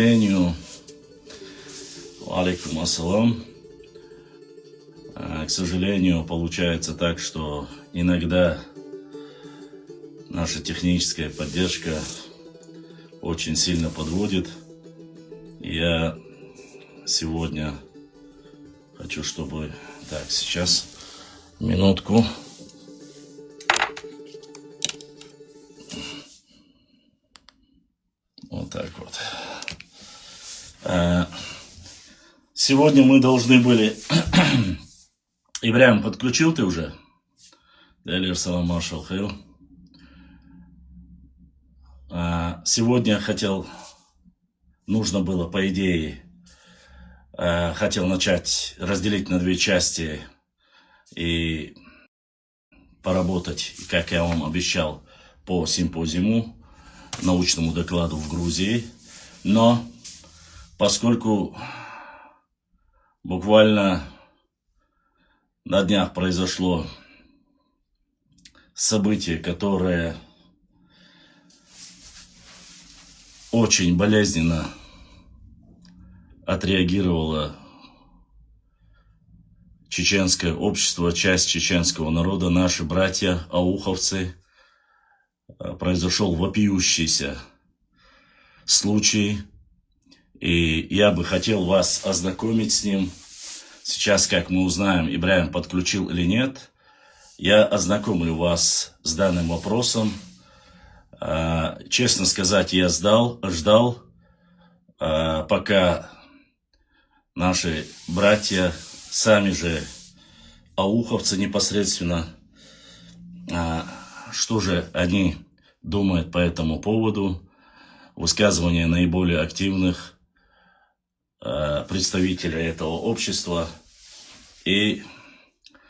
сожалению, алейкум ассалам. К сожалению, получается так, что иногда наша техническая поддержка очень сильно подводит. Я сегодня хочу, чтобы... Так, сейчас, минутку. Вот так вот. Сегодня мы должны были... Ибрахим, подключил ты уже? Далер салам маршал хейл. Сегодня нужно было, по идее, хотел начать разделить на две части и поработать, как я вам обещал, по симпозиуму, научному докладу в Грузии. Но поскольку буквально на днях произошло событие, которое очень болезненно отреагировало чеченское общество, часть чеченского народа, наши братья, ауховцы, произошел вопиющийся случай, и я бы хотел вас ознакомить с ним. Сейчас, как мы узнаем, Ибрахим подключил или нет, я ознакомлю вас с данным вопросом. Честно сказать, я ждал, пока наши братья, сами же ауховцы непосредственно, что же они думают по этому поводу, высказывания наиболее активных представителей этого общества. И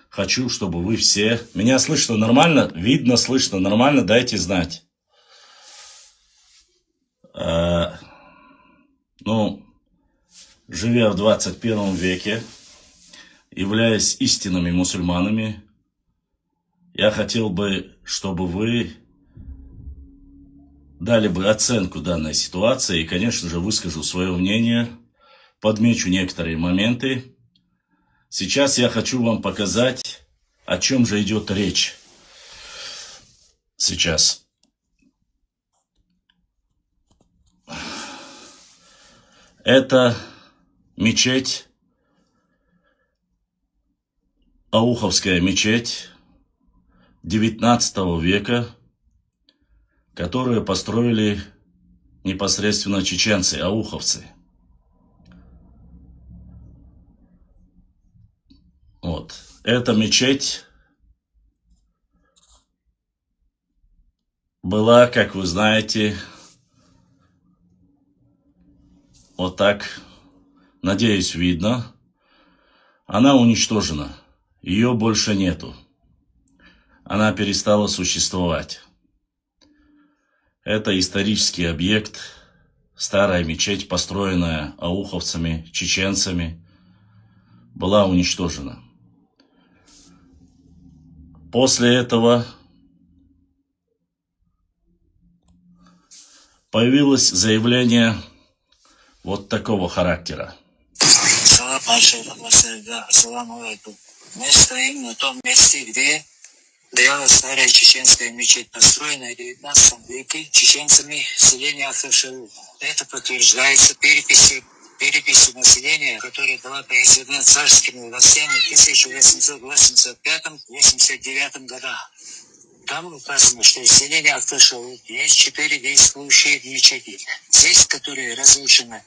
хочу, чтобы вы все... Меня слышно нормально? Видно, слышно нормально? Дайте знать. Живя в 21 веке, являясь истинными мусульманами, я хотел бы, чтобы вы дали бы оценку данной ситуации и, конечно же, выскажу свое мнение, подмечу некоторые моменты. Сейчас я хочу вам показать, о чем же идет речь сейчас. Это мечеть, Ауховская мечеть 19 века, которую построили непосредственно чеченцы, ауховцы. Вот. Эта мечеть была, как вы знаете, вот так, надеюсь, видно. Она уничтожена. Ее больше нету. Она перестала существовать. Это исторический объект. Старая мечеть, построенная ауховцами, чеченцами, была уничтожена. После этого появилось заявление вот такого характера. Мы стоим на том месте, где стояла старая чеченская мечеть, построенная в 19 веке чеченцами населения Ахташеву. Это подтверждается переписью населения, которая была произведена царскими властями в 1885-89 годах. Там указано, что в селении Ахташеву есть 4 действующие мечети. Здесь, которые разрушены,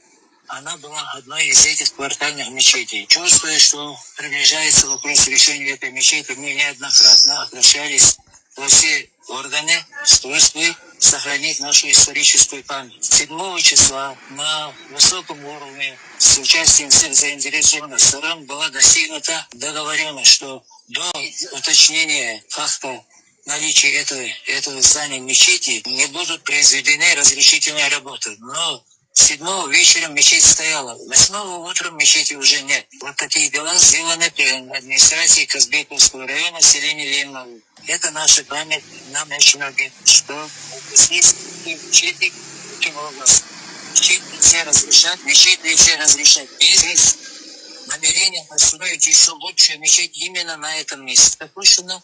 она была одной из этих квартальных мечетей. Чувствуя, что приближается вопрос решения этой мечети, мы неоднократно обращались во все органы с просьбой сохранить нашу историческую память. 7 числа на высоком уровне с участием всех заинтересованных сторон была достигнута договоренность, что до уточнения факта наличия этого здания мечети не будут произведены разрешительные работы. Но 7 вечером мечеть стояла, 8 утром мечети уже нет. Вот такие дела сделаны при администрации Казбековского района, селения Ленина. Это наша память, нам очень обидно, что здесь мечети таким образом. мечеть нельзя разрушать, мечеть нельзя разрушать. Бизнес, намерение построить еще лучшую мечеть именно на этом месте. Допущено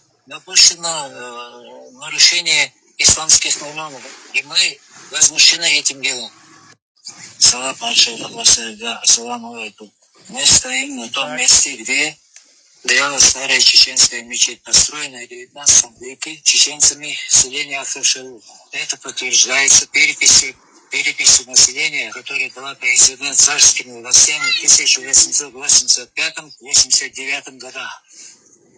нарушение исламских нормов, и мы возмущены этим делом. Салам алейкум. Мы стоим на том месте, где была старая чеченская мечеть, построенная в 19 веке чеченцами селения Ахташеву. Это подтверждается переписью населения, которая была произведена царскими властями в 1885-89 годах.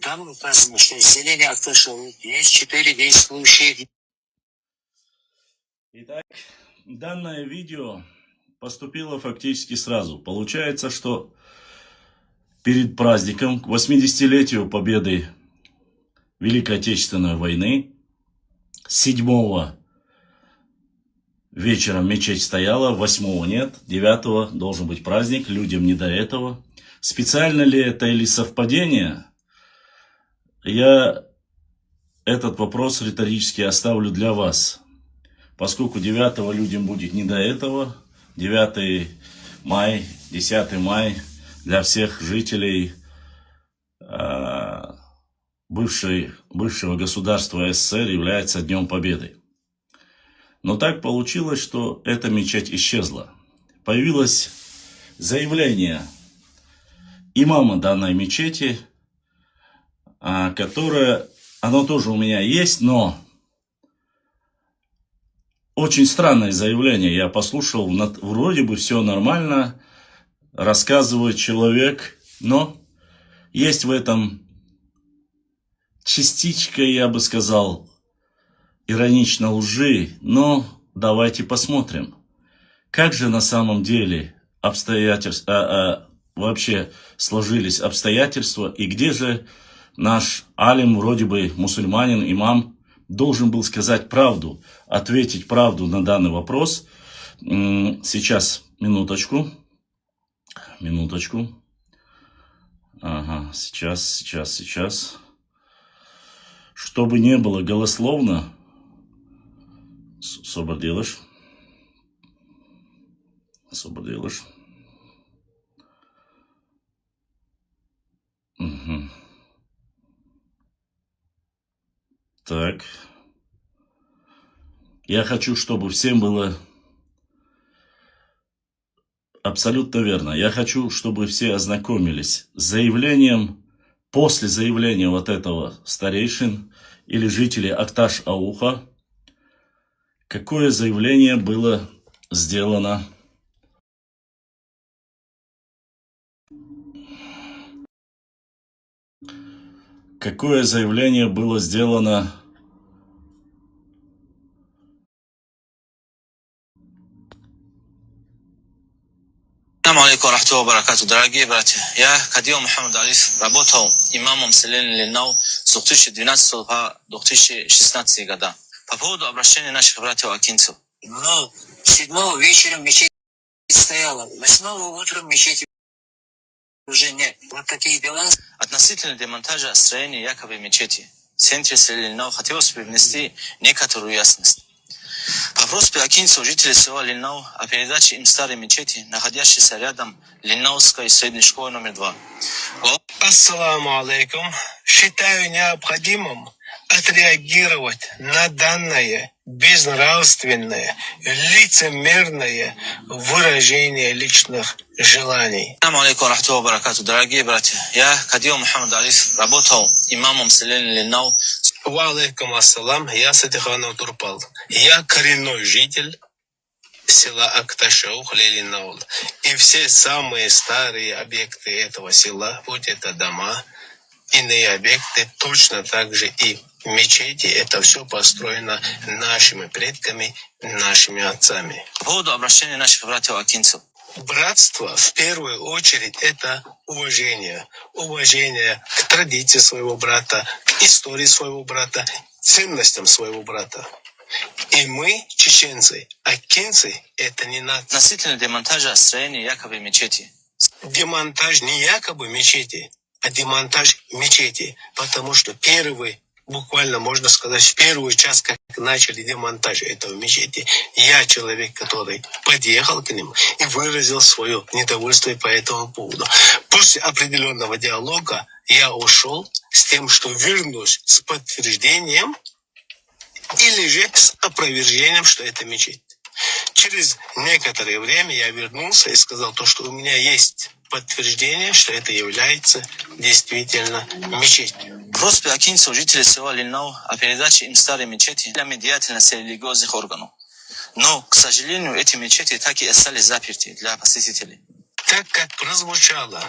Там указано, что в селении Ахташеву есть 4 действующие. Итак, данное видео поступило фактически сразу. Получается, что перед праздником к 80-летию победы Великой Отечественной войны 7-го вечером мечеть стояла, 8-го нет, 9-го должен быть праздник, людям не до этого. Специально ли это или совпадение? Я этот вопрос риторически оставлю для вас. Поскольку 9-го людям будет не до этого, 9 май, 10 май для всех жителей бывшего государства СССР является Днем Победы. Но так получилось, что эта мечеть исчезла. Появилось заявление имама данной мечети, которое, оно тоже у меня есть, но очень странное заявление. Я послушал, вроде бы все нормально, рассказывает человек, но есть в этом частичка, я бы сказал, иронично лжи. Но давайте посмотрим, как же на самом деле вообще сложились обстоятельства, и где же наш алим, вроде бы мусульманин, имам, должен был сказать правду, ответить правду на данный вопрос. Сейчас, минуточку. Ага, сейчас. Чтобы не было голословно, собор делаешь. Угу. Так. Я хочу, чтобы всем было абсолютно верно. Я хочу, чтобы все ознакомились с заявлением, после заявления вот этого старейшин или жителей Акташ-Ауха, какое заявление было сделано. Какое заявление было сделано Ассаламу алейкум рахматуллахи ва баракату. Дорогие братья, я Кадио Мухаммад Алиф, работал имамом селения Линнау с 2012 по 2016 года. По поводу обращения наших братьев-акинцев. Но 7-го вечером мечеть стояла, 8-го утром мечети уже нет. Вот такие дела. Относительно демонтажа строения якобы мечети в центре селения Линнау хотелось бы внести некоторую ясность. По просьбе акинцев жителей села Линнау о передаче им старой мечети, находящейся рядом Линнауской средней школы номер 2. Ассаламу алейкум. Считаю необходимым отреагировать на данное безнравственное, лицемерное выражение личных желаний. Ассаламу алейкум рахматуллахи ва баракату. Дорогие братья, я Кадио Мухаммад Алиф, работал имамом селения Линнау. Ва алейкум ассалам, я Садиханов Турпал. Я коренной житель села Акташаух, Лилинаул. И все самые старые объекты этого села, будь это дома, иные объекты, точно так же и мечети, это все построено нашими предками, нашими отцами. По поводу обращения наших братьев-акинцев. Братство, в первую очередь, это уважение. Уважение к традиции своего брата, к истории своего брата, ценностям своего брата. И мы, чеченцы, акинцы, это не нация. Относительно демонтажа строения якобы мечети. Демонтаж не якобы мечети, а демонтаж мечети. Потому что первый буквально, можно сказать, в первый час, как начали демонтаж этого мечети, я человек, который подъехал к ним и выразил свое недовольство по этому поводу. После определенного диалога я ушел с тем, что вернусь с подтверждением или же с опровержением, что это мечеть. Через некоторое время я вернулся и сказал то, что у меня есть подтверждение, что это является действительно мечетью. Просьбы Акинцу жители села Линнау о передаче им старой мечети для деятельности религиозных органов. Но, к сожалению, эти мечети так и остались заперты для посетителей. Так как прозвучало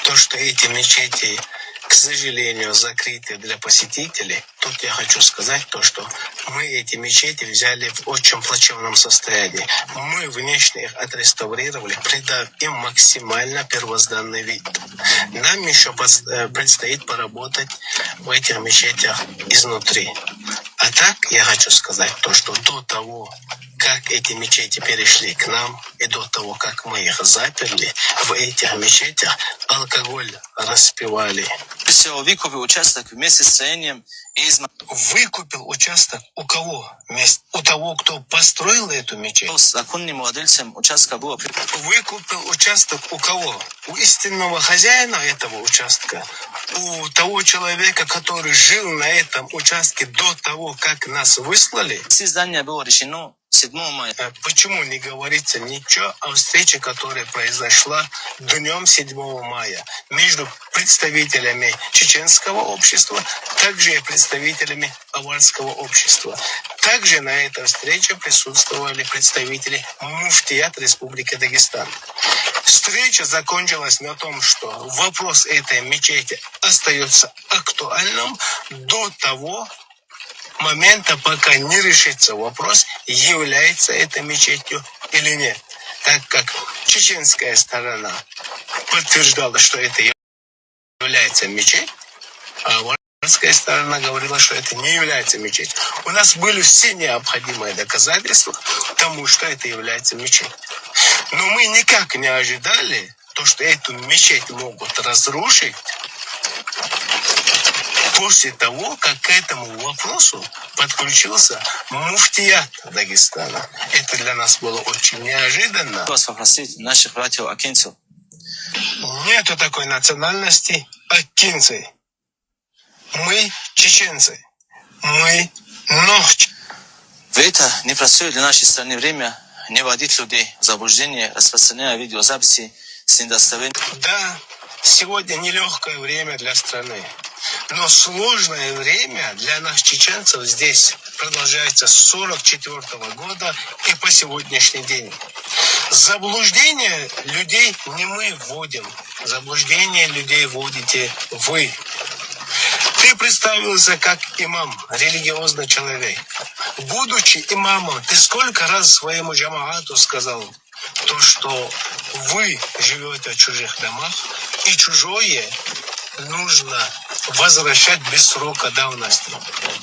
то, что эти мечети, к сожалению, закрыты для посетителей, тут я хочу сказать то, что мы эти мечети взяли в очень плачевном состоянии. Мы внешне их отреставрировали, придав им максимально первозданный вид. Нам еще предстоит поработать в этих мечетях изнутри. А так я хочу сказать то, что до того, как эти мечети перешли к нам, и до того, как мы их заперли, в этих мечетях алкоголь распивали. Все выкупил участок вместе с строением из Выкупил участок у кого? У того, кто построил эту мечеть? законным владельцем участка было Выкупил участок у кого? У истинного хозяина этого участка? У того человека, который жил на этом участке до того, как нас выслали? здание было решено 7 мая. Почему не говорится ничего о встрече, которая произошла днем 7 мая между представителями чеченского общества, также и представителями аварского общества? Также на этой встрече присутствовали представители муфтият Республики Дагестан. Встреча закончилась на том, что вопрос этой мечети остается актуальным до того момента, пока не решится вопрос, является это мечетью или нет. Так как чеченская сторона подтверждала, что это является мечеть, а аварская сторона говорила, что это не является мечетью. У нас были все необходимые доказательства тому, что это является мечетью. Но мы никак не ожидали то, что эту мечеть могут разрушить после того, как к этому вопросу подключился муфтият Дагестана. Это для нас было очень неожиданно. Вас попросить наших братьев акинцев. Нету такой национальности акинцы. Мы чеченцы. Мы нохчи. В это непростое для нашей страны время не вводить людей в заблуждение, распространяя видеозаписи с недостоверными. Да, сегодня нелегкое время для страны. Но сложное время для нас, чеченцев, здесь продолжается с 1944 года и по сегодняшний день. Заблуждение людей не мы вводим. Заблуждение людей вводите вы. Ты представился как имам, религиозный человек. Будучи имамом, ты сколько раз своему джамаату сказал то, что вы живете в чужих домах, и чужое нужно возвращать без срока давности.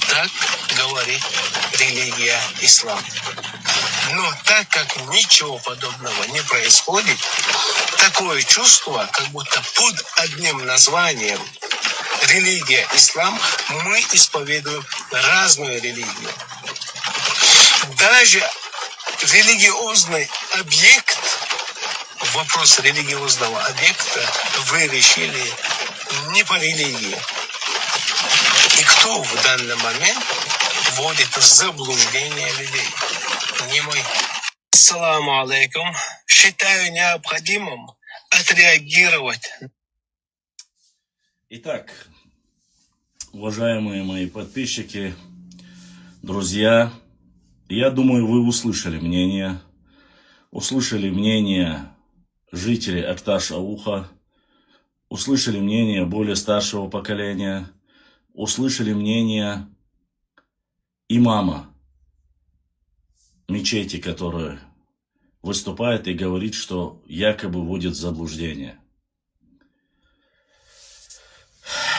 Так говорит религия ислам. Но так как ничего подобного не происходит, такое чувство, как будто под одним названием религия ислам, мы исповедуем разную религию. Даже религиозный объект, вопрос религиозного объекта вы решили не по религии. И кто в данный момент вводит в заблуждение людей? Не мы. Ассаламу алейкум. Считаю необходимым отреагировать. Итак, уважаемые мои подписчики, друзья, я думаю, вы услышали мнение жителей Акташ-Ауха, услышали мнение более старшего поколения, услышали мнение имама мечети, который выступает и говорит, что якобы вводит в заблуждение.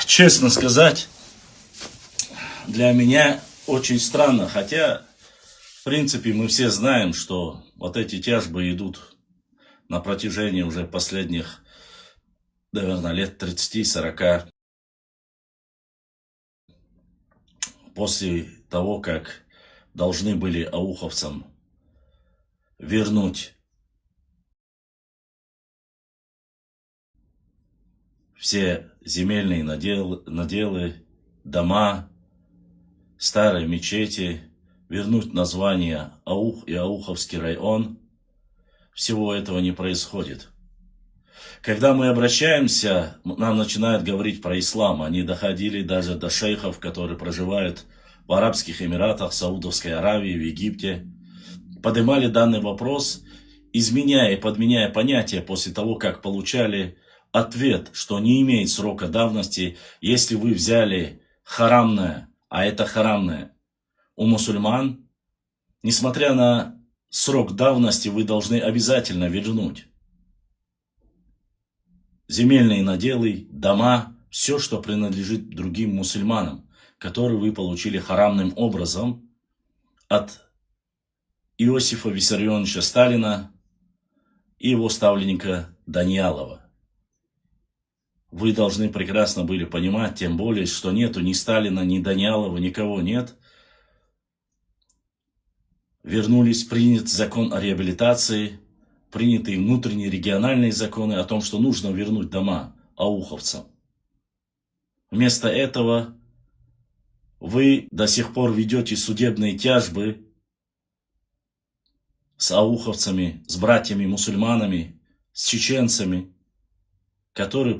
Честно сказать, для меня очень странно, хотя, в принципе, мы все знаем, что вот эти тяжбы идут на протяжении уже последних, наверное, лет 30-40. после того, как должны были ауховцам вернуть все земельные наделы, дома, старые мечети, вернуть название Аух и Ауховский район, всего этого не происходит. Когда мы обращаемся, нам начинают говорить про ислам. Они доходили даже до шейхов, которые проживают в Арабских Эмиратах, Саудовской Аравии, в Египте. Поднимали данный вопрос, изменяя и подменяя понятия после того, как получали ответ, что не имеет срока давности, если вы взяли харамное, а это харамное, у мусульман, несмотря на срок давности, вы должны обязательно вернуть земельные наделы, дома, все, что принадлежит другим мусульманам, которые вы получили харамным образом от Иосифа Виссарионовича Сталина и его ставленника Даниялова. Вы должны прекрасно были понимать, тем более, что нету ни Сталина, ни Даниялова, никого нет. Вернулись, принят закон о реабилитации, принятые внутренние региональные законы о том, что нужно вернуть дома ауховцам. Вместо этого вы до сих пор ведете судебные тяжбы с ауховцами, с братьями-мусульманами, с чеченцами, которые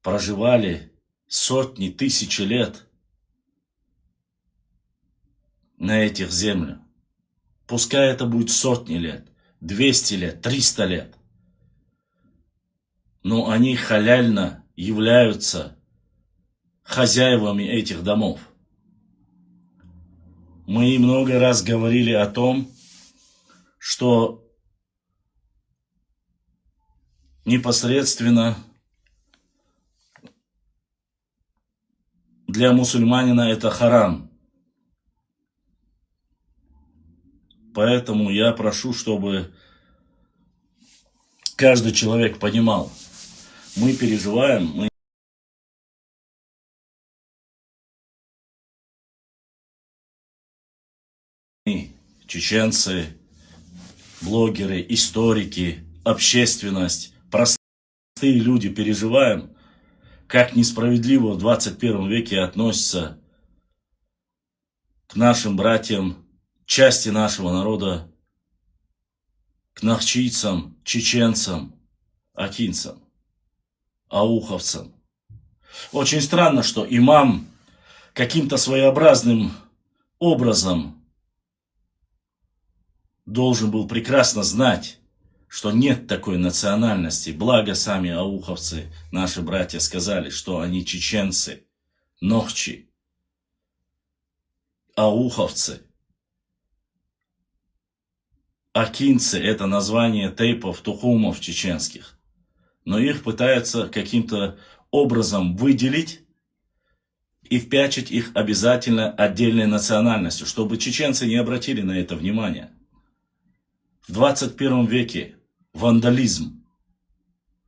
проживали сотни, тысячи лет на этих землях. Пускай это будет сотни лет, 200 лет, 300 лет. Но они халяльно являются хозяевами этих домов. Мы много раз говорили о том, что непосредственно для мусульманина это харам. Поэтому я прошу, чтобы каждый человек понимал, мы переживаем, мы чеченцы, блогеры, историки, общественность, простые люди переживаем, как несправедливо в 21 веке относятся к нашим братьям, части нашего народа, к нахчийцам, чеченцам, акинцам, ауховцам. Очень странно, что имам каким-то своеобразным образом должен был прекрасно знать, что нет такой национальности. Благо сами ауховцы, наши братья, сказали, что они чеченцы, нохчи, ауховцы. Акинцы – это название тейпов, тухумов чеченских. Но их пытаются каким-то образом выделить и впячить их обязательно отдельной национальностью, чтобы чеченцы не обратили на это внимание. В 21 веке вандализм,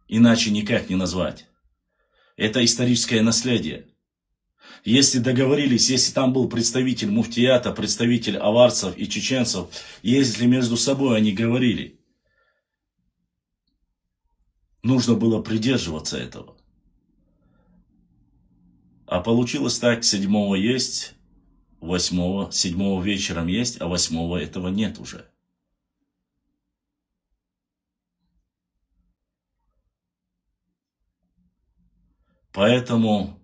иначе никак не назвать. Это историческое наследие. Если договорились, если там был представитель муфтията, представитель аварцев и чеченцев, если между собой они говорили, нужно было придерживаться этого. А получилось так, 7-го есть, 8-го, 7-го вечером есть, а 8-го этого нет уже. Поэтому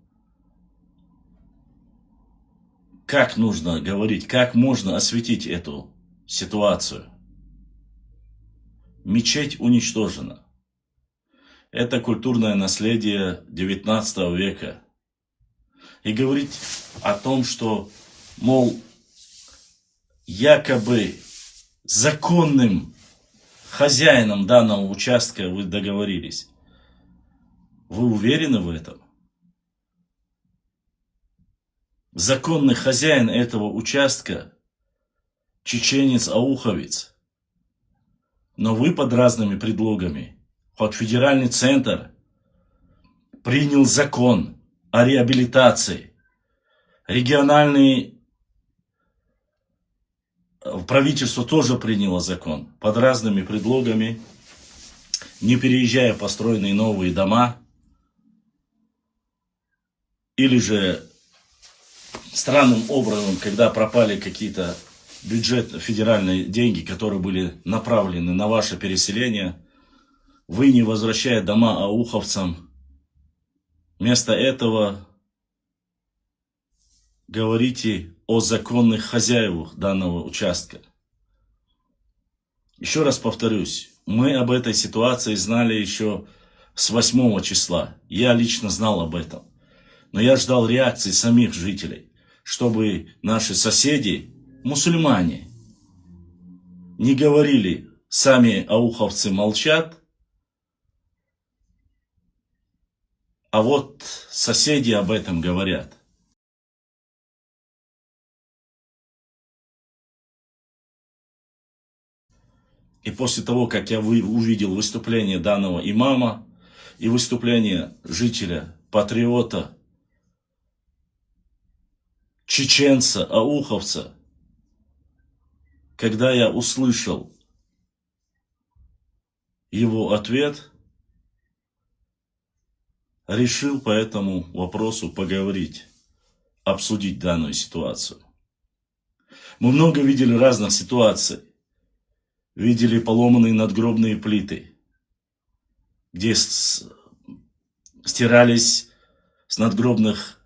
как нужно говорить, как можно осветить эту ситуацию? Мечеть уничтожена. Это культурное наследие 19 века. И говорить о том, что, мол, якобы законным хозяином данного участка вы договорились. Вы уверены в этом? Законный хозяин этого участка – чеченец-ауховец. Но вы под разными предлогами, хоть федеральный центр принял закон о реабилитации, Региональные правительство тоже приняло закон под разными предлогами, не переезжая построенные новые дома, или же странным образом, когда пропали какие-то федеральные деньги, которые были направлены на ваше переселение, вы, не возвращая дома ауховцам, вместо этого говорите о законных хозяевах данного участка. Еще раз повторюсь, мы об этой ситуации знали еще с 8 числа. Я лично знал об этом. Но я ждал реакции самих жителей, чтобы наши соседи, мусульмане, не говорили, сами ауховцы молчат, а вот соседи об этом говорят. И после того, как я увидел выступление данного имама и выступление жителя, патриота, чеченца, ауховца, когда я услышал его ответ, решил по этому вопросу поговорить, обсудить данную ситуацию. Мы много видели разных ситуаций. Видели поломанные надгробные плиты, где стирались с надгробных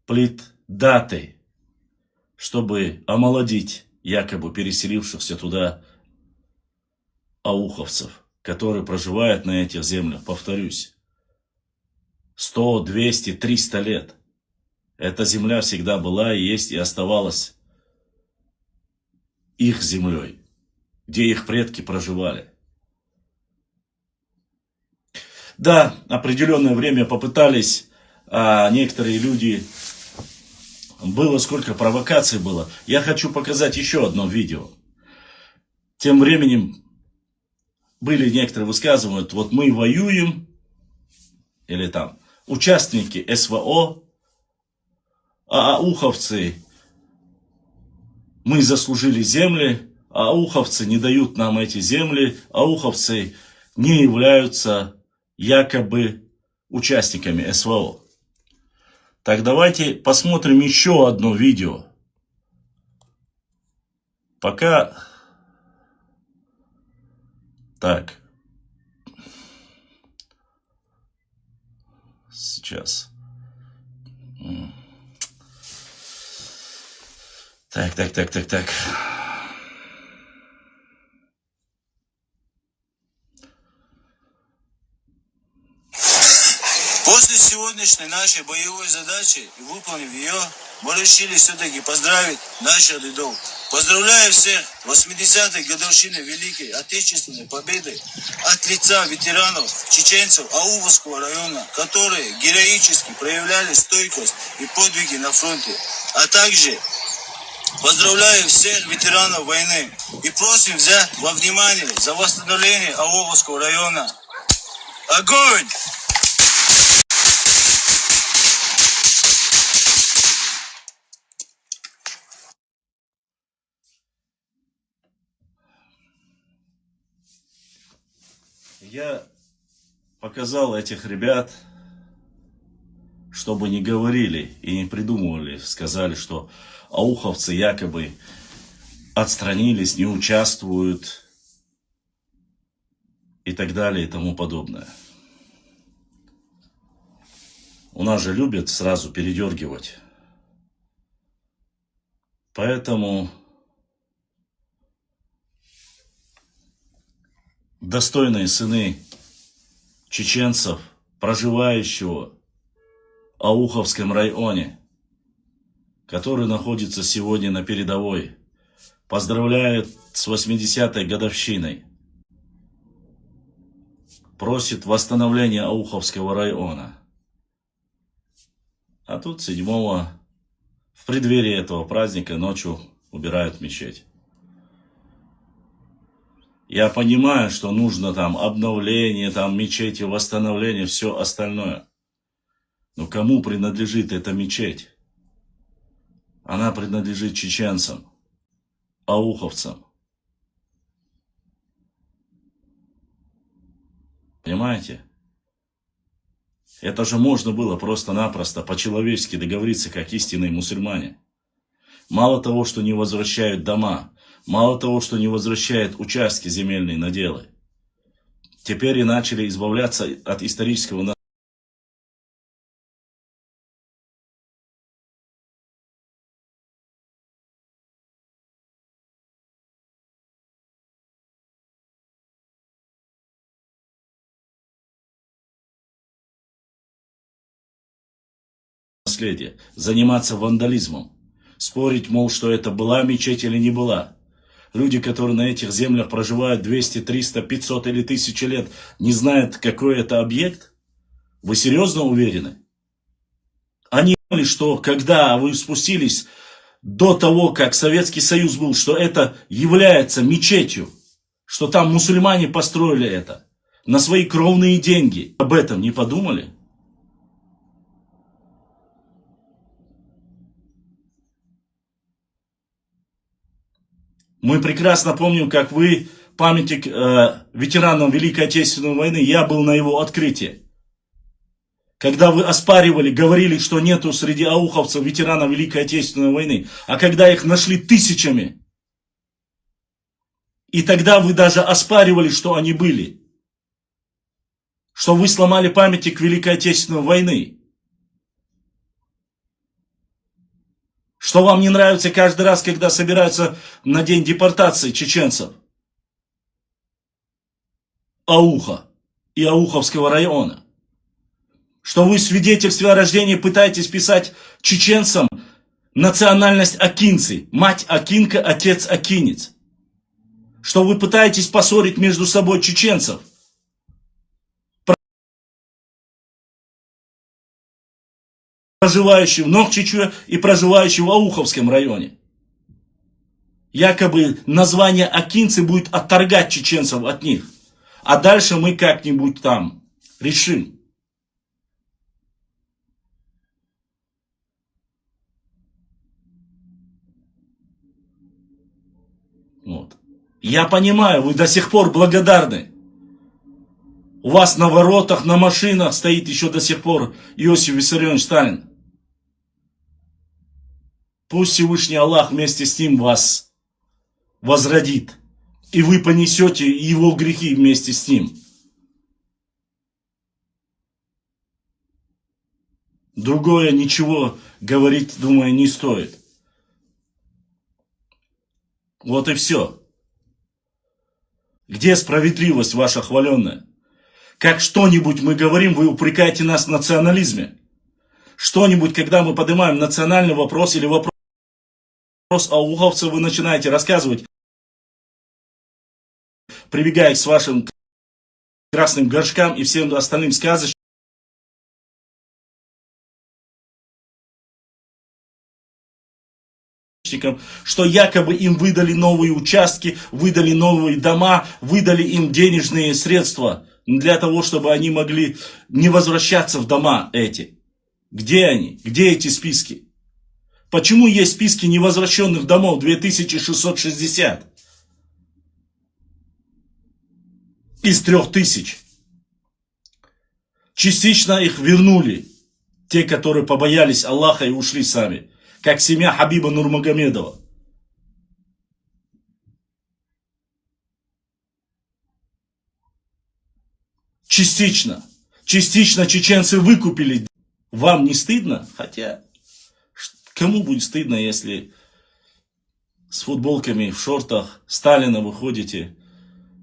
плит даты, чтобы омолодить якобы переселившихся туда ауховцев, которые проживают на этих землях, повторюсь, 100, 200, 300 лет. Эта земля всегда была и есть и оставалась их землей, где их предки проживали. Да, определенное время попытались, некоторые люди, было сколько провокаций было. Я хочу показать еще одно видео. Тем временем были некоторые высказывают, вот мы воюем, или там, участники СВО, а ауховцы, мы заслужили земли, а ауховцы не дают нам эти земли, ауховцы не являются якобы участниками СВО. Так давайте посмотрим еще одно видео. Пока... Так. Сейчас. Так. После сегодняшней нашей боевой задачи и выполнив ее, мы решили все-таки поздравить наших рядов. Поздравляю всех 80-й годовщины Великой Отечественной Победы от лица ветеранов, чеченцев Ауховского района, которые героически проявляли стойкость и подвиги на фронте. А также поздравляю всех ветеранов войны и просим взять во внимание за восстановление Ауховского района. Огонь! Я показал этих ребят, чтобы не говорили и не придумывали, сказали, что ауховцы якобы отстранились, не участвуют и так далее и тому подобное. У нас же любят сразу передергивать. Поэтому достойные сыны чеченцев, проживающего в Ауховском районе, который находится сегодня на передовой, поздравляют с 80-й годовщиной, просит восстановления Ауховского района. А тут 7-го, в преддверии этого праздника, ночью убирают мечеть. Я понимаю, что нужно там обновление, там мечети, восстановление, все остальное. Но кому принадлежит эта мечеть? она принадлежит чеченцам, ауховцам. Понимаете? Это же можно было просто-напросто по-человечески договориться, как истинные мусульмане. Мало того, что не возвращают дома, мало того, что не возвращают участки земельные наделы, теперь и начали избавляться от исторического наследия, заниматься вандализмом, спорить, мол, что это была мечеть или не была. Люди, которые на этих землях проживают 200, 300, 500 или 1000 лет, не знают, какой это объект? Вы серьезно уверены? Они думали, что когда вы спустились до того, как Советский Союз был, что это является мечетью, что там мусульмане построили это на свои кровные деньги. Об этом не подумали? Мы прекрасно помним, как вы, памятник ветеранам Великой Отечественной войны, я был на его открытии. Когда вы оспаривали, говорили, что нету среди ауховцев ветеранов Великой Отечественной войны, а когда их нашли тысячами, и тогда вы даже оспаривали, что они были, что вы сломали памятник Великой Отечественной войны, что вам не нравится каждый раз, когда собираются на день депортации чеченцев, Ауха и Ауховского района. Что вы в свидетельстве о рождении пытаетесь писать чеченцам национальность акинцы, мать акинка, отец акинец. Что вы пытаетесь поссорить между собой чеченцев. Проживающих в Нохчичеве и проживающих в Ауховском районе. Якобы название акинцы будет отторгать чеченцев от них. А дальше мы как-нибудь там решим. Вот. Я понимаю, вы до сих пор благодарны. У вас на воротах, на машинах стоит еще до сих пор Иосиф Виссарионович Сталин. Пусть Всевышний Аллах вместе с ним вас возродит. И вы понесете его грехи вместе с ним. Другое ничего говорить, думаю, не стоит. Вот и все. Где справедливость ваша хваленная? Как что-нибудь мы говорим, вы упрекаете нас в национализме. Что-нибудь, когда мы поднимаем национальный вопрос или вопрос ауховцев, вы начинаете рассказывать, прибегая к вашим красным горшкам и всем остальным сказочкам, что якобы им выдали новые участки, выдали новые дома, выдали им денежные средства для того, чтобы они могли не возвращаться в дома эти. Где они? Где эти списки? Почему есть списки невозвращенных домов 2660 из 3000? Частично их вернули те, которые побоялись Аллаха и ушли сами. Как семья Хабиба Нурмагомедова. Частично чеченцы выкупили. Вам не стыдно? Хотя, кому будет стыдно, если с футболками, в шортах Сталина выходите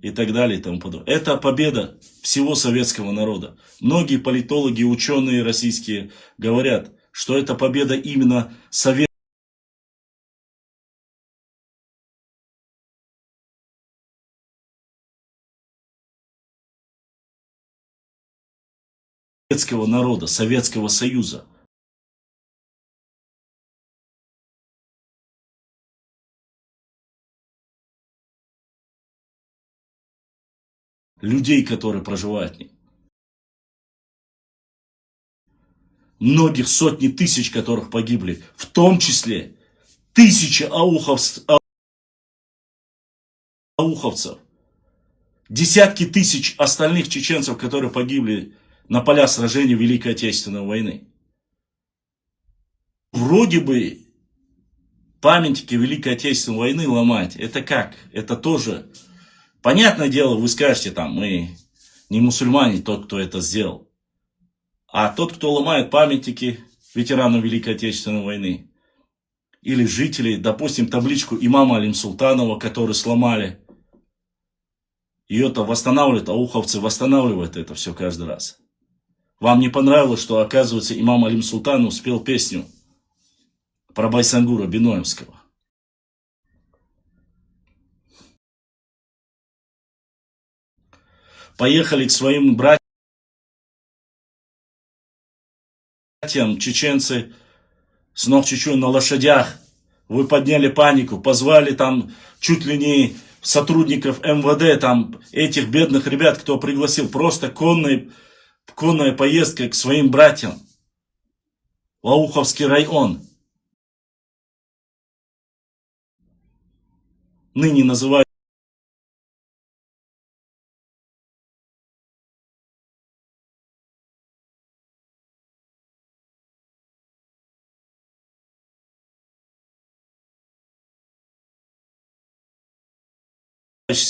и так далее и тому подобное. Это победа всего советского народа. Многие политологи, ученые российские говорят, что это победа именно советского народа, Советского Союза. Людей, которые проживают в ней. Многих сотни тысяч, которых погибли, в том числе Тысячи ауховцев, десятки тысяч остальных чеченцев, которые погибли на полях сражений Великой Отечественной войны. Вроде бы памятники Великой Отечественной войны ломать, это как? Это тоже, понятное дело, вы скажете, там, мы не мусульмане, тот, кто это сделал. А тот, кто ломает памятники ветеранам Великой Отечественной войны, или жителей, допустим, табличку имама Алим-Султанова, который сломали, ее-то восстанавливают, ауховцы восстанавливают это все каждый раз. Вам не понравилось, что, оказывается, имам Алим-Султанов спел песню про Байсангура Биноевского? Поехали к своим братьям, чеченцы, с Нохчичу на лошадях. Вы подняли панику, позвали там чуть ли не сотрудников МВД, там этих бедных ребят, кто пригласил, просто конная поездка к своим братьям в Ауховский район. Ныне называют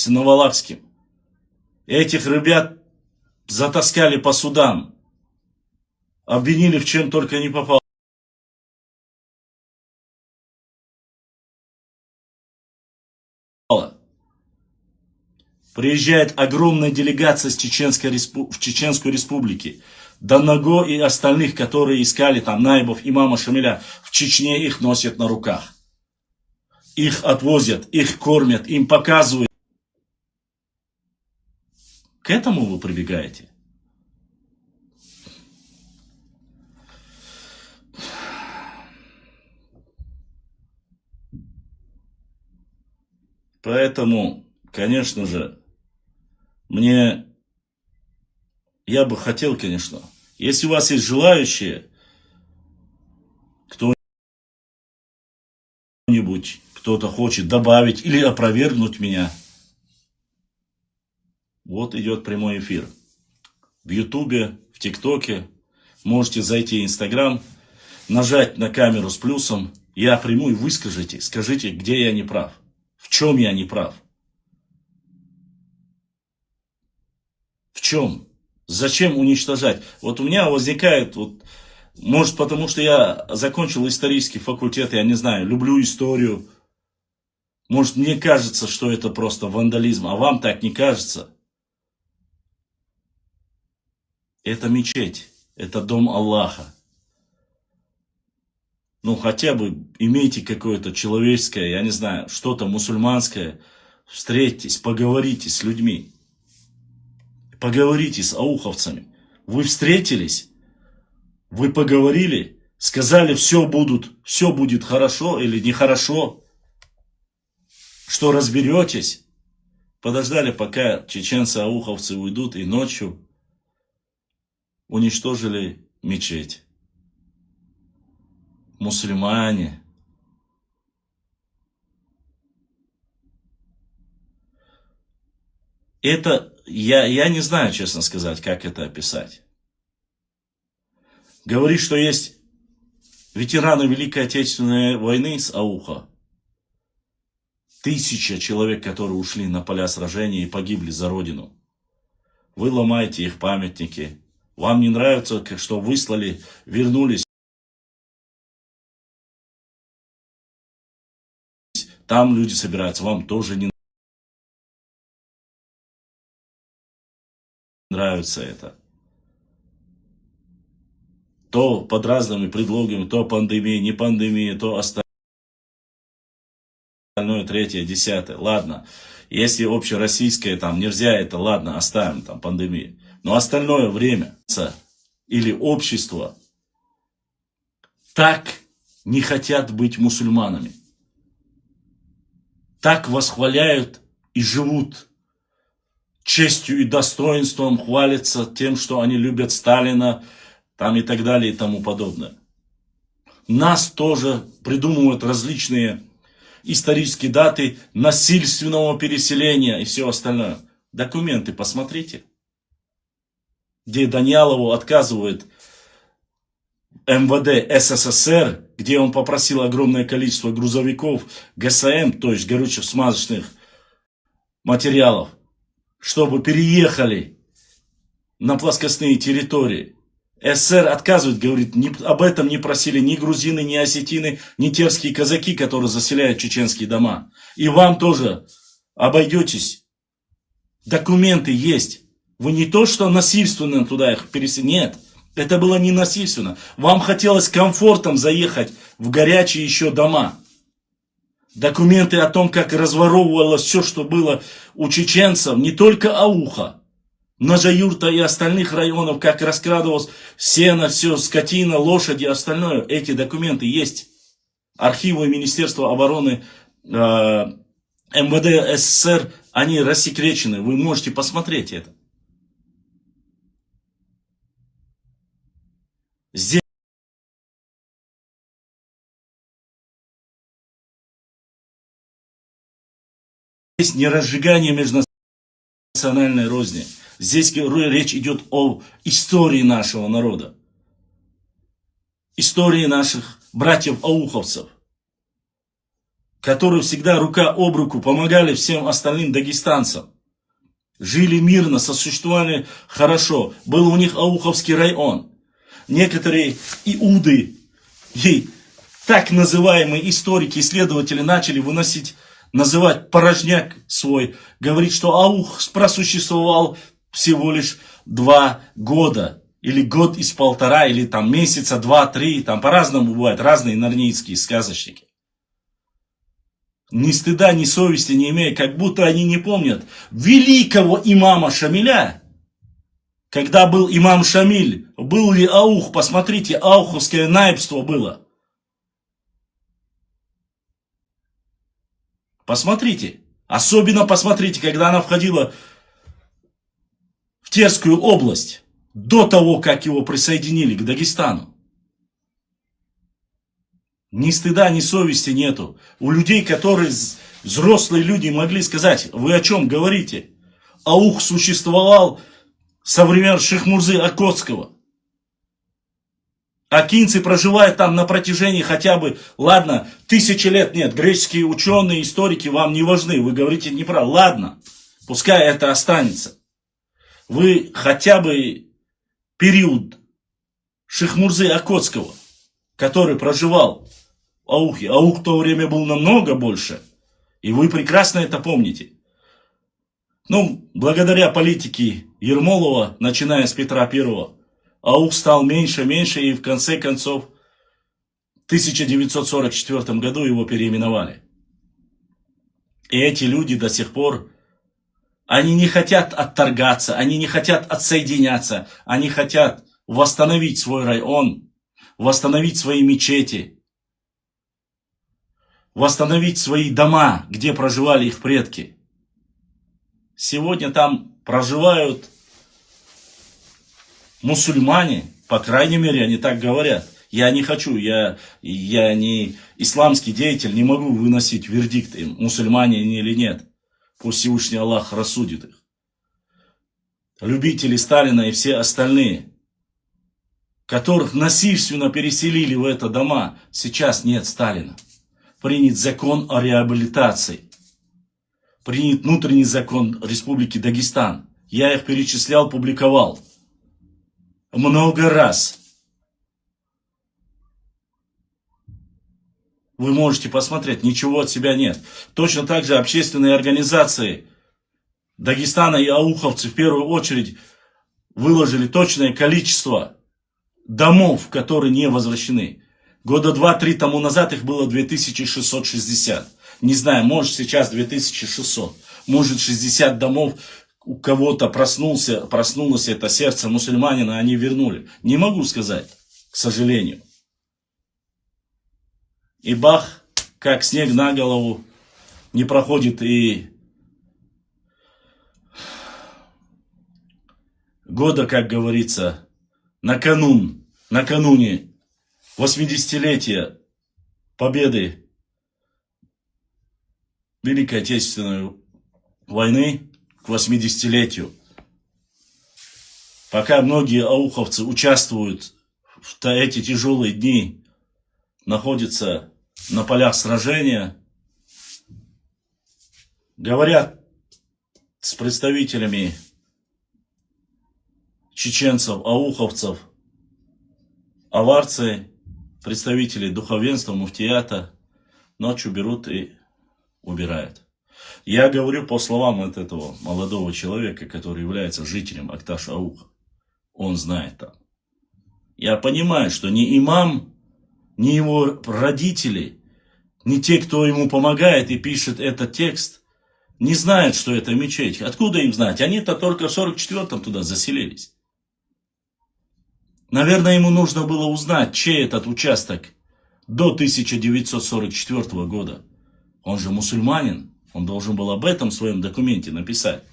Новолакским. Этих ребят затаскали по судам, обвинили в чем только не попало. Приезжает огромная делегация в Чеченскую республику. Данаго и остальных, которые искали там наибов имама Шамиля, в Чечне их носят на руках. Их отвозят, их кормят, им показывают. К этому вы прибегаете? Поэтому, конечно же, я бы хотел, конечно, если у вас есть желающие, кто-то хочет добавить или опровергнуть меня, вот идет прямой эфир. В Ютубе, в ТикТоке, можете зайти в Инстаграм, нажать на камеру с плюсом, я приму и выскажите, скажите, где я не прав, в чем я не прав. В чем? Зачем уничтожать? Вот у меня возникает, может потому что я закончил исторический факультет, я не знаю, люблю историю. Может мне кажется, что это просто вандализм, а вам так не кажется? Это мечеть, это дом Аллаха. Ну хотя бы имейте какое-то человеческое, я не знаю, что-то мусульманское. Встретьтесь, поговорите с людьми. Поговорите с ауховцами. Вы встретились, вы поговорили, сказали, все будет хорошо или нехорошо, что разберетесь. Подождали, пока чеченцы-ауховцы уйдут, и ночью уничтожили мечеть. Мусульмане. Это, я не знаю, честно сказать, как это описать. Говорит, что есть ветераны Великой Отечественной войны с Ауха. 1000 человек, которые ушли на поля сражений и погибли за Родину. Вы ломаете их памятники. Вам не нравится, что выслали, вернулись. Там люди собираются, вам тоже не нравится это. То под разными предлогами, то пандемия, не пандемия, то остальное, третье, десятое. Ладно, если общероссийское, там нельзя это, ладно, оставим там пандемию. Но остальное время или общество так не хотят быть мусульманами. Так восхваляют и живут честью и достоинством, хвалятся тем, что они любят Сталина, там и так далее и тому подобное. нас тоже придумывают различные исторические даты насильственного переселения и все остальное. Документы посмотрите, где Даниялову отказывает МВД СССР, где он попросил огромное количество грузовиков ГСМ, то есть горючих смазочных материалов, чтобы переехали на плоскостные территории. СССР отказывает, говорит, об этом не просили ни грузины, ни осетины, ни терские казаки, которые заселяют чеченские дома. И вам тоже обойдетесь. Документы есть. Вы не то, что насильственно туда их переселили. Нет, это было не насильственно. Вам хотелось комфортом заехать в горячие еще дома. Документы о том, как разворовывалось все, что было у чеченцев, не только Ауха, Ножа-Юрта и остальных районов, как раскрадывалось сено, все, скотина, лошади, остальное. Эти документы есть. Архивы Министерства обороны, МВД СССР, они рассекречены. Вы можете посмотреть это. Здесь не разжигание межнациональной розни. Здесь речь идет о истории нашего народа. Истории наших братьев-ауховцев, которые всегда рука об руку помогали всем остальным дагестанцам. Жили мирно, сосуществовали хорошо. Был у них Ауховский район. Некоторые иуды и так называемые историки, исследователи начали выносить, называть порожняк свой, говорить, что Аух просуществовал всего лишь 2 года, или год из 1,5, или там месяца 2-3, там по-разному бывает, разные нарнийские сказочники. Ни стыда, ни совести не имея, как будто они не помнят великого имама Шамиля. Когда был имам Шамиль, был ли Аух, посмотрите, ауховское наибство было. Посмотрите, особенно посмотрите, когда она входила в Терскую область, до того, как его присоединили к Дагестану. Ни стыда, ни совести нету. У людей, которые взрослые люди, могли сказать, вы о чем говорите? Аух существовал со времен Шихмурзы Окотского. Акинцы проживают там на протяжении хотя бы, ладно, 1000 лет, нет, греческие ученые, историки вам не важны, вы говорите неправду, ладно, пускай это останется. Вы хотя бы период Шихмурзы Окотского, который проживал в Аухе, Аух в то время был намного больше, и вы прекрасно это помните. Ну, благодаря политике Ермолова, начиная с Петра I, Аух стал меньше, и в конце концов в 1944 году его переименовали. И эти люди до сих пор, они не хотят отторгаться, они не хотят отсоединяться, они хотят восстановить свой район, восстановить свои мечети, восстановить свои дома, где проживали их предки. Сегодня там проживают мусульмане, по крайней мере, они так говорят. Я не хочу, я не исламский деятель, не могу выносить вердикт им, мусульмане они или нет. Пусть Всевышний Аллах рассудит их. Любители Сталина и все остальные, которых насильственно переселили в это дома, сейчас нет Сталина. Принят закон о реабилитации. Принят внутренний закон Республики Дагестан. Я их перечислял, публиковал. Много раз. Вы можете посмотреть, ничего от себя нет. Точно так же общественные организации Дагестана и ауховцы в первую очередь выложили точное количество домов, которые не возвращены. Года 2-3 тому назад их было 2660. Не знаю, может сейчас 2600. Может 60 домов у кого-то проснулось это сердце мусульманина, они вернули. Не могу сказать, к сожалению. И бах, как снег на голову, не проходит и года, как говорится, накануне 80-летие победы Великой Отечественной войны, к 80-летию. Пока многие ауховцы участвуют в эти тяжелые дни, находятся на полях сражения, говорят с представителями чеченцев, ауховцев, аварцы, представители духовенства, муфтията, ночью берут и убирают. Я говорю по словам от этого молодого человека, который является жителем Акташ-Ауха. Он знает там. Я понимаю, что ни имам, ни его родители, ни те, кто ему помогает и пишет этот текст, не знают, что это мечеть. Откуда им знать? Они-то только в 44-м туда заселились. Наверное, ему нужно было узнать, чей этот участок до 1944 года. Он же мусульманин, он должен был об этом в своем документе написать.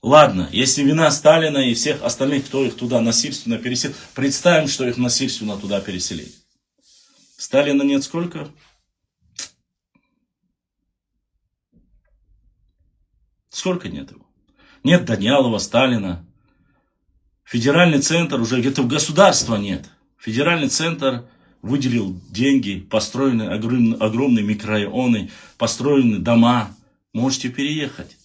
Ладно, если вина Сталина и всех остальных, кто их туда насильственно переселил, представим, что их насильственно туда переселили. Сталина нет сколько? Сколько нет его? Нет Данилова, Сталина. Федеральный центр уже где-то в государства нет. Федеральный центр выделил деньги, построены огромные микрорайоны, построены дома. Можете переехать.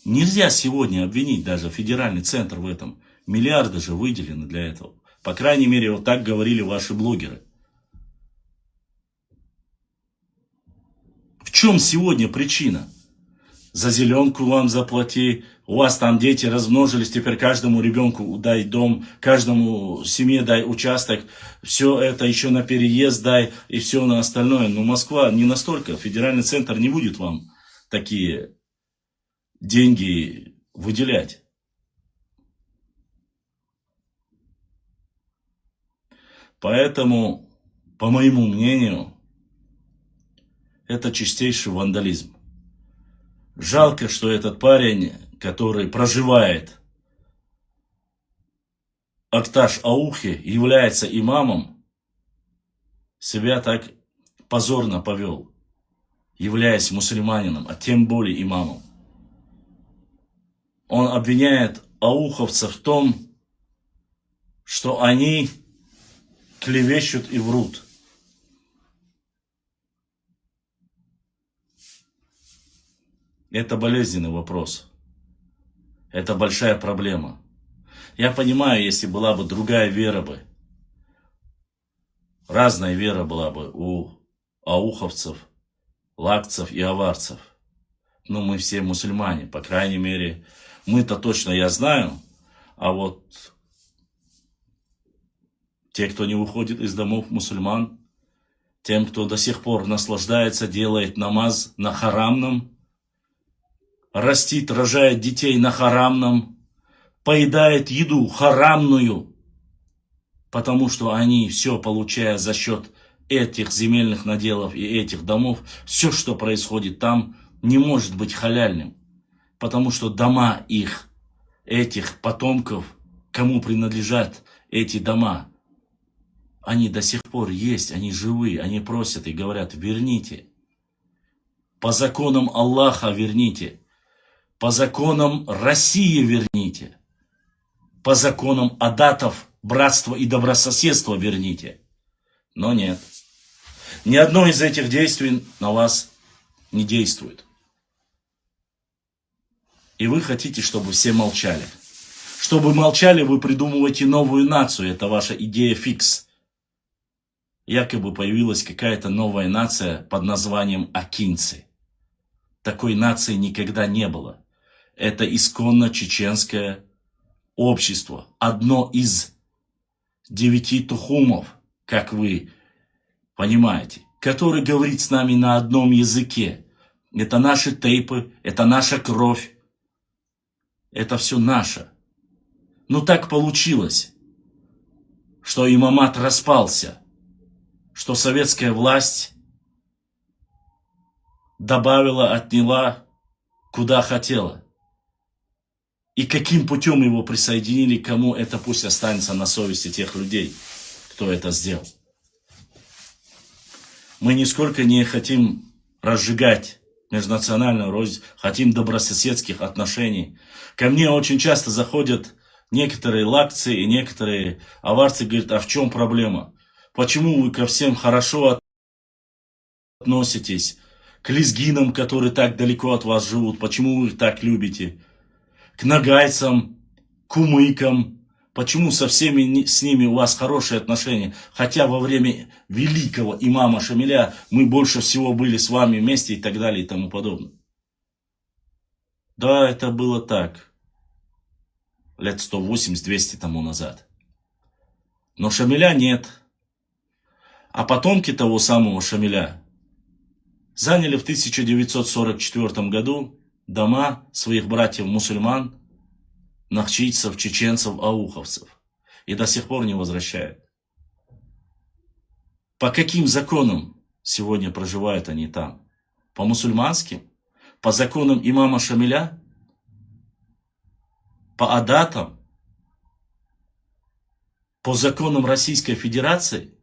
Нельзя сегодня обвинить даже федеральный центр в этом. Миллиарды же выделены для этого. По крайней мере, вот так говорили ваши блогеры. В чем сегодня причина? За зеленку вам заплати, у вас там дети размножились, теперь каждому ребенку дай дом, каждому семье дай участок, все это еще на переезд дай и все на остальное. Но Москва не настолько, федеральный центр не будет вам такие деньги выделять. Поэтому, по моему мнению, это чистейший вандализм. Жалко, что этот парень, который проживает в Акташ-Аухе, является имамом, себя так позорно повел, являясь мусульманином, а тем более имамом. Он обвиняет ауховцев в том, что они клевещут и врут. Это болезненный вопрос. Это большая проблема. Я понимаю, если была бы другая вера бы, разная вера была бы у ауховцев, лакцев и аварцев. Но мы все мусульмане, по крайней мере, мы-то точно я знаю, а вот те, кто не выходит из домов мусульман, тем, кто до сих пор наслаждается, делает намаз на харамном, растит, рожает детей на харамном, поедает еду харамную, потому что они все, получая за счет этих земельных наделов и этих домов, все, что происходит там, не может быть халяльным, потому что дома их, этих потомков, кому принадлежат эти дома, они до сих пор есть, они живы, они просят и говорят: верните, по законам Аллаха верните, по законам России верните, по законам адатов, братства и добрососедства верните. Но нет, ни одно из этих действий на вас не действует. И вы хотите, чтобы все молчали. Чтобы молчали, вы придумываете новую нацию. Это ваша идея фикс. Якобы появилась какая-то новая нация под названием акинцы. Такой нации никогда не было. Это исконно чеченское общество. Одно из 9 тухумов, как вы понимаете, который говорит с нами на одном языке. Это наши тейпы, это наша кровь. Это все наше. Но так получилось, что имамат распался, что советская власть добавила, отняла, куда хотела. И каким путем его присоединили, кому это пусть останется на совести тех людей, кто это сделал. Мы нисколько не хотим разжигать межнациональную рознь, хотим добрососедских отношений. Ко мне очень часто заходят некоторые лакцы и некоторые аварцы, говорят, а в чем проблема? Почему вы ко всем хорошо относитесь? К лезгинам, которые так далеко от вас живут, почему вы их так любите? К нагайцам, кумыкам, почему со всеми с ними у вас хорошие отношения? Хотя во время великого имама Шамиля мы больше всего были с вами вместе и так далее и тому подобное. Да, это было так. Лет 180-200 тому назад. Но Шамиля нет. А потомки того самого Шамиля заняли в 1944 году дома своих братьев-мусульман, нахчийцев, чеченцев, ауховцев. И до сих пор не возвращают. По каким законам сегодня проживают они там? По мусульманским? По законам имама Шамиля? По адатам? По законам Российской Федерации?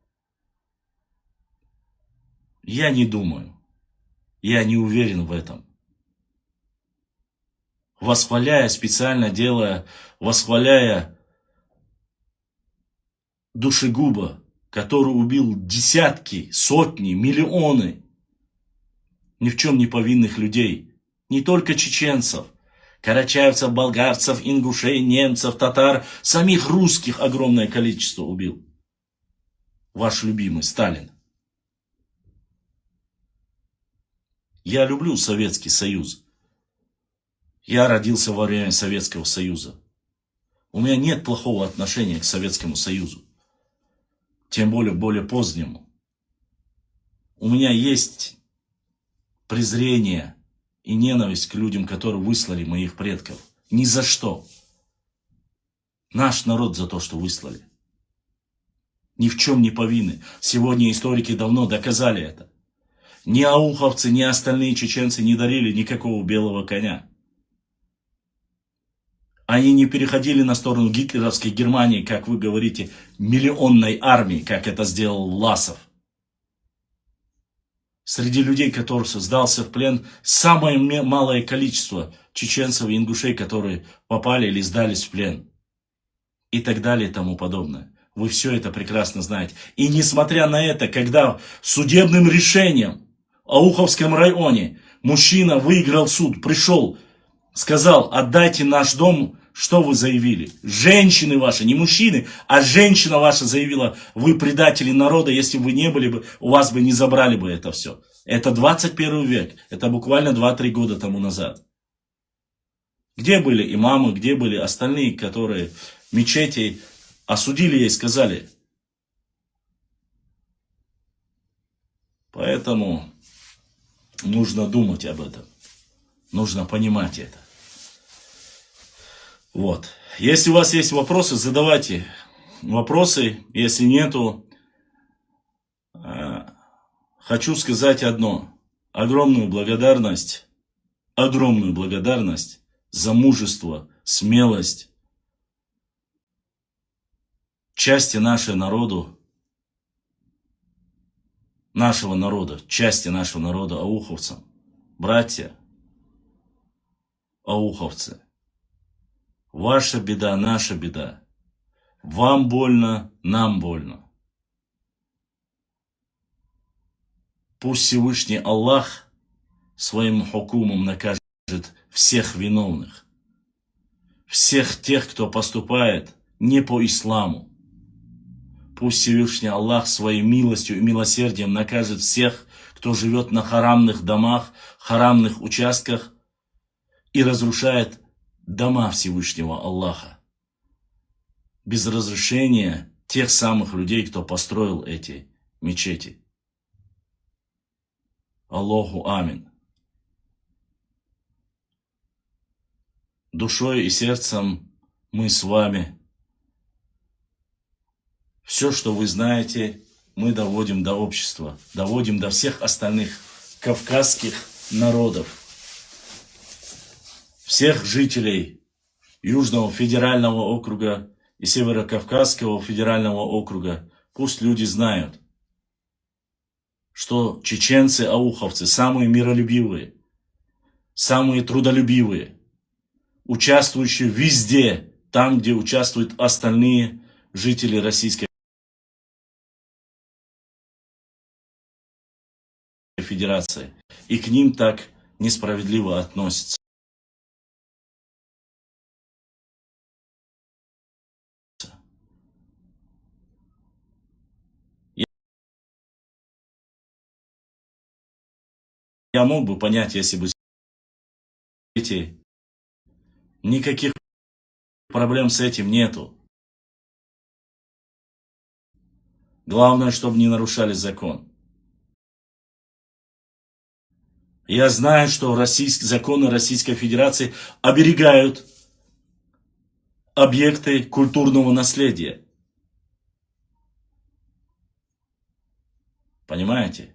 Я не думаю. Я не уверен в этом. Восхваляя, специально делая, восхваляя душегуба, который убил десятки, сотни, миллионы ни в чем не повинных людей, не только чеченцев, карачаевцев, болгарцев, ингушей, немцев, татар, самих русских огромное количество убил. Ваш любимый Сталин. Я люблю Советский Союз. Я родился во время Советского Союза. У меня нет плохого отношения к Советскому Союзу. Тем более позднему. У меня есть презрение и ненависть к людям, которые выслали моих предков. Ни за что. Наш народ за то, что выслали. Ни в чем не повинны. Сегодня историки давно доказали это. Ни ауховцы, ни остальные чеченцы не дарили никакого белого коня. Они не переходили на сторону гитлеровской Германии, как вы говорите, миллионной армии, как это сделал Власов. Среди людей, которых сдался в плен, самое малое количество чеченцев и ингушей, которые попали или сдались в плен. И так далее и тому подобное. Вы все это прекрасно знаете. И несмотря на это, когда судебным решением в Ауховском районе мужчина выиграл суд, пришел, сказал, отдайте наш дом, что вы заявили? Женщины ваши, не мужчины, а женщина ваша заявила, вы предатели народа, если бы вы не были бы, у вас бы не забрали бы это все. Это 21 век, это буквально 2-3 года тому назад. Где были имамы, где были остальные, которые мечети осудили и сказали? Поэтому нужно думать об этом, нужно понимать это. Вот. Если у вас есть вопросы, задавайте вопросы. Если нету, хочу сказать одно. Огромную благодарность за мужество, смелость части нашего народа, части нашего народа ауховцам. Братья ауховцы. Ваша беда, наша беда. Вам больно, нам больно. Пусть Всевышний Аллах своим хукумом накажет всех виновных. Всех тех, кто поступает не по исламу. Пусть Всевышний Аллах своей милостью и милосердием накажет всех, кто живет на харамных домах, харамных участках и разрушает дома Всевышнего Аллаха. Без разрешения тех самых людей, кто построил эти мечети. Аллаху амин. Душой и сердцем мы с вами. Все, что вы знаете, мы доводим до общества, доводим до всех остальных кавказских народов. Всех жителей Южного федерального округа и Северокавказского федерального округа. Пусть люди знают, что чеченцы-ауховцы самые миролюбивые, самые трудолюбивые, участвующие везде, там, где участвуют остальные жители Российской Федерации. И к ним так несправедливо относятся. Я мог бы понять, если бы никаких проблем с этим нету. Главное, чтобы не нарушали закон. Я знаю, что законы Российской Федерации оберегают объекты культурного наследия. Понимаете?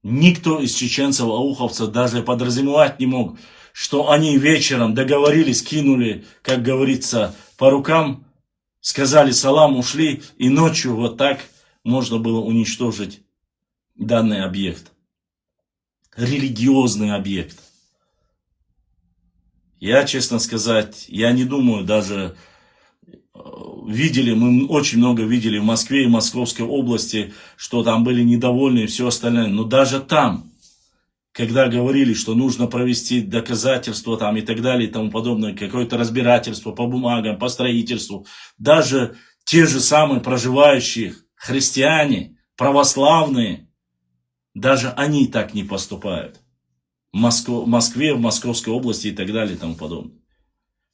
Никто из чеченцев-ауховцев даже подразумевать не мог, что они вечером договорились, кинули, как говорится, по рукам, сказали салам, ушли, и ночью вот так можно было уничтожить данный объект. Религиозный объект. Я, честно сказать, я не думаю, даже видели, мы очень много видели в Москве и Московской области, что там были недовольны и все остальное. Но даже там, когда говорили, что нужно провести доказательства там и так далее и тому подобное, какое-то разбирательство по бумагам, по строительству, даже те же самые проживающие христиане, православные, даже они так не поступают. В Москве, в Московской области и так далее и тому подобное.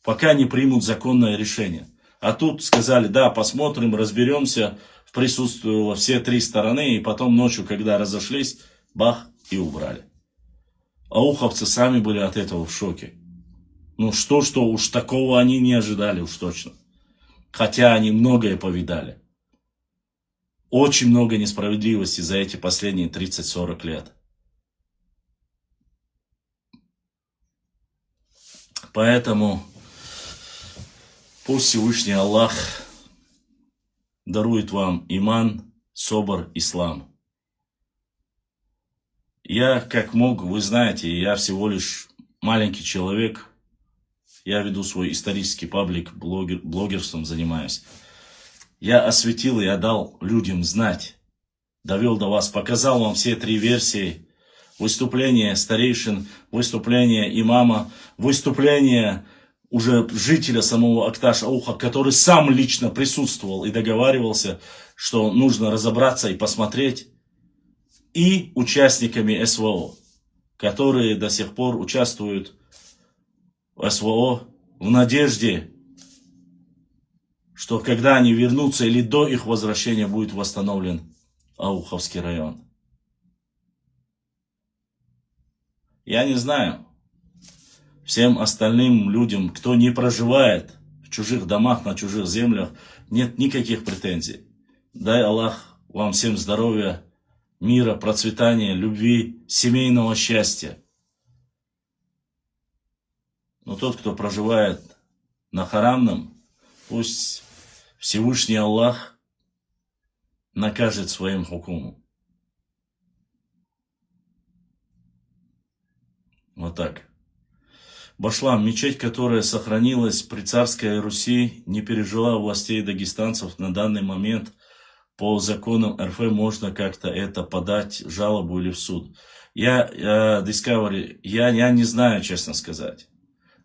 Пока не примут законное решение. А тут сказали, да, посмотрим, разберемся, присутствовало все три стороны, и потом ночью, когда разошлись, бах, и убрали. Ауховцы сами были от этого в шоке. Ну что, уж такого они не ожидали уж точно. Хотя они многое повидали. Очень много несправедливости за эти последние 30-40 лет. Поэтому пусть Всевышний Аллах дарует вам иман, собор, ислам. Я как мог, вы знаете, я всего лишь маленький человек. Я веду свой исторический паблик, блогерством занимаюсь. Я осветил и отдал людям знать. Довел до вас, показал вам все три версии. Выступление старейшин, выступление имама, выступление уже жителя самого Акташ-Ауха, который сам лично присутствовал и договаривался, что нужно разобраться и посмотреть. И участниками СВО, которые до сих пор участвуют в СВО в надежде, что когда они вернутся или до их возвращения будет восстановлен Ауховский район. Я не знаю, всем остальным людям, кто не проживает в чужих домах, на чужих землях, нет никаких претензий. Дай Аллах вам всем здоровья, мира, процветания, любви, семейного счастья. Но тот, кто проживает на харамном, пусть Всевышний Аллах накажет своим хукумом. Вот так. Башлам, мечеть, которая сохранилась при царской Руси, не пережила властей дагестанцев на данный момент. По законам РФ можно как-то это подать, жалобу или в суд. Discovery, я не знаю, честно сказать.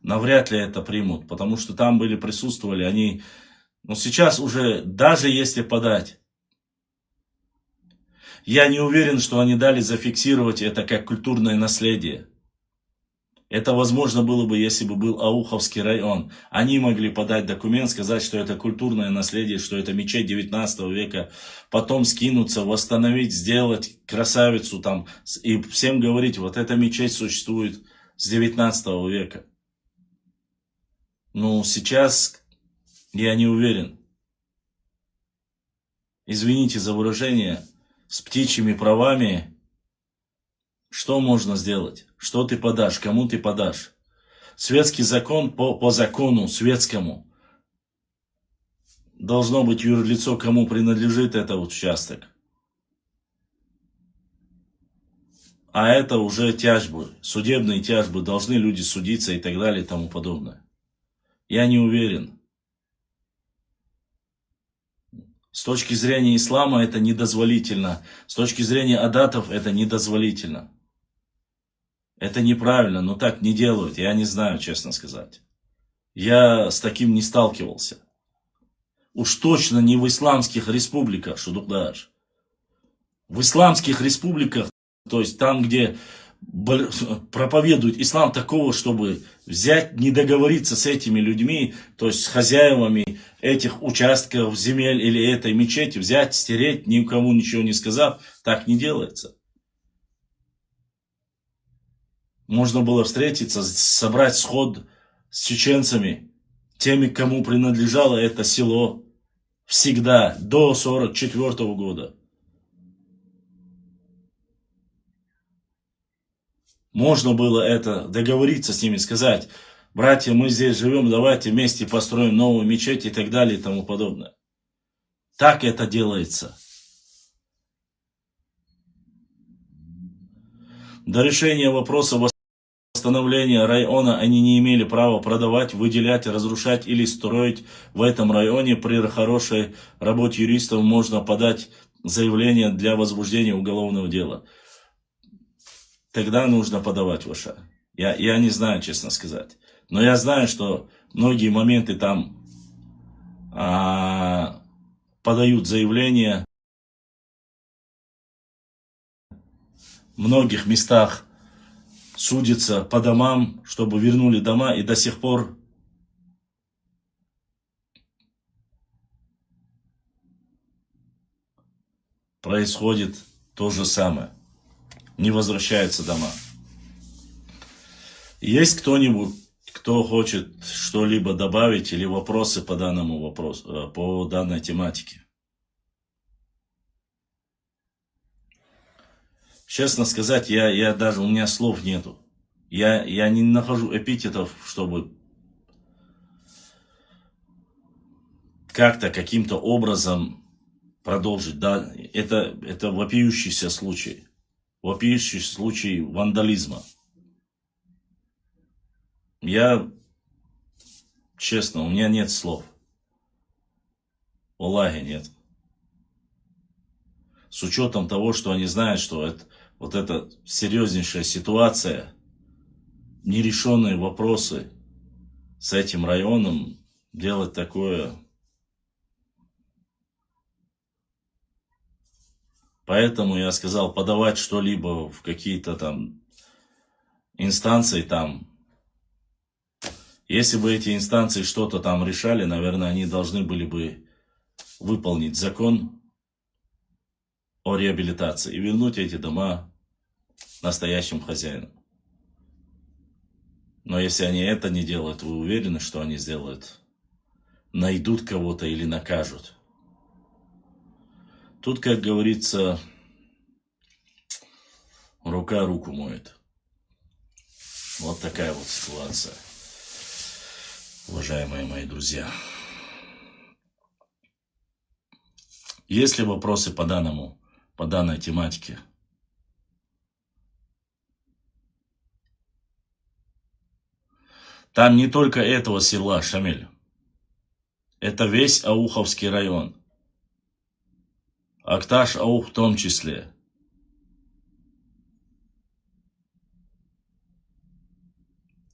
Навряд ли это примут, потому что там присутствовали они. Но сейчас уже, даже если подать, я не уверен, что они дали зафиксировать это как культурное наследие. Это возможно было бы, если бы был Ауховский район. Они могли подать документ, сказать, что это культурное наследие, что это мечеть 19 века. Потом скинуться, восстановить, сделать красавицу там. И всем говорить, вот эта мечеть существует с 19 века. Ну, сейчас я не уверен. Извините за выражение, с птичьими правами что можно сделать? Что ты подашь? Кому ты подашь? Светский закон по закону светскому. Должно быть юрлицо, кому принадлежит этот участок. А это уже тяжбы, судебные тяжбы, должны люди судиться и так далее и тому подобное. Я не уверен. С точки зрения ислама это недозволительно. С точки зрения адатов это недозволительно. Это неправильно, но так не делают. Я не знаю, честно сказать. Я с таким не сталкивался. Уж точно не в исламских республиках, Шудукдаш. В исламских республиках, то есть там, где проповедуют ислам, такого, чтобы взять, не договориться с этими людьми, то есть с хозяевами этих участков земель или этой мечети, взять, стереть, никому ничего не сказав, так не делается. Можно было встретиться, собрать сход с чеченцами, теми, кому принадлежало это село, всегда, до 1944 года. Можно было это договориться с ними, сказать: братья, мы здесь живем, давайте вместе построим новую мечеть и так далее и тому подобное. Так это делается. До решения вопроса восстановления района они не имели права продавать, выделять, разрушать или строить в этом районе. При хорошей работе юристов можно подать заявление для возбуждения уголовного дела. Тогда нужно подавать Ваша. Я не знаю, честно сказать. Но я знаю, что многие моменты там подают заявления. В многих местах судятся по домам, чтобы вернули дома, и до сих пор происходит то же самое. Не возвращаются дома. Есть кто-нибудь, кто хочет что-либо добавить или вопросы по данному вопросу, по данной тематике? Честно сказать, я даже, у меня слов нету. Я не нахожу эпитетов, чтобы как-то, каким-то образом продолжить. Да, это вопиющийся случай. Вопиющий случай вандализма. Честно, у меня нет слов. Аллахе нет. С учетом того, что они знают, что вот эта серьезнейшая ситуация, нерешенные вопросы с этим районом, делать такое. Поэтому я сказал, подавать что-либо в какие-то там инстанции там. Если бы эти инстанции что-то там решали, наверное, они должны были бы выполнить закон о реабилитации и вернуть эти дома настоящим хозяинам. Но если они это не делают, вы уверены, что они сделают? Найдут кого-то или накажут? Тут, как говорится, рука руку моет. Вот такая вот ситуация, уважаемые мои друзья. Есть ли вопросы по данной тематике? Там не только этого села, Шамиль. Это весь Ауховский район. Акташ, Аух в том числе.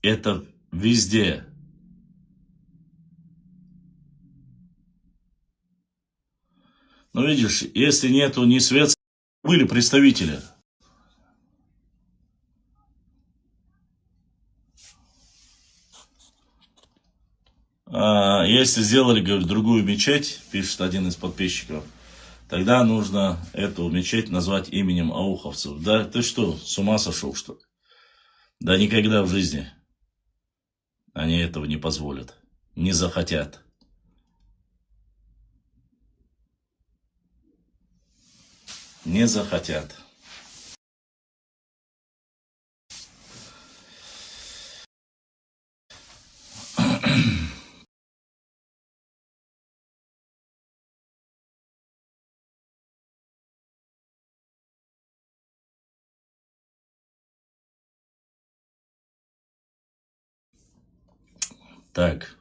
Это везде. Но видишь, если нету ни светских, были представители. Если сделали, говорит, другую мечеть, пишет один из подписчиков, тогда нужно эту мечеть назвать именем ауховцев. Да ты что, с ума сошел, что ли? Да никогда в жизни они этого не позволят, не захотят. Не захотят. Так.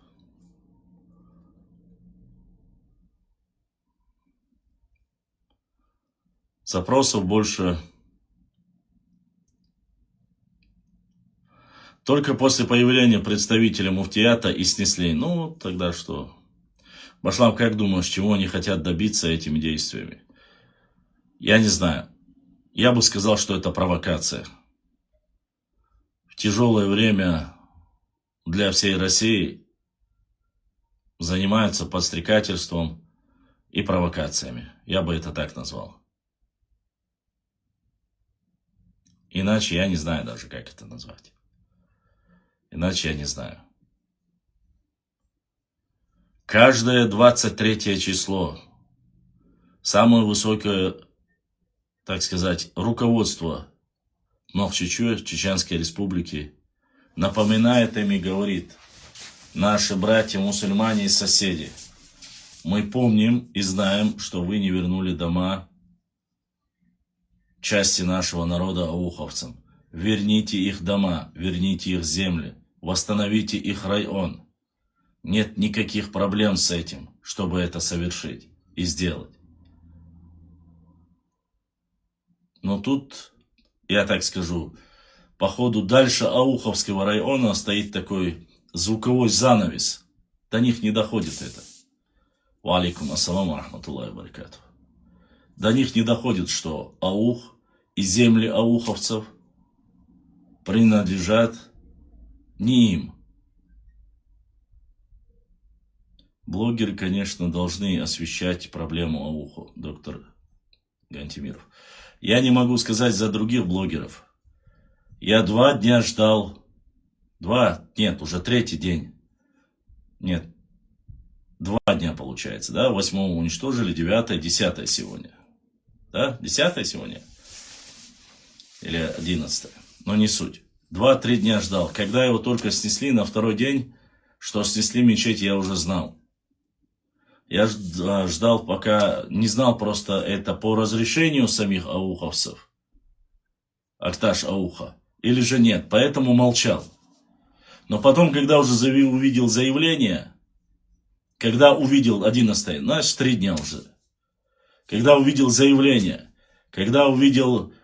Запросов больше. Только после появления представителя муфтията и снесли. Ну, тогда что? Башлам, как думаешь, чего они хотят добиться этими действиями? Я не знаю. Я бы сказал, что это провокация. В тяжелое время для всей России занимаются подстрекательством и провокациями. Я бы это так назвал. Иначе я не знаю даже, как это назвать. Иначе я не знаю. Каждое 23 число самое высокое, так сказать, руководство Новчечуя, Чеченской Республики, напоминает им и говорит: наши братья-мусульмане и соседи, мы помним и знаем, что вы не вернули дома части нашего народа ауховцам. Верните их дома, верните их земли, восстановите их район. Нет никаких проблем с этим, чтобы это совершить и сделать. Но тут, я так скажу, походу дальше Ауховского района стоит такой звуковой занавес. До них не доходит это. Ва алейкум ассаламу рахматуллахи ва баракатуху. До них не доходит, что Аух и земли ауховцев принадлежат не им. Блогеры, конечно, должны освещать проблему Ауху, доктор Гантимиров. Я не могу сказать за других блогеров. Я 2 дня ждал. Уже 3-й день. Нет, 2 дня получается, да? 8-го уничтожили, 9-е, 10-е сегодня. Да? 10-е сегодня? Или 11-е? Но не суть. 2-3 дня ждал. Когда его только снесли, на 2-й день, что снесли мечеть, я уже знал. Я ждал, пока не знал просто это по разрешению самих ауховцев. Акташ Ауха. Или же нет. Поэтому молчал. Но потом, когда уже увидел заявление, когда увидел 11-е, значит 3 дня уже. Когда увидел заявление, когда увидел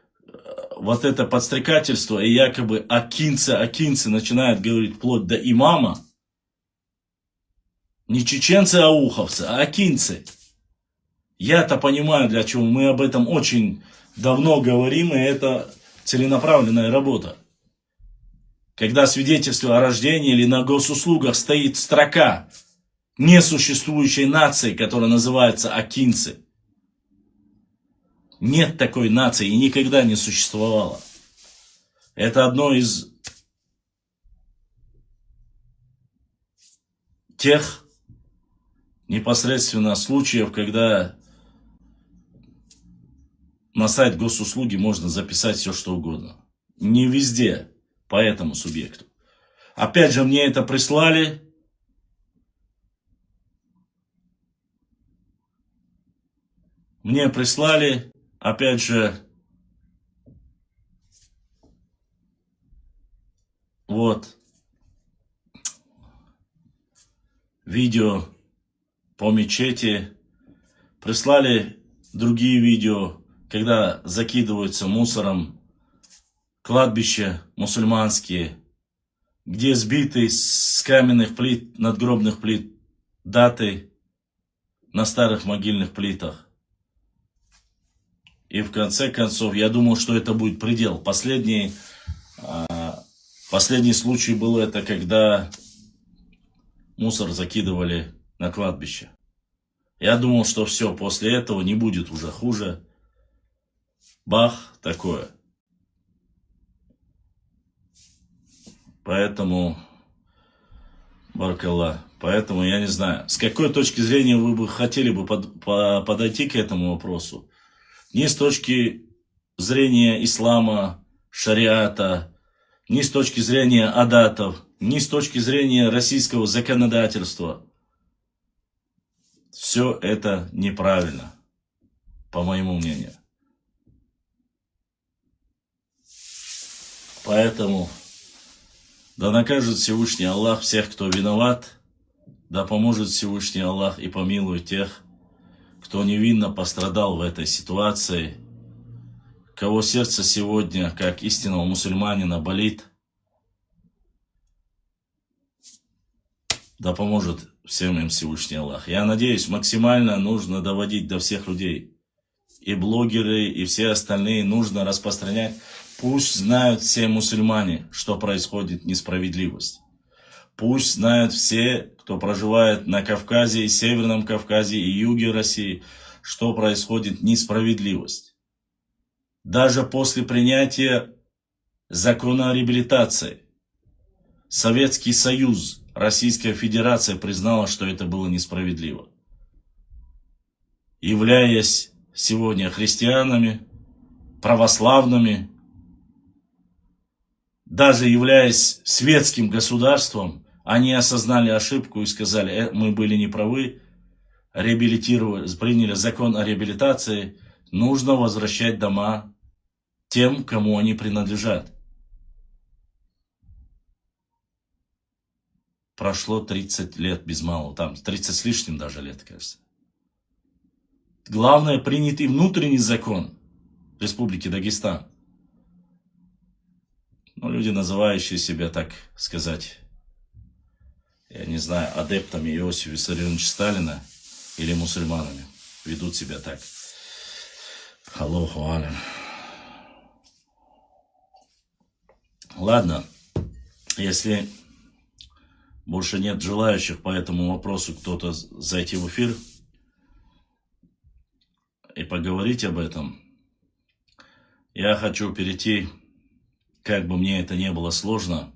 вот это подстрекательство, и якобы акинцы начинают говорить вплоть до имама, не чеченцы-ауховцы, а акинцы. Я-то понимаю, для чего. Мы об этом очень давно говорим, и это целенаправленная работа. Когда свидетельство о рождении или на госуслугах стоит строка несуществующей нации, которая называется акинцы. Нет такой нации и никогда не существовало. Это одно из тех непосредственно случаев, когда на сайт госуслуги можно записать все, что угодно. Не везде по этому субъекту. Опять же, мне это прислали. Мне прислали, опять же, вот, видео по мечети. Прислали другие видео, когда закидываются мусором кладбища мусульманские, где сбиты с каменных плит, надгробных плит даты на старых могильных плитах. И в конце концов, я думал, что это будет предел. Последний случай был это, когда мусор закидывали на кладбище. Я думал, что все, после этого не будет уже хуже. Бах, такое. Поэтому, баракаллах, поэтому я не знаю, с какой точки зрения вы бы хотели бы подойти к этому вопросу. Ни с точки зрения ислама, шариата, ни с точки зрения адатов, ни с точки зрения российского законодательства. Все это неправильно, по моему мнению. Поэтому Да накажет Всевышний Аллах всех, кто виноват. Да поможет Всевышний Аллах и помилует тех, кто невинно пострадал в этой ситуации, кого сердце сегодня, как истинного мусульманина, болит. Да поможет всем им Всевышний Аллах. Я надеюсь, максимально нужно доводить до всех людей. И блогеры, и все остальные нужно распространять. Пусть знают все мусульмане, что происходит несправедливость. Пусть знают все, кто проживает на Кавказе, и Северном Кавказе, и юге России, что происходит несправедливость. Даже после принятия закона о реабилитации Советский Союз, Российская Федерация признала, что это было несправедливо. Являясь сегодня христианами, православными, даже являясь светским государством, они осознали ошибку и сказали, мы были неправы, приняли закон о реабилитации, нужно возвращать дома тем, кому они принадлежат. Прошло 30 лет без малого, там 30 с лишним даже лет, кажется. Главное, принятый внутренний закон Республики Дагестан. Ну, люди, называющие себя, так сказать, я не знаю, адептами Иосифа Виссарионовича Сталина или мусульманами, ведут себя так. Аллаху алям. Ладно, если больше нет желающих по этому вопросу кто-то зайти в эфир и поговорить об этом, я хочу перейти, как бы мне это не было сложно,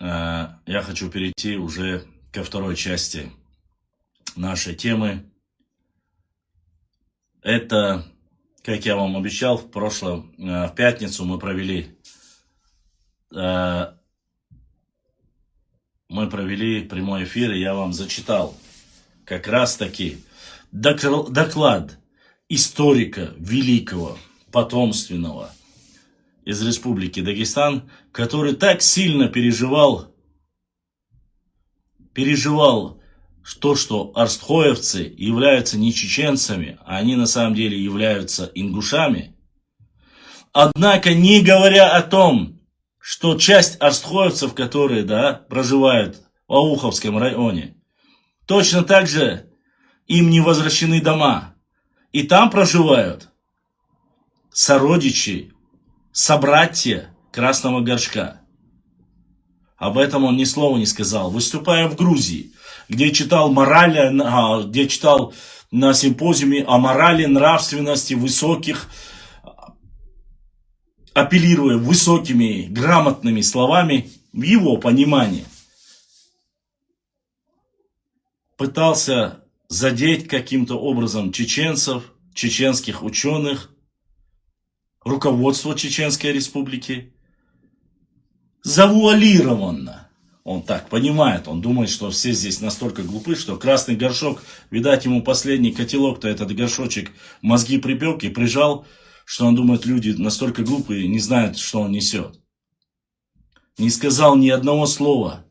я хочу перейти уже ко второй части нашей темы. Это, как я вам обещал, в пятницу мы провели прямой эфир, и я вам зачитал как раз таки доклад историка великого, потомственного из Республики Дагестан, который так сильно переживал то, что арстхоевцы являются не чеченцами, а они на самом деле являются ингушами. Однако, не говоря о том, что часть арстхоевцев, которые проживают в Ауховском районе, точно так же им не возвращены дома. И там проживают сородичи, собратья Красного Горшка. Об этом он ни слова не сказал. Выступая в Грузии, где читал на симпозиуме о морали, нравственности высоких, апеллируя высокими, грамотными словами, в его понимании, пытался задеть каким-то образом чеченцев, чеченских ученых, руководство Чеченской Республики. Завуалированно. Он так понимает, он думает, что все здесь настолько глупы, что Красный Горшок, видать, ему последний котелок-то этот горшочек мозги припек и прижал, что он думает, люди настолько глупые, не знают, что он несет. Не сказал ни одного слова.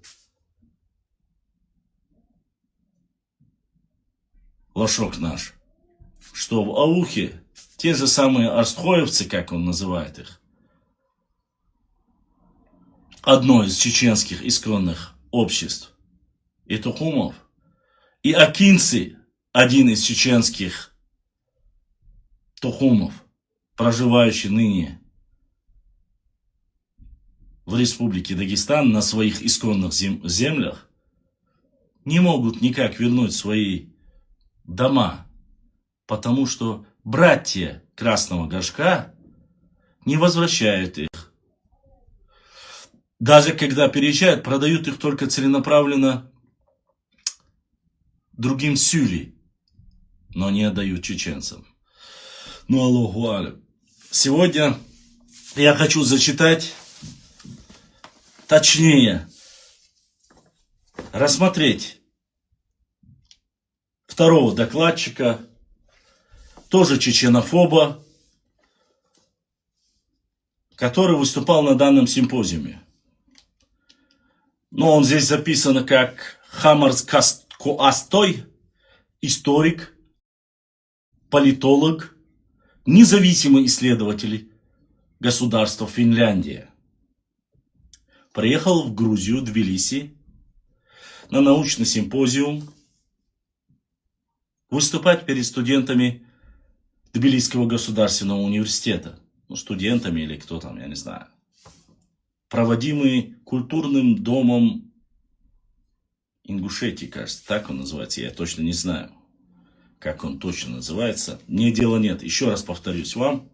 Лошок наш, что в Аухе те же самые арстхоевцы, как он называет их, одно из чеченских исконных обществ, и тухумов, и акинцы, один из чеченских тухумов, проживающий ныне в Республике Дагестан на своих исконных землях, не могут никак вернуть свои дома, потому что братья Красного Горшка не возвращают их. Даже когда переезжают, продают их только целенаправленно другим сюри, но не отдают чеченцам. Ну, Аллаху алям. Сегодня я хочу зачитать, точнее, рассмотреть второго докладчика, тоже чеченофоба, который выступал на данном симпозиуме. Но он здесь записан как Хамарс Коастой, историк, политолог, независимый исследователь государства Финляндия. Приехал в Грузию, Тбилиси, на научный симпозиум выступать перед студентами Тбилисского государственного университета. Ну, студентами или кто там, я не знаю. Проводимый культурным домом Ингушетии, кажется, так он называется, я точно не знаю, как он точно называется. Мне дела нет. Еще раз повторюсь вам,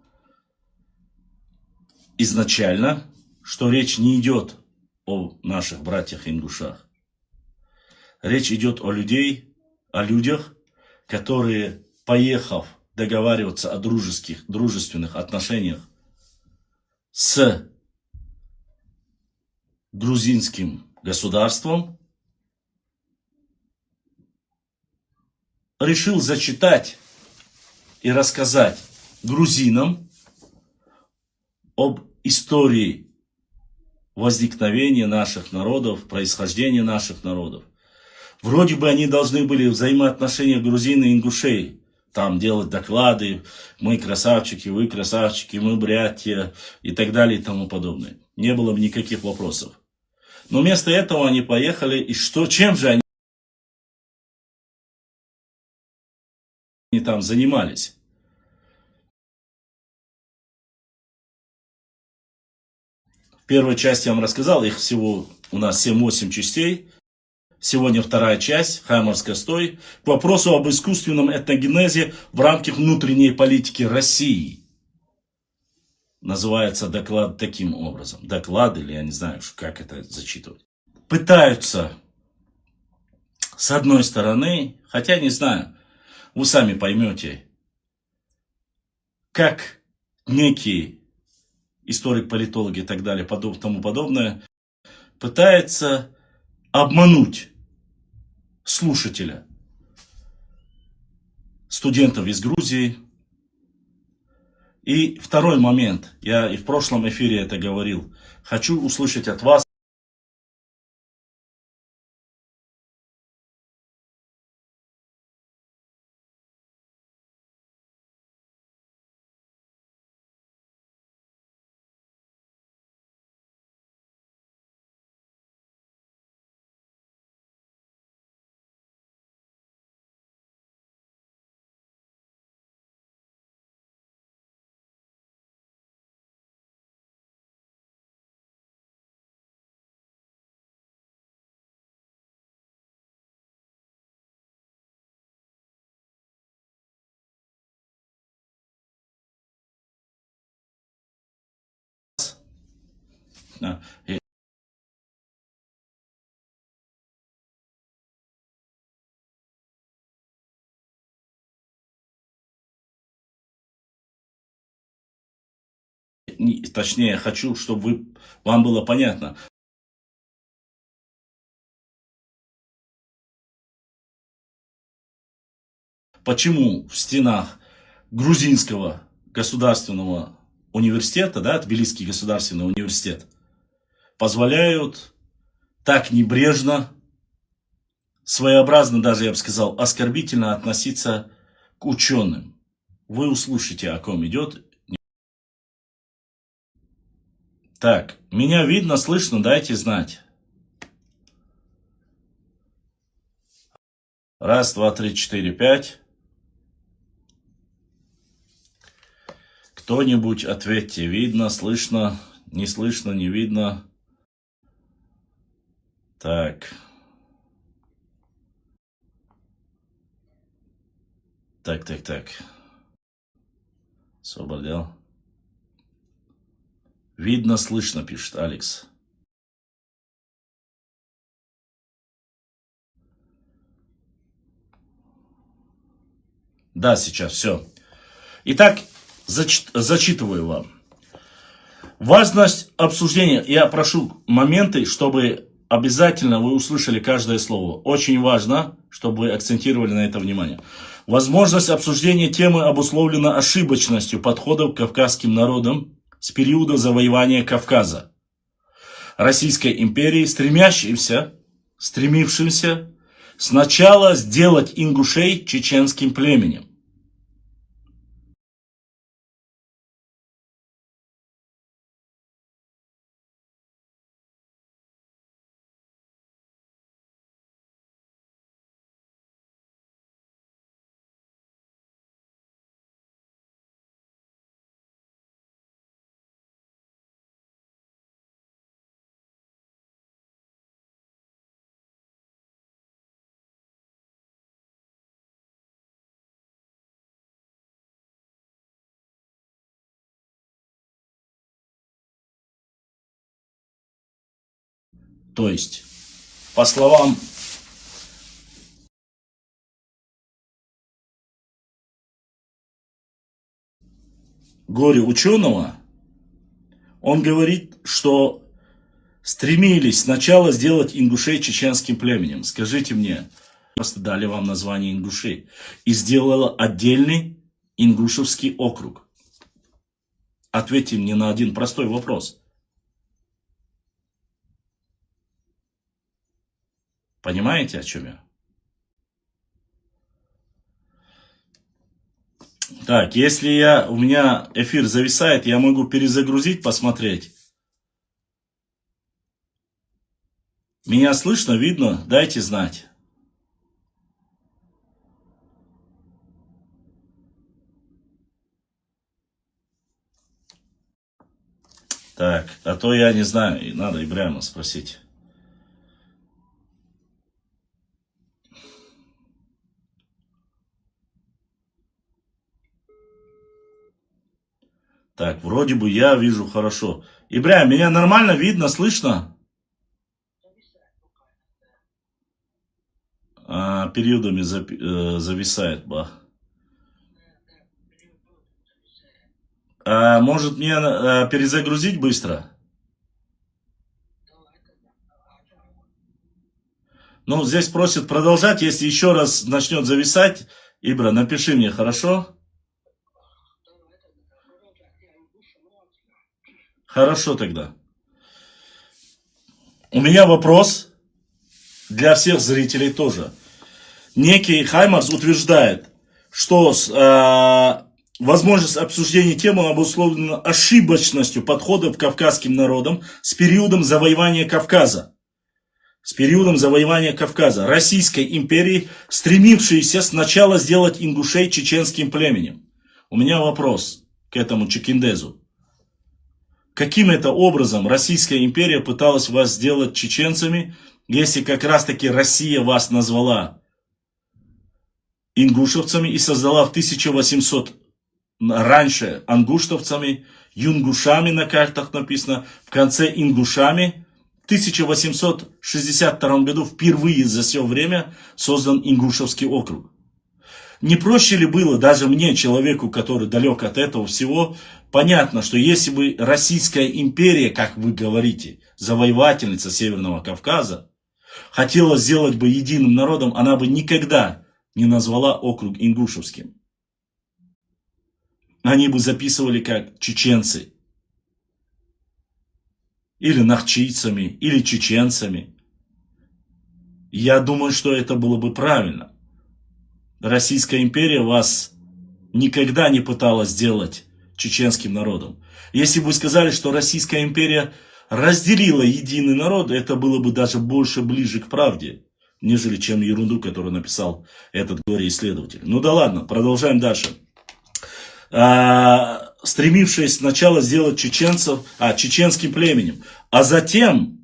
изначально, что речь не идет о наших братьях-ингушах. Речь идет о людях, которые, поехав договариваться о дружественных отношениях с грузинским государством, решил зачитать и рассказать грузинам об истории возникновения наших народов, происхождения наших народов. Вроде бы они должны были взаимоотношения грузин и ингушей там делать доклады, мы красавчики, вы красавчики, мы братья и так далее и тому подобное. Не было бы никаких вопросов. Но вместо этого они поехали, и чем же они там занимались? В первой части я вам рассказал, их всего у нас 7-8 частей. Сегодня вторая часть, Хамарс Коастой, к вопросу об искусственном этногенезе в рамках внутренней политики России. Называется доклад таким образом. Доклад, или я не знаю, как это зачитывать. Пытаются, с одной стороны, хотя не знаю, вы сами поймете, как некий историк, политолог и так далее, тому подобное, пытается обмануть слушателя, студентов из Грузии. И второй момент, я и в прошлом эфире это говорил, хочу услышать от вас, точнее, хочу, чтобы вам было понятно. Почему в стенах грузинского государственного университета, да, Тбилисский государственный университет, позволяют так небрежно, своеобразно даже, я бы сказал, оскорбительно относиться к ученым. Вы услышите, о ком идет. Так, меня видно, слышно, дайте знать. 1, 2, 3, 4, 5. Кто-нибудь ответьте, видно, слышно, не слышно, не видно. Так. Так. Соболел. Видно, слышно, пишет Алекс. Да, сейчас все. Итак, зачитываю вам. Важность обсуждения. Я прошу моменты, чтобы обязательно вы услышали каждое слово. Очень важно, чтобы вы акцентировали на это внимание. Возможность обсуждения темы обусловлена ошибочностью подходов к кавказским народам с периода завоевания Кавказа. Российской империи, стремившимся сначала сделать ингушей чеченским племенем. То есть, по словам горе-ученого, он говорит, что стремились сначала сделать ингушей чеченским племенем. Скажите мне, просто дали вам название ингушей и сделала отдельный ингушевский округ. Ответьте мне на один простой вопрос. Понимаете, о чем я? Так, если у меня эфир зависает, я могу перезагрузить, посмотреть. Меня слышно, видно? Дайте знать. Так, а то я не знаю, и надо Ибрахима спросить. Так, вроде бы я вижу хорошо. Ибрахим, меня нормально видно, слышно? Периодами зависает, ба. Может мне перезагрузить быстро? Ну, здесь просят продолжать. Если еще раз начнет зависать, Ибра, напиши мне, хорошо? Хорошо тогда. У меня вопрос для всех зрителей тоже. Некий Хаймарс утверждает, что возможность обсуждения темы обусловлена ошибочностью подходов к кавказским народам с периодом завоевания Кавказа. Российской империи, стремившейся сначала сделать ингушей чеченским племенем. У меня вопрос к этому чекиндезу. Каким это образом Российская империя пыталась вас сделать чеченцами, если как раз таки Россия вас назвала ингушевцами и создала в 1800 раньше ангуштовцами, юнгушами на картах написано, в конце ингушами. В 1862 году впервые за все время создан Ингушевский округ. Не проще ли было даже мне, человеку, который далек от этого всего, понятно, что если бы Российская империя, как вы говорите, завоевательница Северного Кавказа, хотела сделать бы единым народом, она бы никогда не назвала округ Ингушевским. Они бы записывали как чеченцы. Или нахчийцами, или чеченцами. Я думаю, что это было бы правильно. Российская империя вас никогда не пыталась сделать чеченским народом. Если бы вы сказали, что Российская империя разделила единый народ, это было бы даже больше ближе к правде, нежели чем ерунду, которую написал этот горе-исследователь. Ну да ладно, продолжаем дальше. Стремившись сначала сделать чеченцев чеченским племенем, а затем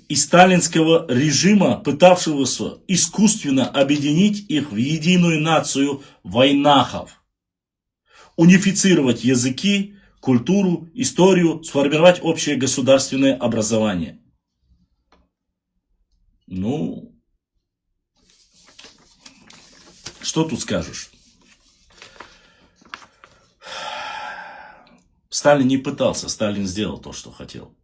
и сталинского режима, пытавшегося искусственно объединить их в единую нацию войнахов, унифицировать языки, культуру, историю, сформировать общее государственное образование. Ну, что тут скажешь? Сталин не пытался, Сталин сделал то, что хотел.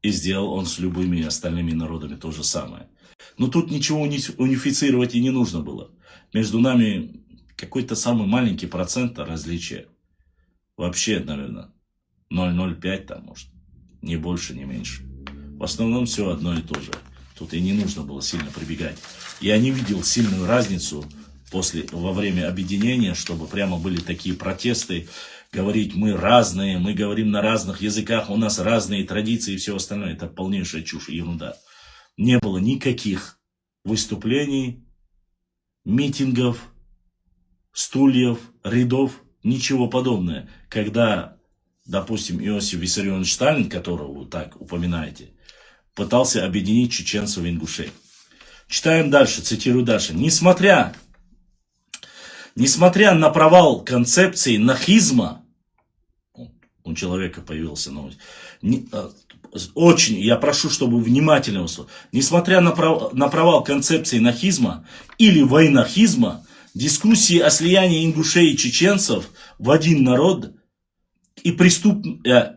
И сделал он с любыми остальными народами то же самое. Но тут ничего унифицировать и не нужно было. Между нами какой-то самый маленький процент различия. вообще, наверное, 0,05 там, может. Ни больше, ни меньше. В основном все одно и то же. Тут и не нужно было сильно прибегать. Я не видел сильную разницу во время объединения, чтобы прямо были такие протесты, говорить мы разные, мы говорим на разных языках, у нас разные традиции и все остальное. Это полнейшая чушь и ерунда. Не было никаких выступлений, митингов, стульев, рядов, ничего подобного. Когда, допустим, Иосиф Виссарионович Сталин, которого вы так упоминаете, пытался объединить чеченцев и ингушей. Читаем дальше, цитирую дальше. Несмотря на провал концепции нахизма, у человека появился новость, очень, я прошу, чтобы внимательно услышали, несмотря на провал концепции нахизма или войнахизма, дискуссии о слиянии ингушей и чеченцев в один народ и преступные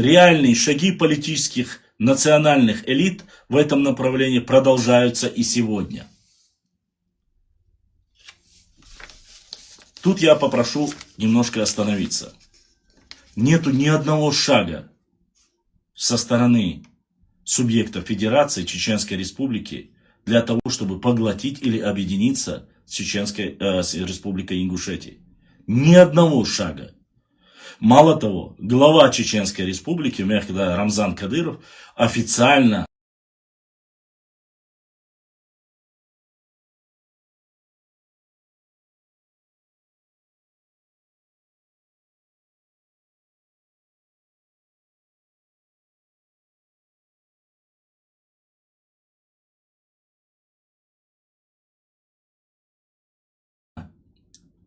реальные шаги политических национальных элит в этом направлении продолжаются и сегодня. Тут я попрошу немножко остановиться. Нету ни одного шага со стороны субъектов Федерации Чеченской Республики для того, чтобы поглотить или объединиться с Республикой Ингушетия. Ни одного шага. Мало того, глава Чеченской Республики, Рамзан Кадыров, официально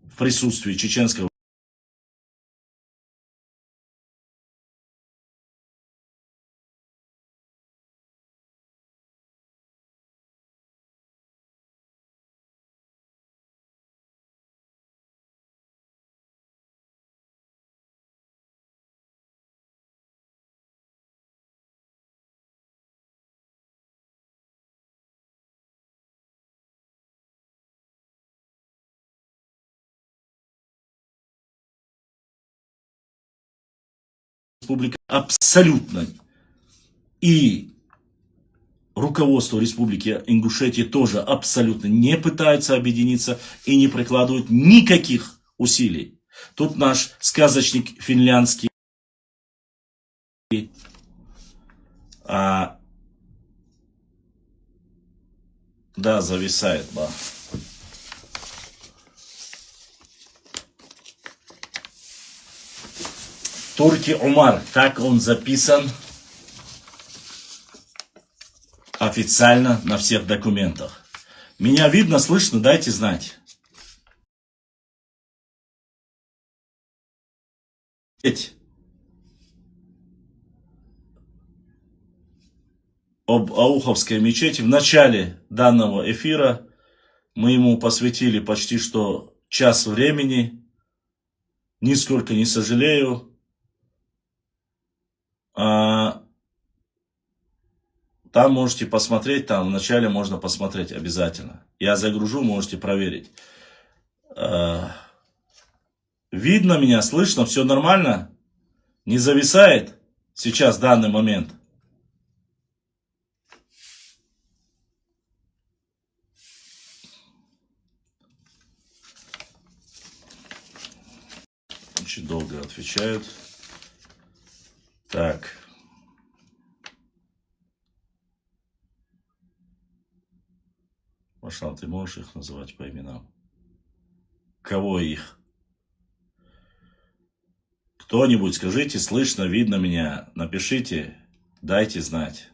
в присутствии чеченского республика абсолютно и руководство Республики Ингушетия тоже абсолютно не пытается объединиться и не прикладывает никаких усилий. Тут наш сказочник финляндский да, зависает, да. Турки Умар, так он записан официально на всех документах. Меня видно, слышно, дайте знать. Об Ауховской мечети. В начале данного эфира мы ему посвятили почти что час времени. Нисколько не сожалею. Там можете посмотреть, там вначале можно посмотреть обязательно. Я загружу, можете проверить. Видно меня, слышно, все нормально? Не зависает сейчас, в данный момент? Очень долго отвечают. Так. Машал, ты можешь их называть по именам? Кого их? Кто-нибудь скажите, слышно, видно меня? Напишите, дайте знать.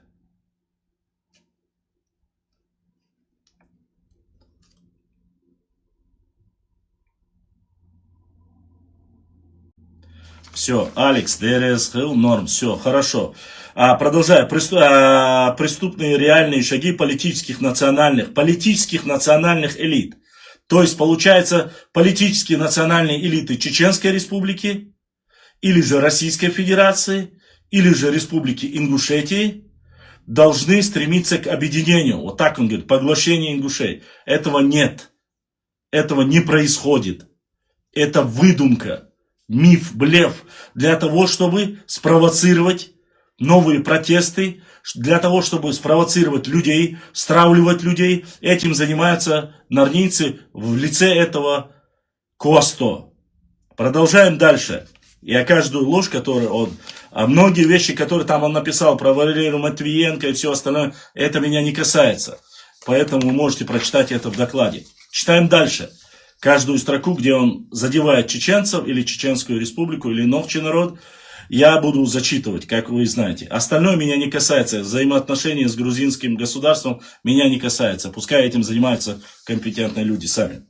Все, Алекс, ДРС, норм, все, хорошо. Продолжаю. Преступные реальные шаги политических национальных элит. То есть, получается, политические национальные элиты Чеченской Республики, или же Российской Федерации, или же Республики Ингушетии должны стремиться к объединению. Вот так он говорит, поглощение ингушей. Этого нет. Этого не происходит. Это выдумка. миф, блеф, для того, чтобы спровоцировать новые протесты, для того, чтобы спровоцировать людей, стравливать людей. Этим занимаются нарнийцы в лице этого Косто. Продолжаем дальше. Я каждую ложь, которую он... А многие вещи, которые там он написал про Валерию Матвиенко и все остальное, это меня не касается. Поэтому вы можете прочитать это в докладе. Читаем дальше. Каждую строку, где он задевает чеченцев, или Чеченскую республику, или новчий народ, я буду зачитывать, как вы знаете. Остальное меня не касается. Взаимоотношения с грузинским государством меня не касается. Пускай этим занимаются компетентные люди сами.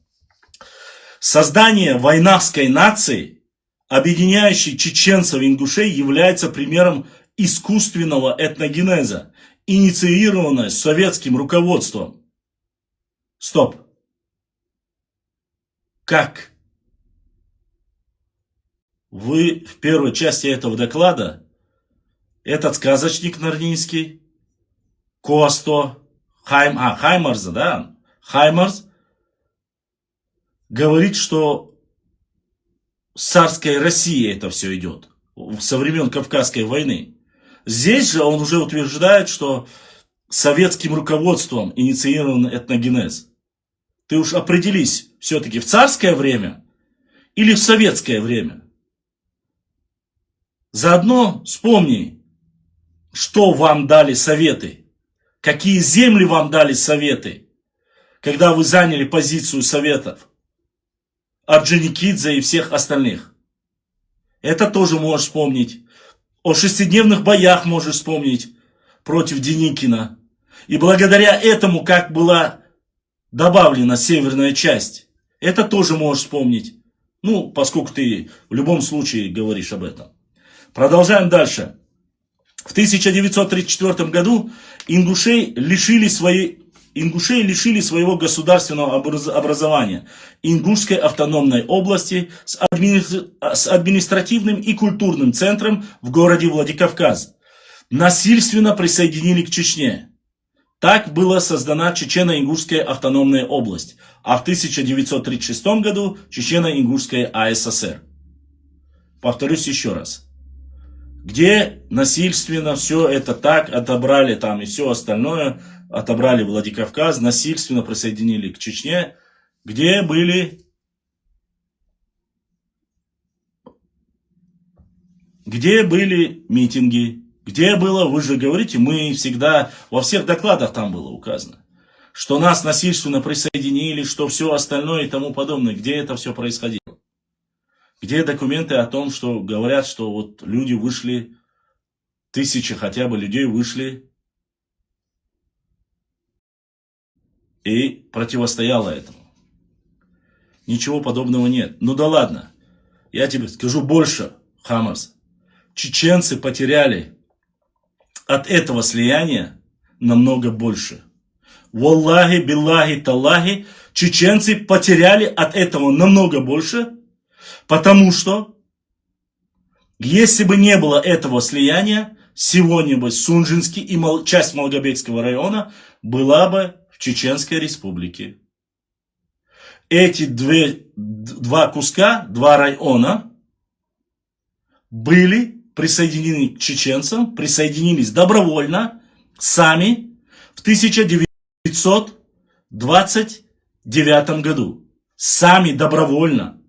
Создание войнавской нации, объединяющей чеченцев и ингушей, является примером искусственного этногенеза, инициированного советским руководством. Стоп. Как? Вы в первой части этого доклада, этот сказочник нарнийский, Косто, Хаймарз, да? Хаймарз говорит, что с царской России это все идет, со времен Кавказской войны. Здесь же он уже утверждает, что советским руководством инициирован этногенез. Ты уж определись, все-таки в царское время или в советское время. Заодно вспомни, что вам дали советы, какие земли вам дали советы, когда вы заняли позицию советов. Орджоникидзе и всех остальных. Это тоже можешь вспомнить. О шестидневных боях можешь вспомнить против Деникина. И благодаря этому, как была добавлена северная часть, это тоже можешь вспомнить. Ну, поскольку ты в любом случае говоришь об этом. Продолжаем дальше. В 1934 году ингушей лишили своего государственного образования Ингушской автономной области с административным и культурным центром в городе Владикавказ. Насильственно присоединили к Чечне. Так была создана Чечено-Ингушская автономная область, а в 1936 году Чечено-Ингушская АССР. Повторюсь еще раз. Где насильственно все это так отобрали там и все остальное, отобрали Владикавказ, насильственно присоединили к Чечне, где были митинги, где было, вы же говорите, мы всегда, во всех докладах там было указано, что нас насильственно присоединили, что все остальное и тому подобное, где это все происходило. Где документы о том, что говорят, что вот люди вышли, тысячи хотя бы людей вышли и противостояло этому. Ничего подобного нет. Ну да ладно, я тебе скажу больше, Хамас. Чеченцы потеряли от этого слияния намного больше. Валлахи, биллахи, таллахи, чеченцы потеряли от этого намного больше, потому что, если бы не было этого слияния, сегодня бы Сунжинский и часть Малгобекского района была бы в Чеченской республике. Эти два куска, два района были присоединены к чеченцам, присоединились добровольно, сами, в 1929 году. Сами добровольно.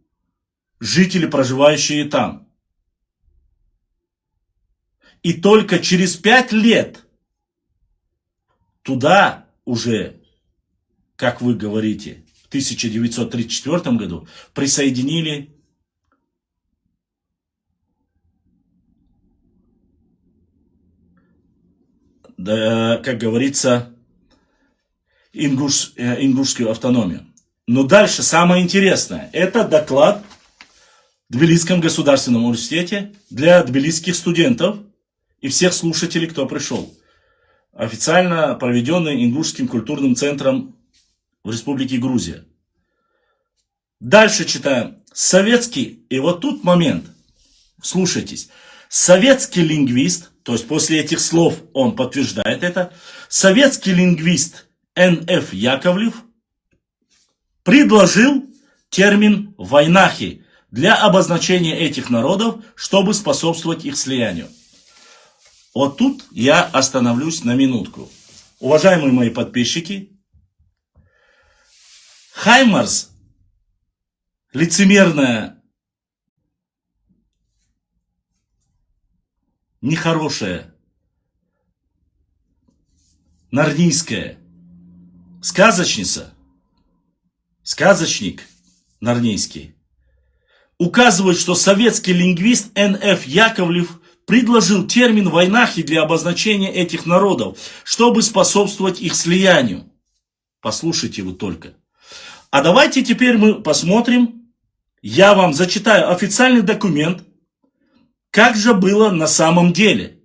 Жители, проживающие там. И только через 5 лет туда уже, как вы говорите, в 1934 году присоединили как говорится, ингушскую автономию. Но дальше самое интересное. Это доклад в Тбилисском государственном университете для тбилисских студентов и всех слушателей, кто пришел. Официально проведенный Ингушским культурным центром в Республике Грузия. Дальше читаем. Советский, и вот тут момент, слушайтесь. Советский лингвист, то есть после этих слов он подтверждает это, советский лингвист Н.Ф. Яковлев предложил термин «войнахи» для обозначения этих народов, чтобы способствовать их слиянию. Вот тут я остановлюсь на минутку. Уважаемые мои подписчики, Хаймарс, лицемерная, нехорошая, нарнийская сказочница, сказочник нарнийский, указывает, что советский лингвист Н.Ф. Яковлев предложил термин «войнахи» для обозначения этих народов, чтобы способствовать их слиянию. Послушайте вы только. А давайте теперь мы посмотрим, я вам зачитаю официальный документ, как же было на самом деле.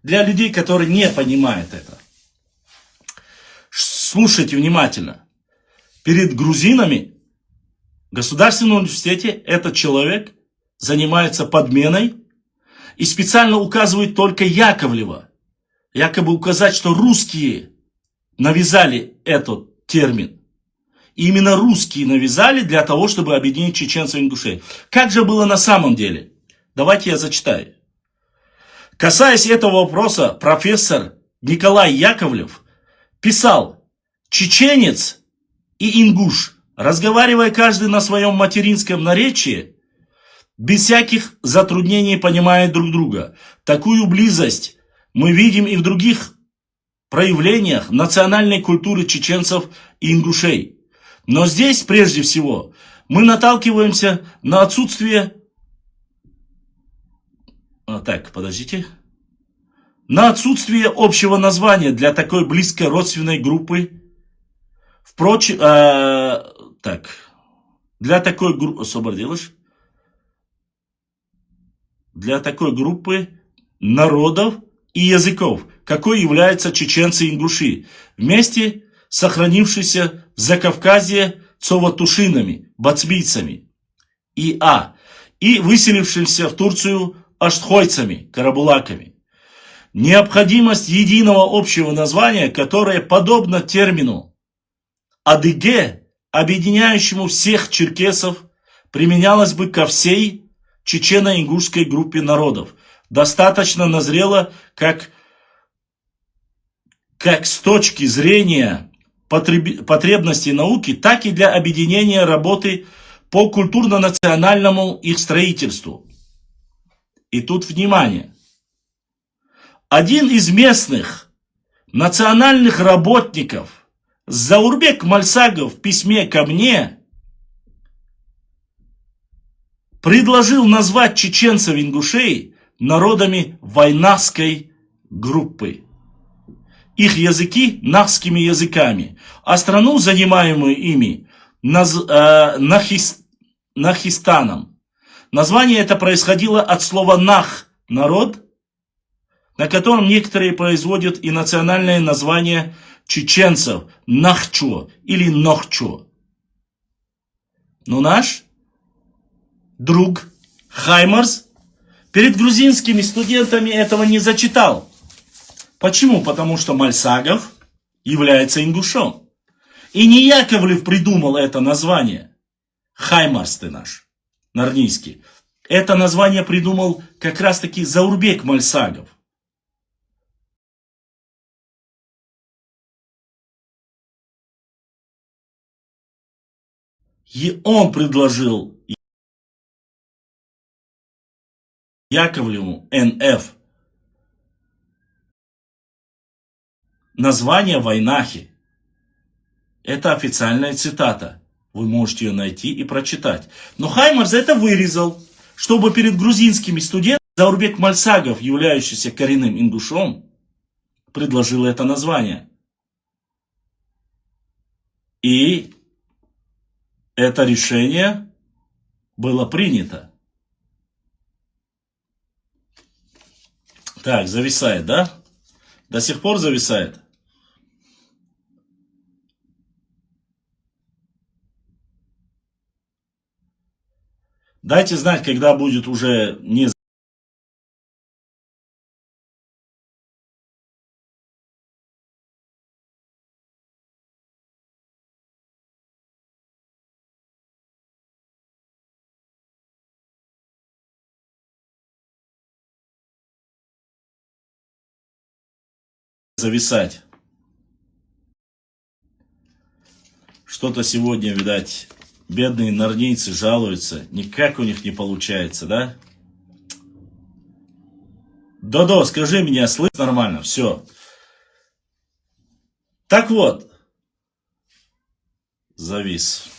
Для людей, которые не понимают это. Слушайте внимательно. Перед грузинами в Государственном университете этот человек занимается подменой и специально указывает только Яковлева. Якобы указать, что русские навязали этот термин. И именно русские навязали для того, чтобы объединить чеченцев и ингушей. Как же было на самом деле? Давайте я зачитаю. Касаясь этого вопроса, профессор Николай Яковлев писал: чеченец и ингуш, разговаривая каждый на своем материнском наречии, без всяких затруднений понимают друг друга. Такую близость мы видим и в других проявлениях национальной культуры чеченцев и ингушей. Но здесь, прежде всего, мы наталкиваемся на отсутствие... На отсутствие общего названия для такой близкой родственной группы. Впрочем, для такой группы народов и языков, какой являются чеченцы и ингуши, вместе сохранившиеся в Закавказье цоватушинами, бацбийцами и выселившимся в Турцию аштхойцами, карабулаками. Необходимость единого общего названия, которое подобно термину адыге, объединяющему всех черкесов, применялось бы ко всей чечено-ингушской группе народов, достаточно назрело как с точки зрения потребностей науки, так и для объединения работы по культурно-национальному их строительству. И тут внимание. Один из местных национальных работников, Заурбек Мальсагов, в письме ко мне предложил назвать чеченцев-ингушей народами войнахской группы. Их языки нахскими языками, а страну, занимаемую ими, Нахистаном. Название это происходило от слова «нах» – народ, на котором некоторые производят и национальное название чеченцев – Нахчо или Нохчо. Но наш друг Хаймарс перед грузинскими студентами этого не зачитал. Почему? Потому что Мальсагов является ингушом. И не Яковлев придумал это название. Хаймарс ты наш, нарнийский. Это название придумал как раз таки Заурбек Мальсагов. И он предложил Яковлеву Н.Ф. название войнахи. Это официальная цитата. Вы можете ее найти и прочитать. Но Хаймарс это вырезал, чтобы перед грузинскими студентами Заурбек Мальсагов, являющийся коренным ингушом, предложил это название. И это решение было принято. Так, зависает, да? До сих пор зависает. Дайте знать, когда будет уже не зависать. Что-то сегодня, видать, бедные норнийцы жалуются. Никак у них не получается, да? Додо, скажи мне, слышь нормально, все. Так вот, завис.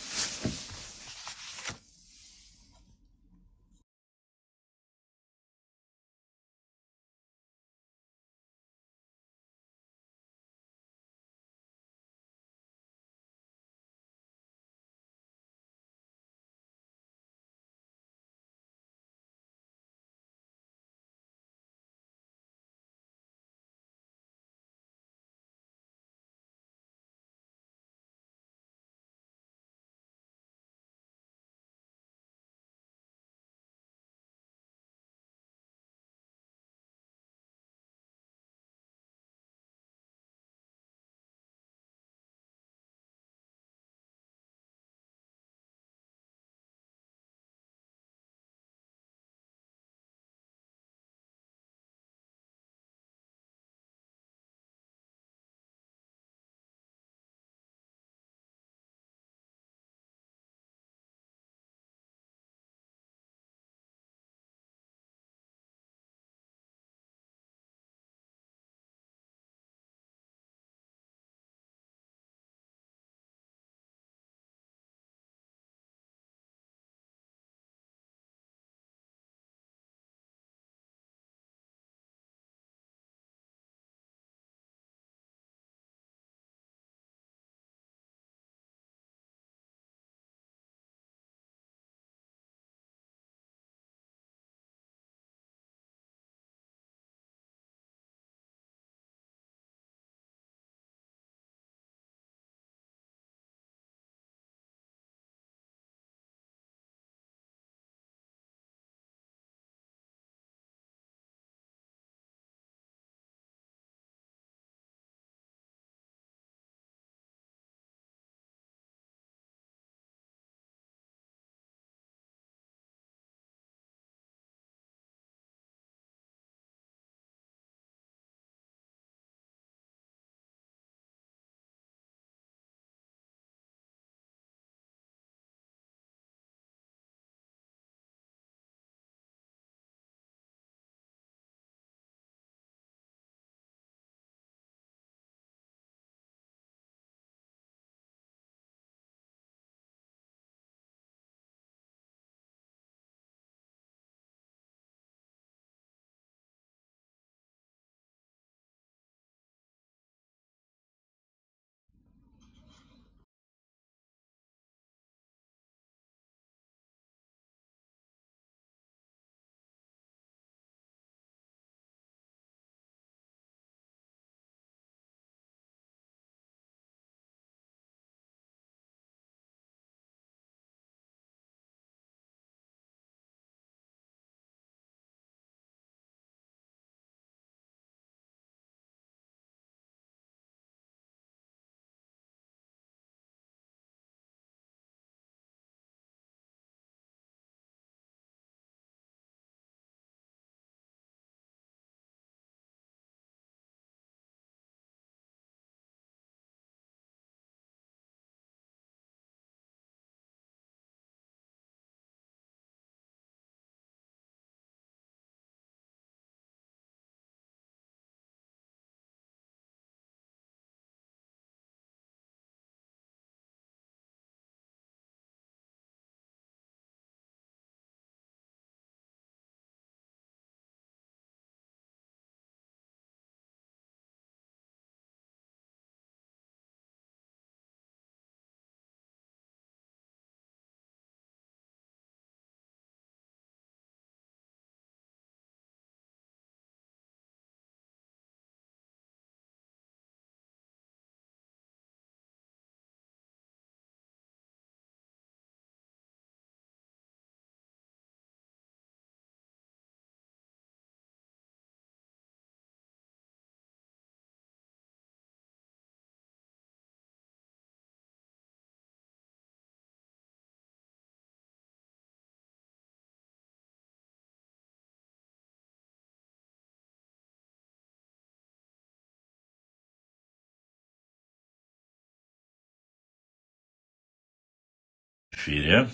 эфире.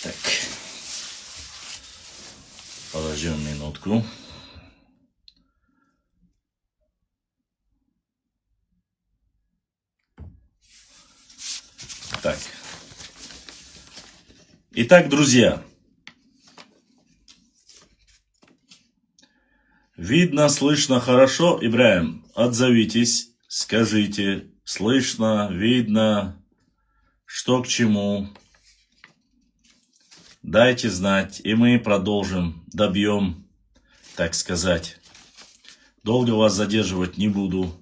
Так. Подождем минутку. Так. Итак, друзья. Видно, слышно хорошо, Ибраим. Отзовитесь, скажите, слышно, видно, что к чему. Дайте знать, и мы продолжим, добьем, так сказать. Долго вас задерживать не буду.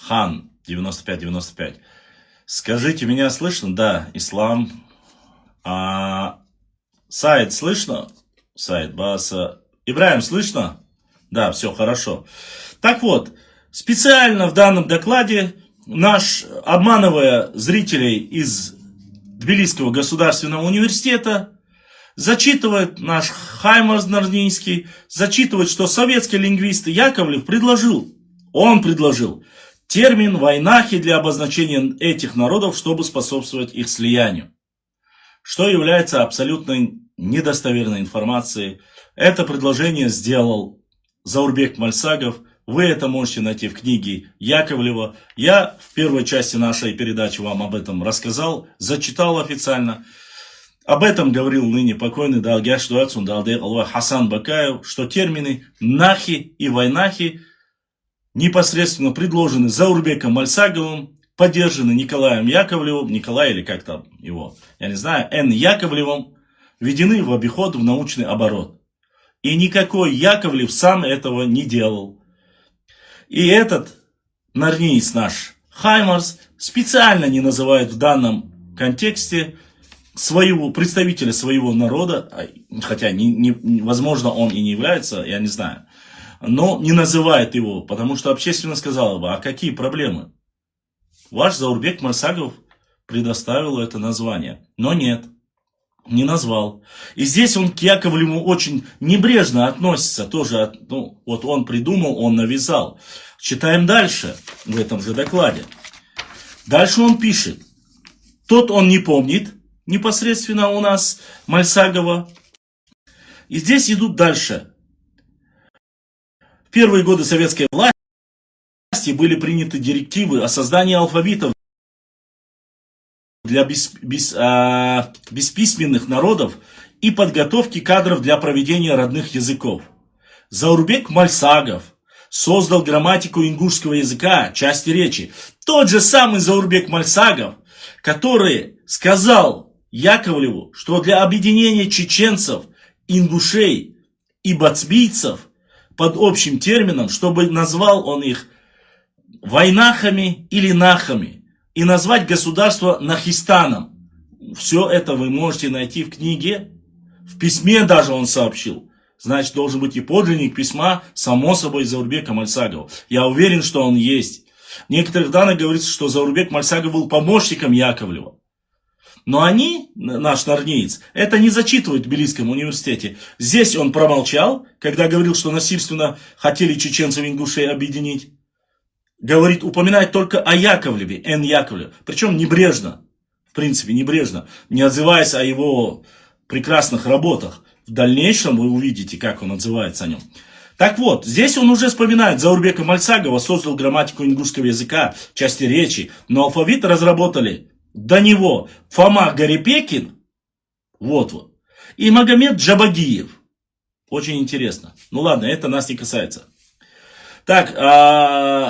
Хан, 95-95. Скажите, меня слышно? Да, ислам. Сайд слышно? Сайд, Баса. Ибраим, слышно? Да, все хорошо. Так вот, специально в данном докладе наш, обманывая зрителей из Тбилисского государственного университета, зачитывает наш Хаймарс Нарнийский, зачитывает, что советский лингвист Яковлев предложил термин «войнахи» для обозначения этих народов, чтобы способствовать их слиянию. Что является абсолютно недостоверной информацией. Это предложение сделал Заурбек Мальсагов. Вы это можете найти в книге Яковлева. Я в первой части нашей передачи вам об этом рассказал, зачитал официально. Об этом говорил ныне покойный Далгяш Дуацун Далдек Аллах Хасан Бакаев, что термины «нахи» и «войнахи» непосредственно предложены Заурбеком Мальсаговым, поддержаны Николаем Яковлевым, Николай или как там его, я не знаю, Н. Яковлевым, введены в обиход, в научный оборот. И никакой Яковлев сам этого не делал. И этот нарниец наш, Хаймарс, специально не называет в данном контексте своего представителя своего народа, хотя возможно он и не является, я не знаю, но не называет его, потому что общественность сказала бы, а какие проблемы? Ваш Заурбек Мальсагов предоставил это название, но нет, не назвал. И здесь он к Яковлеву очень небрежно относится, тоже, вот он придумал, он навязал. Читаем дальше в этом же докладе. Дальше он пишет, тот он не помнит, непосредственно у нас Мальсагова. И здесь идут дальше. В первые годы советской власти были приняты директивы о создании алфавитов для бесписьменных народов и подготовки кадров для проведения родных языков. Заурбек Мальсагов создал грамматику ингушского языка, части речи. Тот же самый Заурбек Мальсагов, который сказал Яковлеву, что для объединения чеченцев, ингушей и бацбийцев под общим термином, чтобы назвал он их войнахами или нахами, и назвать государство Нахистаном. Все это вы можете найти в книге, в письме даже он сообщил. Значит, должен быть и подлинник письма, само собой, Заурбека Мальсагова. Я уверен, что он есть. В некоторых данных говорится, что Заурбек Мальсагов был помощником Яковлева. Но они, наш нарниец, это не зачитывают в Тбилисском университете. Здесь он промолчал, когда говорил, что насильственно хотели чеченцев и ингушей объединить. Говорит, упоминает только о Яковлеве, Н. Яковлеве. Причем небрежно, в принципе небрежно, не отзываясь о его прекрасных работах. В дальнейшем вы увидите, как он отзывается о нем. Так вот, здесь он уже вспоминает, Заурбека Мальсагова создал грамматику ингушского языка, части речи, но алфавит разработали до него Фома Гарипекин, вот, и Магомед Джабагиев. Очень интересно. Ну ладно, это нас не касается. Так,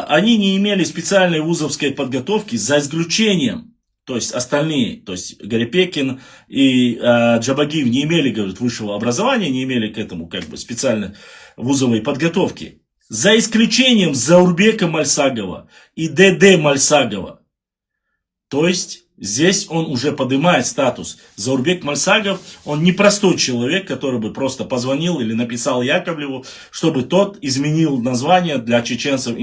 они не имели специальной вузовской подготовки, за исключением, то есть остальные, то есть Гарипекин и Джабагиев не имели, говорят, высшего образования, не имели к этому как бы специальной вузовой подготовки. За исключением Заурбека Мальсагова и ДД Мальсагова. То есть здесь он уже поднимает статус. Заурбек Мальсагов, он не простой человек, который бы просто позвонил или написал Яковлеву, чтобы тот изменил название для чеченцев.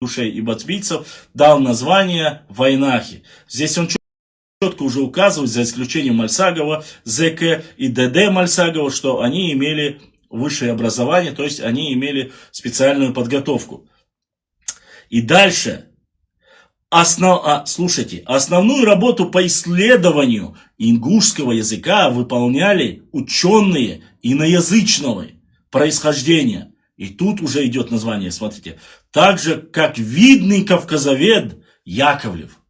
ингушей и бацбийцев дал название войнахи. Здесь он четко уже указывает, за исключением Мальсагова, ЗК и ДД Мальсагова, что они имели высшее образование, то есть они имели специальную подготовку. И дальше, слушайте, основную работу по исследованию ингушского языка выполняли ученые иноязычного происхождения. И тут уже идет название, смотрите, так же, как видный кавказовед Яковлев.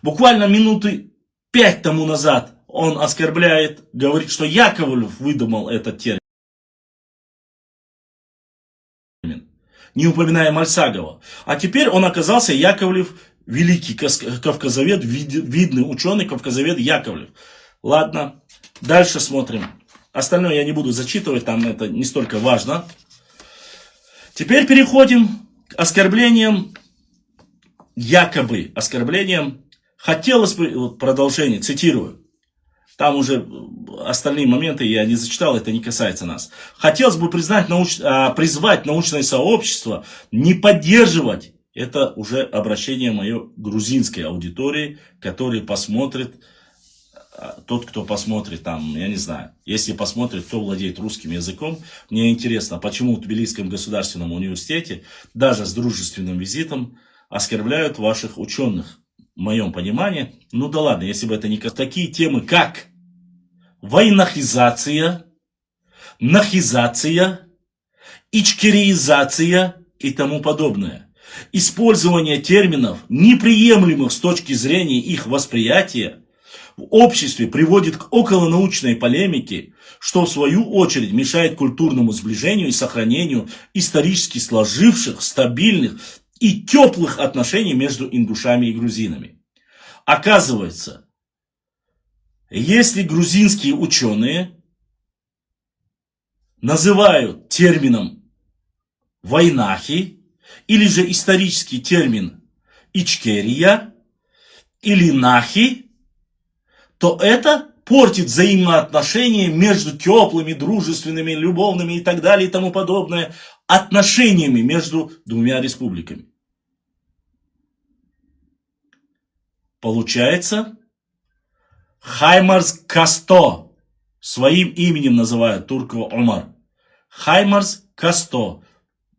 Буквально минуты 5 тому назад он оскорбляет, говорит, что Яковлев выдумал этот термин, не упоминая Мальсагова. А теперь он оказался Яковлев, великий кавказовед, видный ученый кавказовед Яковлев. Ладно, дальше смотрим. Остальное я не буду зачитывать, там это не столько важно. Теперь переходим к оскорблениям, якобы оскорблениям. Хотелось бы, продолжение, цитирую. Там уже остальные моменты я не зачитал, это не касается нас. Хотелось бы призвать научное сообщество не поддерживать, это уже обращение мое к грузинской аудитории, который посмотрит, тот, кто посмотрит там, я не знаю, если посмотрит, кто владеет русским языком, мне интересно, почему в Тбилисском государственном университете, даже с дружественным визитом, оскорбляют ваших ученых. В моем понимании, ну да ладно, если бы это не такие темы, как войнахизация, нахизация, ичкериизация и тому подобное. Использование терминов, неприемлемых с точки зрения их восприятия, в обществе приводит к околонаучной полемике, что в свою очередь мешает культурному сближению и сохранению исторически сложивших, стабильных и теплых отношений между ингушами и грузинами. Оказывается, если грузинские ученые называют термином войнахи, или же исторический термин ичкерия, или нахи, то это портит взаимоотношения между теплыми, дружественными, любовными и так далее и тому подобное отношениями между двумя республиками. Получается, Хаймарс Касто, своим именем называют Туркова Омар. Хаймарс Касто,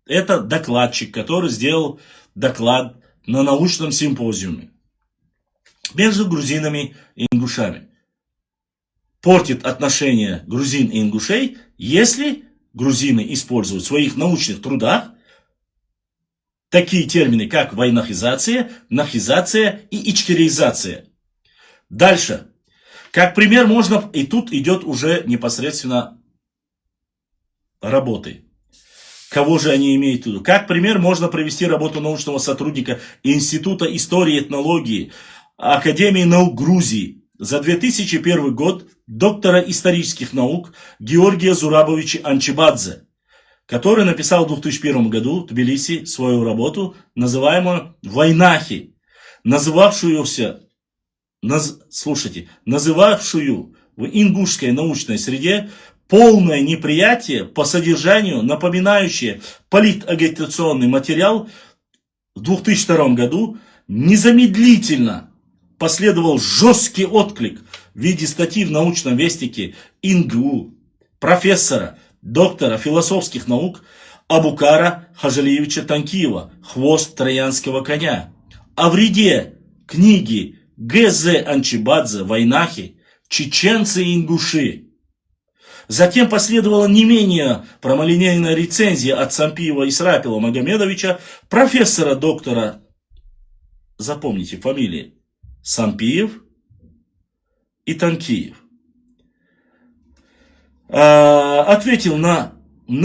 это докладчик, который сделал доклад на научном симпозиуме между грузинами и ингушами. Портит отношения грузин и ингушей, если грузины используют в своих научных трудах такие термины, как войнахизация, нахизация и ичкеризация. Дальше. Как пример можно, и тут идет уже непосредственно работы. Кого же они имеют в виду? Как пример можно привести работу научного сотрудника Института истории и этнологии Академии наук Грузии за 2001 год доктора исторических наук Георгия Зурабовича Анчибадзе, который написал в 2001 году в Тбилиси свою работу, называемую «Войнахи», называвшую в ингушской научной среде полное неприятие по содержанию, напоминающее политагитационный материал. В 2002 году незамедлительно последовал жесткий отклик в виде статьи в научном вестнике ИНГУ профессора, доктора философских наук Абукара Хажалиевича Танкиева «Хвост троянского коня» о вреде книги Г.З. Анчибадзе «Войнахи. Чеченцы и ингуши». Затем последовала не менее прямолинейная рецензия от Сампиева Исрапила Магомедовича, профессора, доктора, запомните фамилии, Сампиев и Танкиев. Ответил на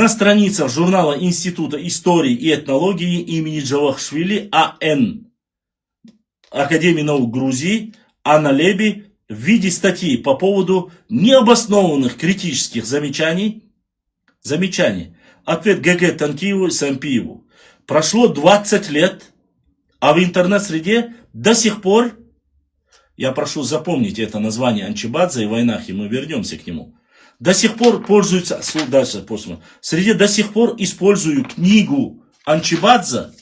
страницах журнала Института истории и этнологии имени Джавахшвили А.Н. Академии наук Грузии Анна Леби в виде статьи по поводу необоснованных критических замечаний. Ответ Г.Г. Танкиеву и Сампиеву. Прошло 20 лет, а в интернет-среде до сих пор, я прошу запомнить это название Анчибадзе и Войнахи, мы вернемся к нему, до сих пор пользуются, дальше, среди до сих пор использую книгу Анчибадзе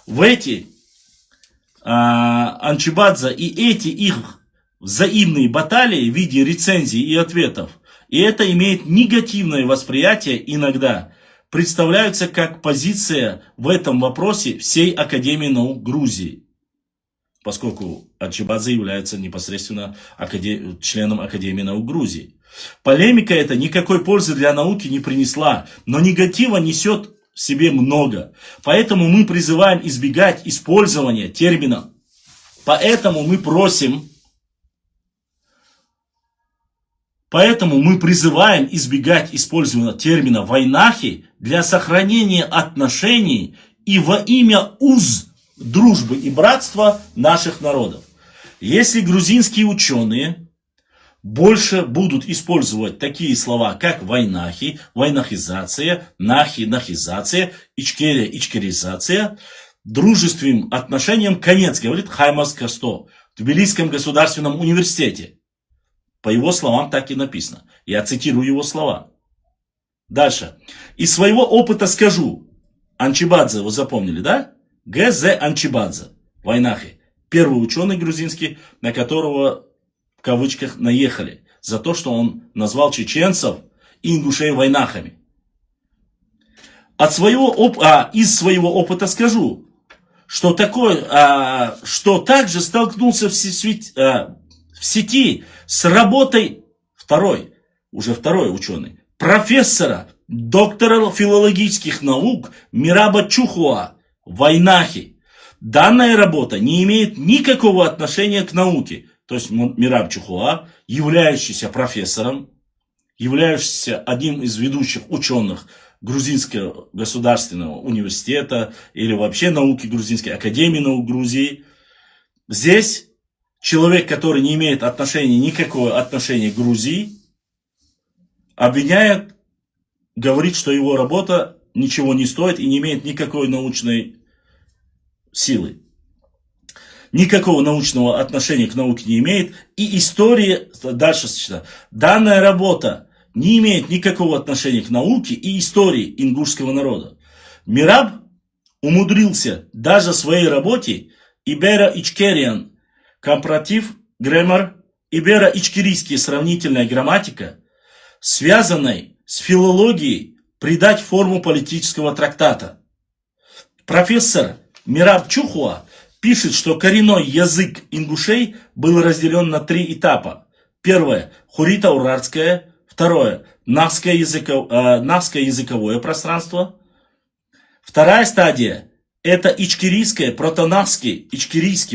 в эти Анчибадзе и эти их взаимные баталии в виде рецензий и ответов, и это имеет негативное восприятие иногда, представляются как позиция в этом вопросе всей Академии наук Грузии, поскольку Анчибадзе является непосредственно членом Академии наук Грузии. Полемика эта никакой пользы для науки не принесла, но негатива несет в себе много. Поэтому мы призываем избегать использования термина. Поэтому мы призываем избегать использования термина «войнахи» для сохранения отношений и во имя уз, дружбы и братства наших народов. Если грузинские ученые больше будут использовать такие слова, как войнахи, войнахизация, нахи, нахизация, ичкерия, ичкеризация, дружественным отношениям конец, говорит Хаймас Касто в Тбилисском государственном университете. По его словам так и написано. Я цитирую его слова. Дальше. Из своего опыта скажу. Анчибадзе, вы запомнили, да? Г.З. Анчибадзе, войнахи. Первый ученый грузинский, на которого в кавычках наехали за то, что он назвал чеченцев и ингушей войнахами. Из своего опыта скажу, что также столкнулся в сети с работой второй ученый, профессора, доктора филологических наук Мираба Чухуа, войнахи. Данная работа не имеет никакого отношения к науке. То есть Мираб Чухуа, являющийся профессором, являющийся одним из ведущих ученых Грузинского государственного университета или вообще науки Грузинской Академии наук Грузии. Здесь человек, который не имеет никакого отношения к Грузии, обвиняет, говорит, что его работа ничего не стоит и не имеет никакой научной силы. Никакого научного отношения к науке не имеет. И история, дальше читаю, данная работа не имеет никакого отношения к науке и истории ингушского народа. Мираб умудрился даже в своей работе Ibero-Ichkerian Comparative Grammar, Ibero-Ичкерийская сравнительная грамматика, связанной с филологией, придать форму политического трактата. Профессор Мираб Чухуа пишет, что коренной язык ингушей был разделен на 3 этапа. Первое – хурита-урарское. Второе – навское языковое пространство. Вторая стадия – это ичкерийский,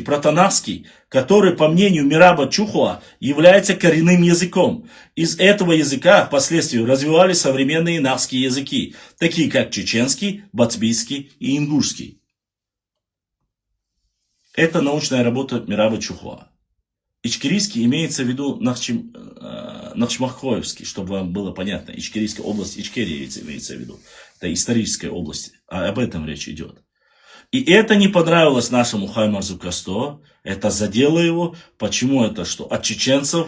протонавский, который, по мнению Мираба Чухуа, является коренным языком. Из этого языка впоследствии развивались современные навские языки, такие как чеченский, бацбийский и ингушский. Это научная работа Мираба Чухуа. Ичкерийский имеется в виду Нахчмахоевский, чтобы вам было понятно. Ичкерийская область, Ичкерия имеется в виду. Это историческая область. Об этом речь идет. И это не понравилось нашему Хаймарзу Касто. Это задело его. Почему это? Что от чеченцев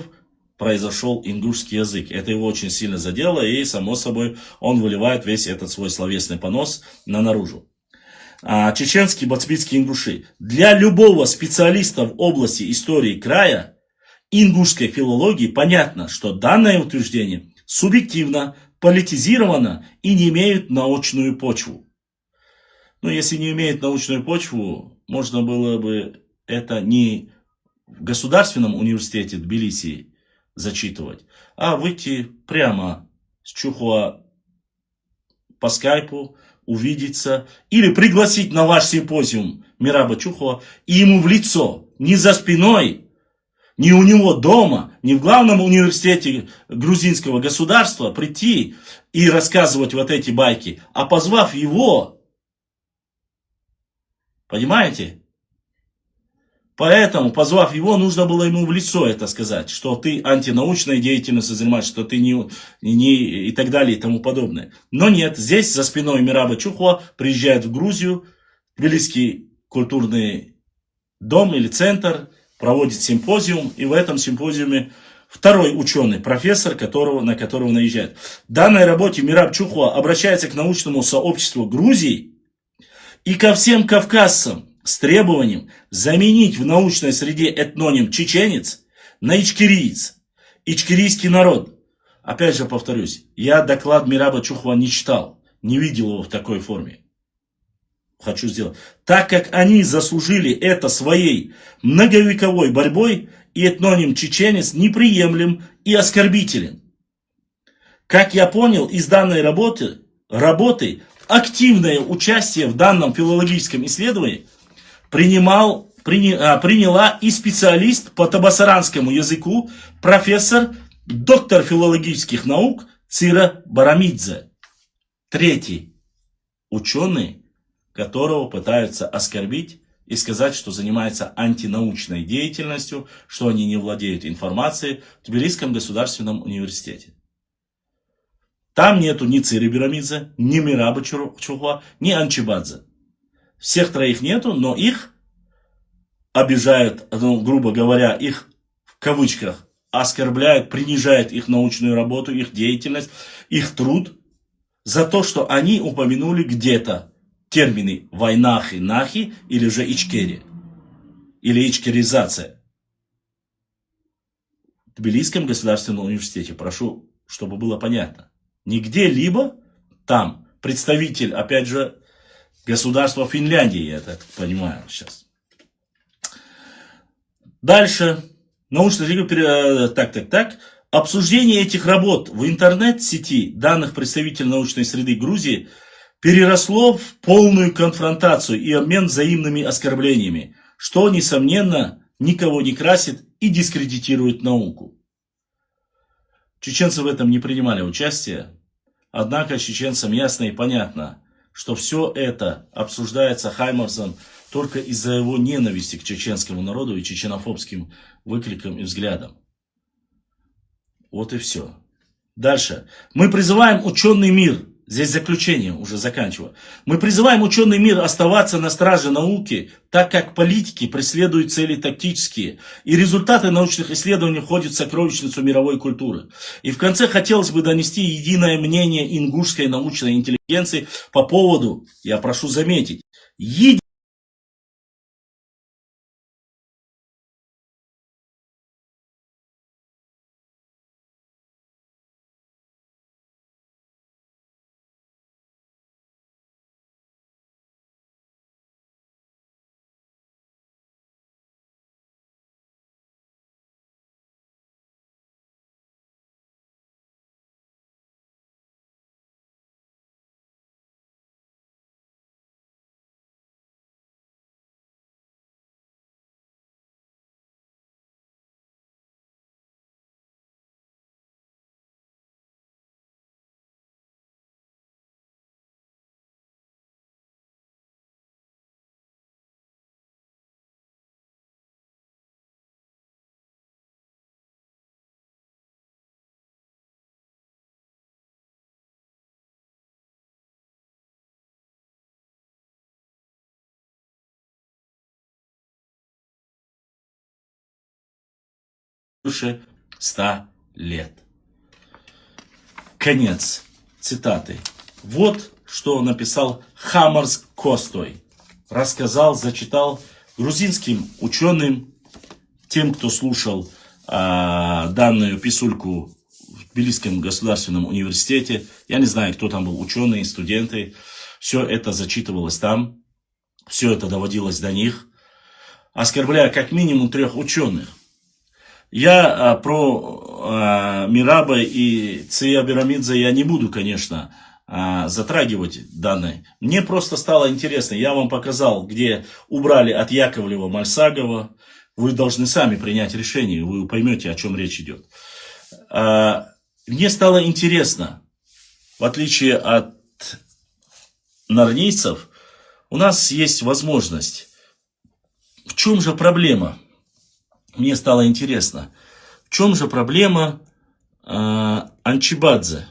произошел ингушский язык. Это его очень сильно задело. И, само собой, он выливает весь этот свой словесный понос наружу. Чеченские, бацбийские ингуши. Для любого специалиста в области истории края ингушской филологии понятно, что данное утверждение субъективно, политизировано и не имеет научную почву. Но если не имеет научную почву, можно было бы это не в Государственном университете Тбилиси зачитывать, а выйти прямо с Чухуа по скайпу, увидеться или пригласить на ваш симпозиум Мираба Чухуа и ему в лицо, не за спиной, не у него дома, не в главном университете грузинского государства прийти и рассказывать вот эти байки, а позвав его. Понимаете? Поэтому, позвав его, нужно было ему в лицо это сказать, что ты антинаучной деятельностью занимаешься, что ты не и так далее и тому подобное. Но нет, здесь за спиной Мираба Чухуа приезжает в Грузию, Тбилисский культурный дом или центр, проводит симпозиум, и в этом симпозиуме второй ученый, профессор, на которого наезжает. В данной работе Мираб Чухуа обращается к научному сообществу Грузии и ко всем кавказцам с требованием заменить в научной среде этноним чеченец на ичкириец, ичкирийский народ. Опять же повторюсь, я доклад Мираба Чухова не читал, не видел его в такой форме. Хочу сделать. Так как они заслужили это своей многовековой борьбой, и этноним чеченец неприемлем и оскорбителен. Как я понял из данной работы активное участие в данном филологическом исследовании приняла и специалист по табасаранскому языку, профессор, доктор филологических наук Цира Барамидзе. Третий ученый, которого пытаются оскорбить и сказать, что занимается антинаучной деятельностью, что они не владеют информацией в Тбилисском государственном университете. Там нету ни Циры Барамидзе, ни Мираба Чухова, ни Анчибадзе. Всех троих нету, но их обижают, грубо говоря, их в кавычках оскорбляют, принижают их научную работу, их деятельность, их труд за то, что они упомянули где-то термины вайнахи, нахи или же ичкери, или ичкеризация. В Тбилисском государственном университете, прошу, чтобы было понятно, не где-либо там представитель, опять же, государства Финляндии, я так понимаю сейчас. Дальше. Обсуждение этих работ в интернет-сети данных представителей научной среды Грузии переросло в полную конфронтацию и обмен взаимными оскорблениями, что, несомненно, никого не красит и дискредитирует науку. Чеченцы в этом не принимали участия, однако чеченцам ясно и понятно, что все это обсуждается Хаймарсом только из-за его ненависти к чеченскому народу и чеченофобским выкрикам и взглядам. Вот и все. Дальше. Мы призываем ученый мир, здесь заключение, уже заканчиваю. Мы призываем ученый мир оставаться на страже науки, так как политики преследуют цели тактические, и результаты научных исследований входят в сокровищницу мировой культуры. И в конце хотелось бы донести единое мнение ингушской научной интеллигенции по поводу, я прошу заметить, больше 100 лет. Конец цитаты. Вот что написал Хамарс Костой. Рассказал, зачитал грузинским ученым, тем, кто слушал данную писульку в Тбилисском государственном университете. Я не знаю, кто там был, ученые, студенты. Все это зачитывалось там. Все это доводилось до них. Оскорбляя как минимум 3 ученых. Я про Мираба и Ция Барамидзе я не буду, конечно, затрагивать данные. Мне просто стало интересно. Я вам показал, где убрали от Яковлева Мальсагова. Вы должны сами принять решение. Вы поймете, о чем речь идет. Мне стало интересно. В отличие от нарнийцев, у нас есть возможность. В чем же проблема? Мне стало интересно, в чем же проблема Анчибадзе?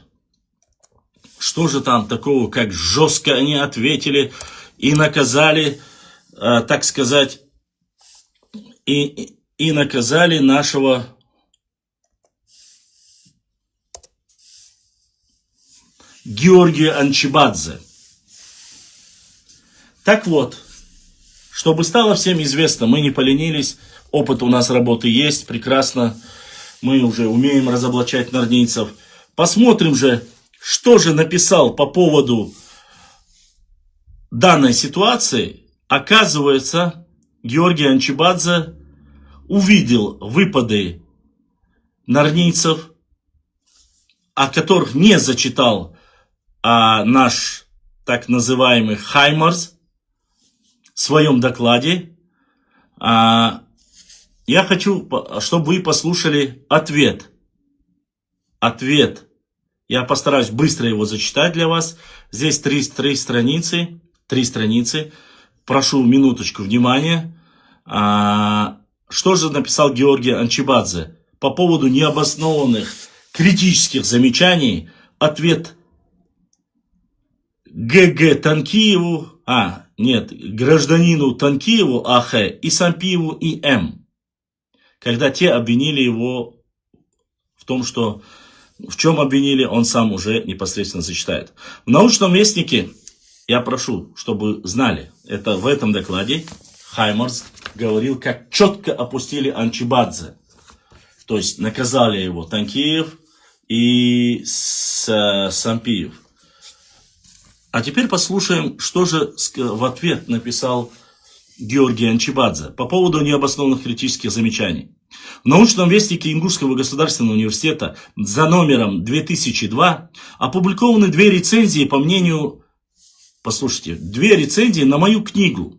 Что же там такого, как жестко они ответили и наказали, так сказать, и наказали нашего Георгия Анчибадзе. Так вот, чтобы стало всем известно, мы не поленились, опыт у нас работы есть, прекрасно, мы уже умеем разоблачать нарнийцев. Посмотрим же, что же написал по поводу данной ситуации. Оказывается, Георгий Анчибадзе увидел выпады нарнийцев, о которых не зачитал наш так называемый Хаймарс в своем докладе. Я хочу, чтобы вы послушали ответ. Ответ. Я постараюсь быстро его зачитать для вас. Здесь три страницы. Прошу минуточку внимания. Что же написал Георгий Анчибадзе по поводу необоснованных критических замечаний? Ответ ГГ Танкиеву, гражданину Танкиеву АХ и Сампиеву ИМ, когда те обвинили его в том, что в чем обвинили, он сам уже непосредственно зачитает. В научном вестнике, я прошу, чтобы знали, это в этом докладе Хаймарс говорил, как четко опустили Анчибадзе. То есть наказали его Танкиев и Сампиев. А теперь послушаем, что же в ответ написал Георгий Анчибадзе по поводу необоснованных критических замечаний. В научном вестнике Ингушского государственного университета за номером 2002 опубликованы две рецензии по мнению... Послушайте, две рецензии на мою книгу,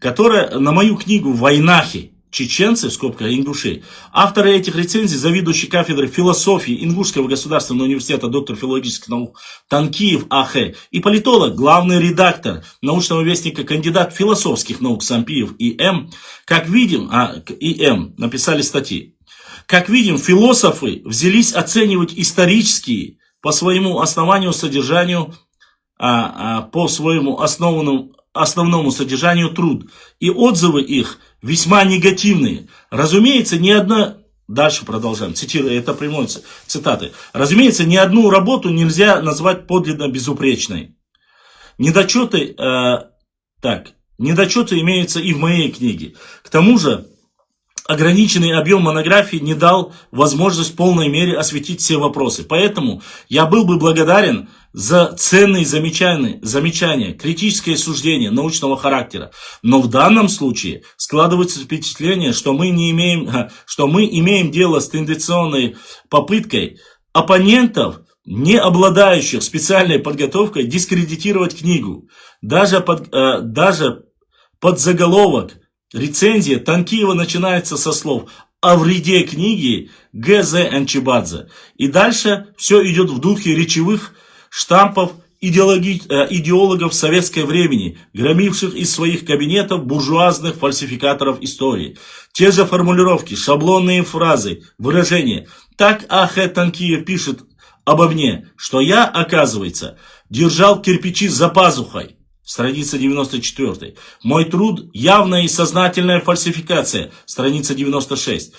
на мою книгу «Войнахи. Чеченцы», в скобках ингуши. Авторы этих рецензий, заведующий кафедрой философии Ингушского государственного университета, доктор филологических наук Танкиев А.Х. и политолог, главный редактор научного вестника, кандидат философских наук Сампиев И.М. Как видим, И.М. написали статьи. Как видим, философы взялись оценивать исторические по своему основанию содержанию, по своему основному содержанию труд. И отзывы их весьма негативные. Разумеется, ни одна... Дальше продолжаем. Цитирую, это прямой цитаты. Разумеется, ни одну работу нельзя назвать подлинно безупречной. Недочеты имеются и в моей книге. К тому же, ограниченный объем монографии не дал возможность в полной мере осветить все вопросы. Поэтому я был бы благодарен за ценные замечания, критическое суждение научного характера. Но в данном случае складывается впечатление, что мы имеем дело с тенденционной попыткой оппонентов, не обладающих специальной подготовкой, дискредитировать книгу. Даже под заголовок рецензия Танкиева начинается со слов о вреде книги Г.З. Анчибадзе. И дальше все идет в духе речевых штампов идеологов советского времени, громивших из своих кабинетов буржуазных фальсификаторов истории. Те же формулировки, шаблонные фразы, выражения. Так А.Х. Танкиев пишет обо мне, что я, оказывается, держал кирпичи за пазухой. Страница 94. Мой труд – явная и сознательная фальсификация. Страница 96.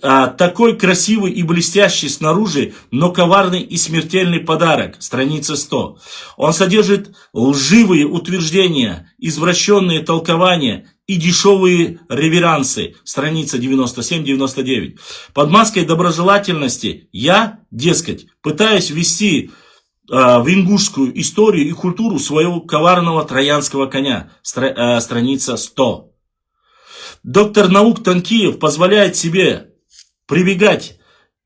Такой красивый и блестящий снаружи, но коварный и смертельный подарок. Страница 100. Он содержит лживые утверждения, извращенные толкования и дешевые реверансы. Страница 97-99. Под маской доброжелательности я, дескать, пытаюсь ввести в ингушскую историю и культуру своего коварного троянского коня. Страница 100. Доктор наук Танкиев позволяет себе прибегать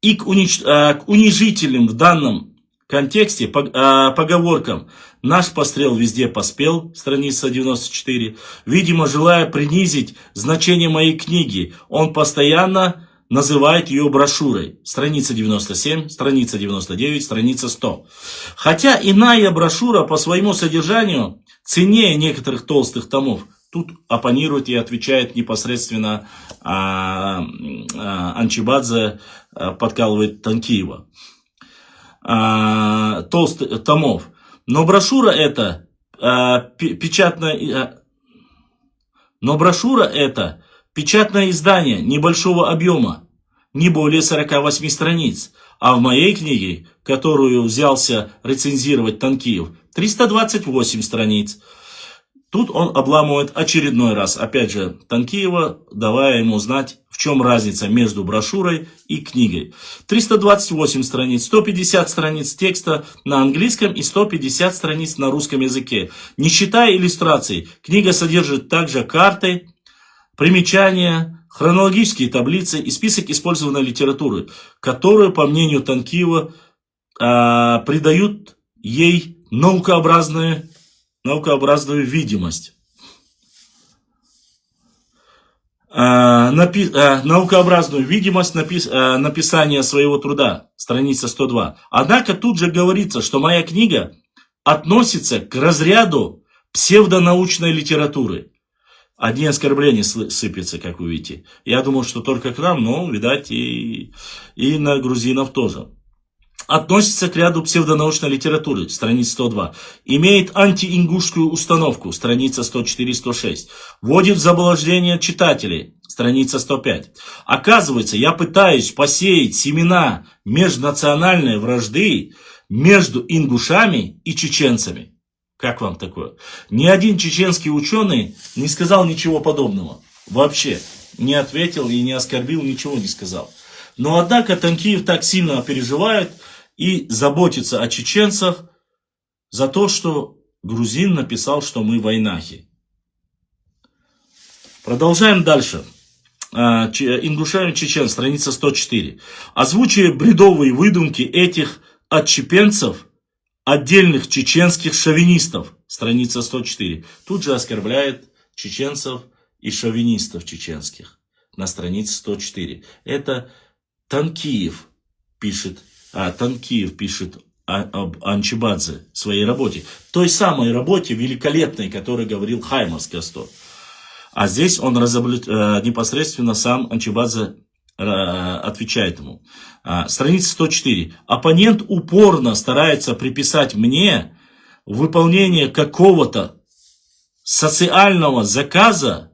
и к унижительным в данном контексте поговоркам. Наш пострел везде поспел, страница 94. Видимо, желая принизить значение моей книги, он постоянно называет ее брошюрой. Страница 97, страница 99, страница 100. Хотя иная брошюра по своему содержанию ценнее некоторых толстых томов. Тут оппонирует и отвечает непосредственно Анчибадзе, подкалывает Танкиева. Толстых томов. Но брошюра это печатное издание небольшого объема, не более 48 страниц. А в моей книге, которую взялся рецензировать Танкиев, 328 страниц. Тут он обламывает очередной раз, опять же, Танкиева, давая ему знать, в чем разница между брошюрой и книгой. 328 страниц, 150 страниц текста на английском и 150 страниц на русском языке. Не считая иллюстраций, книга содержит также карты, примечания, хронологические таблицы и список использованной литературы, которые, по мнению Танкиева, придают ей наукообразную видимость. Наукообразную видимость написания своего труда, страница 102. Однако тут же говорится, что моя книга относится к разряду псевдонаучной литературы. Одни оскорбления сыпятся, как вы видите. Я думал, что только к нам, но, видать, и на грузинов тоже. Относится к ряду псевдонаучной литературы, страница 102. Имеет антиингушскую установку, страница 104-106. Вводит в заблуждение читателей, страница 105. Оказывается, я пытаюсь посеять семена межнациональной вражды между ингушами и чеченцами. Как вам такое? Ни один чеченский ученый не сказал ничего подобного. Вообще. Не ответил и не оскорбил, ничего не сказал. Но однако Танкиев так сильно переживает и заботится о чеченцах за то, что грузин написал, что мы войнахи. Продолжаем дальше. Ингушами чечен, страница 104. Озвучивая бредовые выдумки этих отщепенцев, отдельных чеченских шовинистов, страница 104. Тут же оскорбляет чеченцев и шовинистов чеченских на странице 104. Это Танкиев пишет об Анчибадзе в своей работе. Той самой работе великолепной, о которой говорил Хаймовский Астор. А здесь он непосредственно сам Анчибадзе отвечает ему. Страница 104. Оппонент упорно старается приписать мне выполнение какого-то социального заказа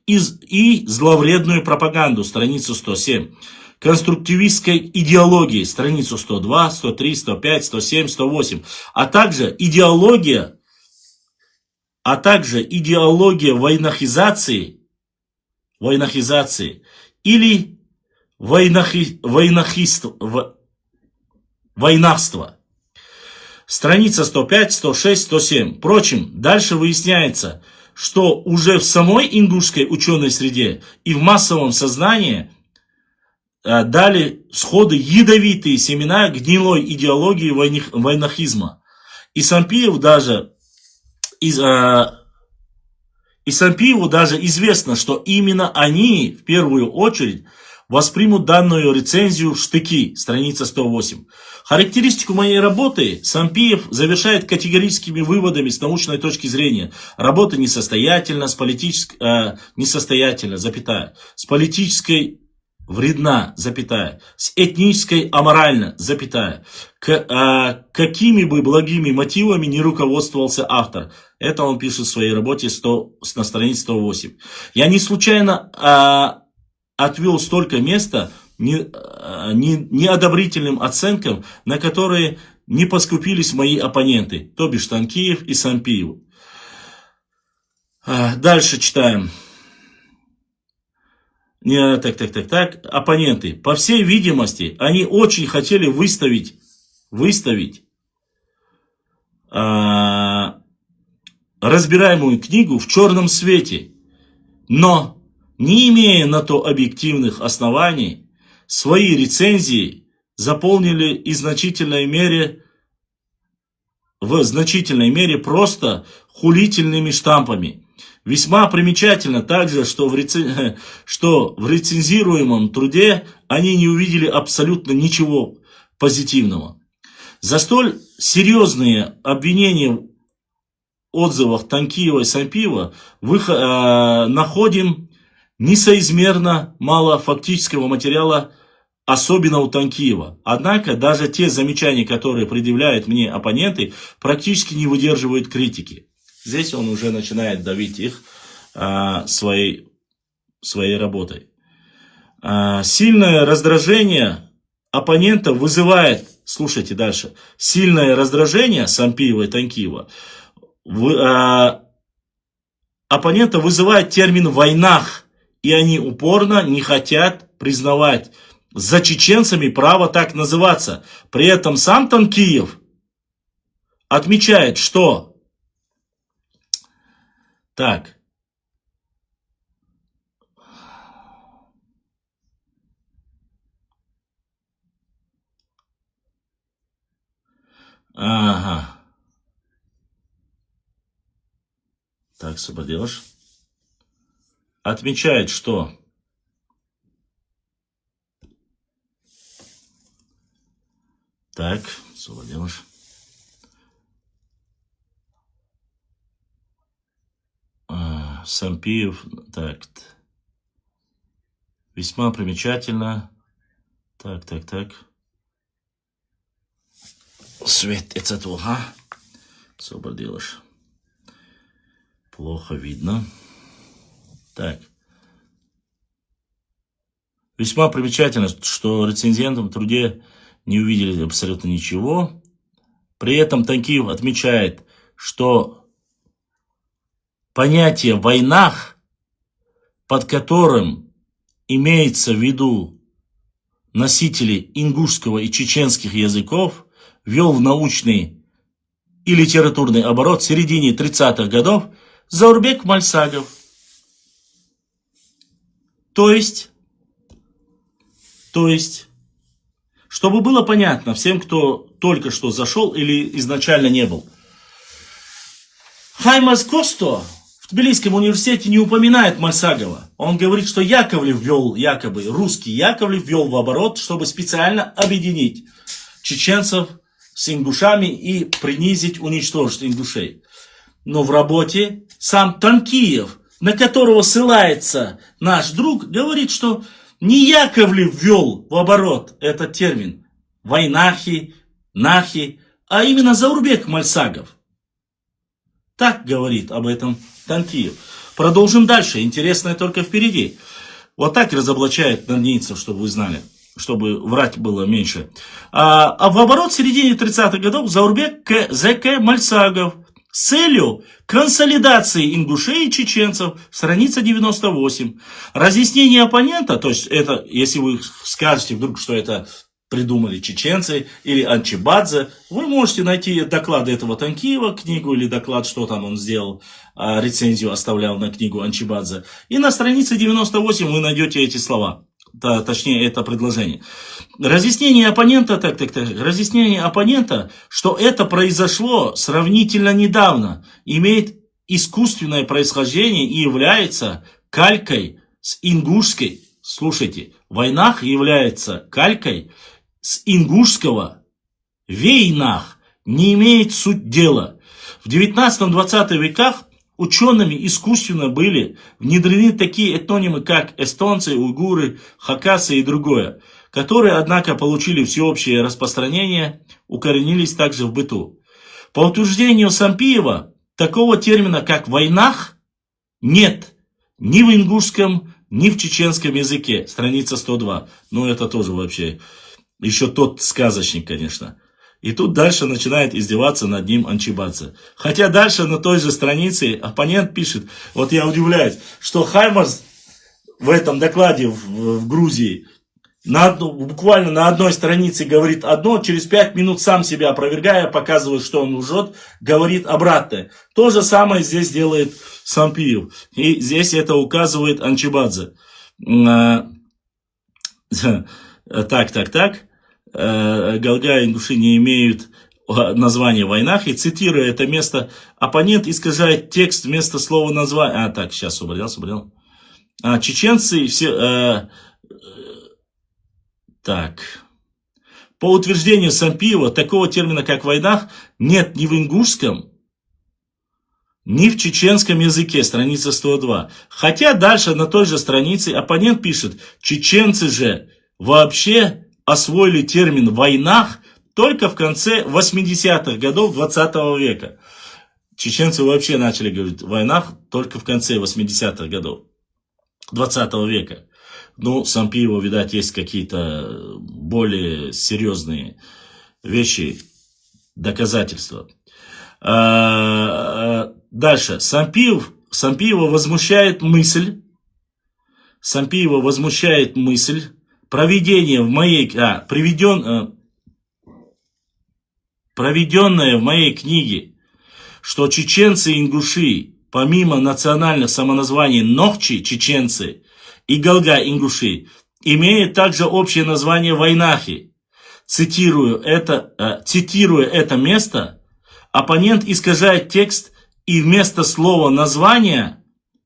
и зловредную пропаганду, страницу 107. Конструктивистской идеологии, страницу 102, 103, 105, 107, 108. А также идеология войнахизации или войнахства. Страница 105, 106, 107. Впрочем, дальше выясняется, что уже в самой ингушской ученой среде и в массовом сознании дали всходы ядовитые семена гнилой идеологии войнахизма. И Сампиеву даже известно, что именно они в первую очередь воспримут данную рецензию в штыки, страница 108. Характеристику моей работы Сампиев завершает категорическими выводами с научной точки зрения. Работа несостоятельна, с политической вредна, запятая, с этнической аморальна, запятая. Какими бы благими мотивами не руководствовался автор. Это он пишет в своей работе на странице 108. Я не случайно отвел столько места неодобрительным оценкам, на которые не поскупились мои оппоненты, то бишь Танкиев и Сампиев. Дальше читаем. Оппоненты. По всей видимости, они очень хотели выставить разбираемую книгу в черном свете, но, не имея на то объективных оснований, свои рецензии заполнили в значительной мере просто хулительными штампами. Весьма примечательно также, что в рецензируемом труде они не увидели абсолютно ничего позитивного. За столь серьезные обвинения в отзывах Танкиева и Сампиева находим несоизмерно мало фактического материала, особенно у Танкиева. Однако даже те замечания, которые предъявляют мне оппоненты, практически не выдерживают критики. Здесь он уже начинает давить их своей работой. Сильное раздражение оппонента вызывает, слушайте дальше, сильное раздражение Сампиева и Танкиева оппонента вызывает термин «войнах», и они упорно не хотят признавать за чеченцами право так называться. При этом сам Танкиев отмечает, что... Так. Ага. Так, Сободелыш. Отмечает, что... Так, Сободелыш. Сампиев, так, весьма примечательно, так, свет, это ага, Сободелыш, плохо видно, так, весьма примечательно, что рецензенты в труде не увидели абсолютно ничего, при этом Танкиев отмечает, что понятие «войнах», под которым имеется в виду носители ингушского и чеченских языков, ввел в научный и литературный оборот в середине 30-х годов Заурбек Мальсагов. То есть, чтобы было понятно всем, кто только что зашел или изначально не был, Хаймас Косто в Тбилисском университете не упоминает Мальсагова. Он говорит, что Яковлев ввел, якобы русский Яковлев ввел в оборот, чтобы специально объединить чеченцев с ингушами и принизить, уничтожить ингушей. Но в работе сам Танкиев, на которого ссылается наш друг, говорит, что не Яковлев ввел в оборот этот термин войнахи, нахи, а именно Заурбек Мальсагов. Так говорит об этом Танкиев. Продолжим дальше. Интересное только впереди. Вот так разоблачает норнийцев, чтобы вы знали. Чтобы врать было меньше. А в оборот в середине 30-х годов Заурбек З.К. Мальсагов с целью консолидации ингушей и чеченцев. Страница 98. Разъяснение оппонента, то есть это, если вы скажете вдруг, что это придумали чеченцы или Анчибадзе, вы можете найти доклады этого Танкиева, книгу или доклад, что там он сделал, рецензию оставлял на книгу Анчибадзе. И на странице 98 вы найдете эти слова, точнее это предложение. Разъяснение оппонента, разъяснение оппонента, что это произошло сравнительно недавно, имеет искусственное происхождение и является калькой с ингушской. Слушайте, войнах является калькой с ингушского вейнах, не имеет суть дела. В 19-20 веках учеными искусственно были внедрены такие этнонимы, как эстонцы, уйгуры, хакасы и другое, которые, однако, получили всеобщее распространение, укоренились также в быту. По утверждению Сампиева, такого термина, как войнах, нет ни в ингушском, ни в чеченском языке. Страница 102. Ну, это тоже вообще еще тот сказочник, конечно. И тут дальше начинает издеваться над ним Анчибадзе. Хотя дальше на той же странице оппонент пишет, вот я удивляюсь, что Хаймарс в этом докладе в Грузии буквально на одной странице говорит одно, через 5 минут сам себя опровергая, показывает, что он лжет, говорит обратное. То же самое здесь делает Сампиев. И здесь это указывает Анчибадзе. Галга и ингуши не имеют названия войнах. И цитируя это место, оппонент искажает текст вместо слова названия. Сейчас убрал. Чеченцы все... По утверждению Сампиева, такого термина, как войнах, нет ни в ингушском, ни в чеченском языке, страница 102. Хотя дальше на той же странице оппонент пишет, чеченцы же вообще освоили термин «войнах» только в конце 80-х годов 20 века. Чеченцы вообще начали говорить «войнах» только в конце 80-х годов 20 века. Ну, Сампиева, видать, есть какие-то более серьезные вещи, доказательства. Дальше. Сампиева возмущает мысль, проведенная в моей книге, что чеченцы и ингуши, помимо национальных самоназваний нохчи, чеченцы, и галга, ингуши, имеют также общее название вайнахи. Цитируя это место, оппонент искажает текст и вместо слова «название»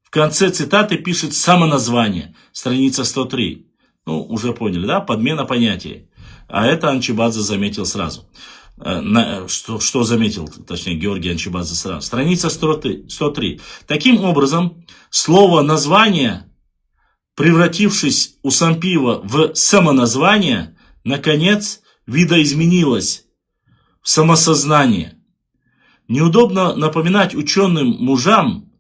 в конце цитаты пишет «самоназвание». Страница 103. Ну, уже поняли, да? Подмена понятия. А это Анчибадзе заметил сразу. Что заметил, точнее, Георгий Анчибадзе сразу. Страница 103. Таким образом, слово «название», превратившись у Сампиева в самоназвание, наконец, видоизменилось в самосознание. Неудобно напоминать ученым мужам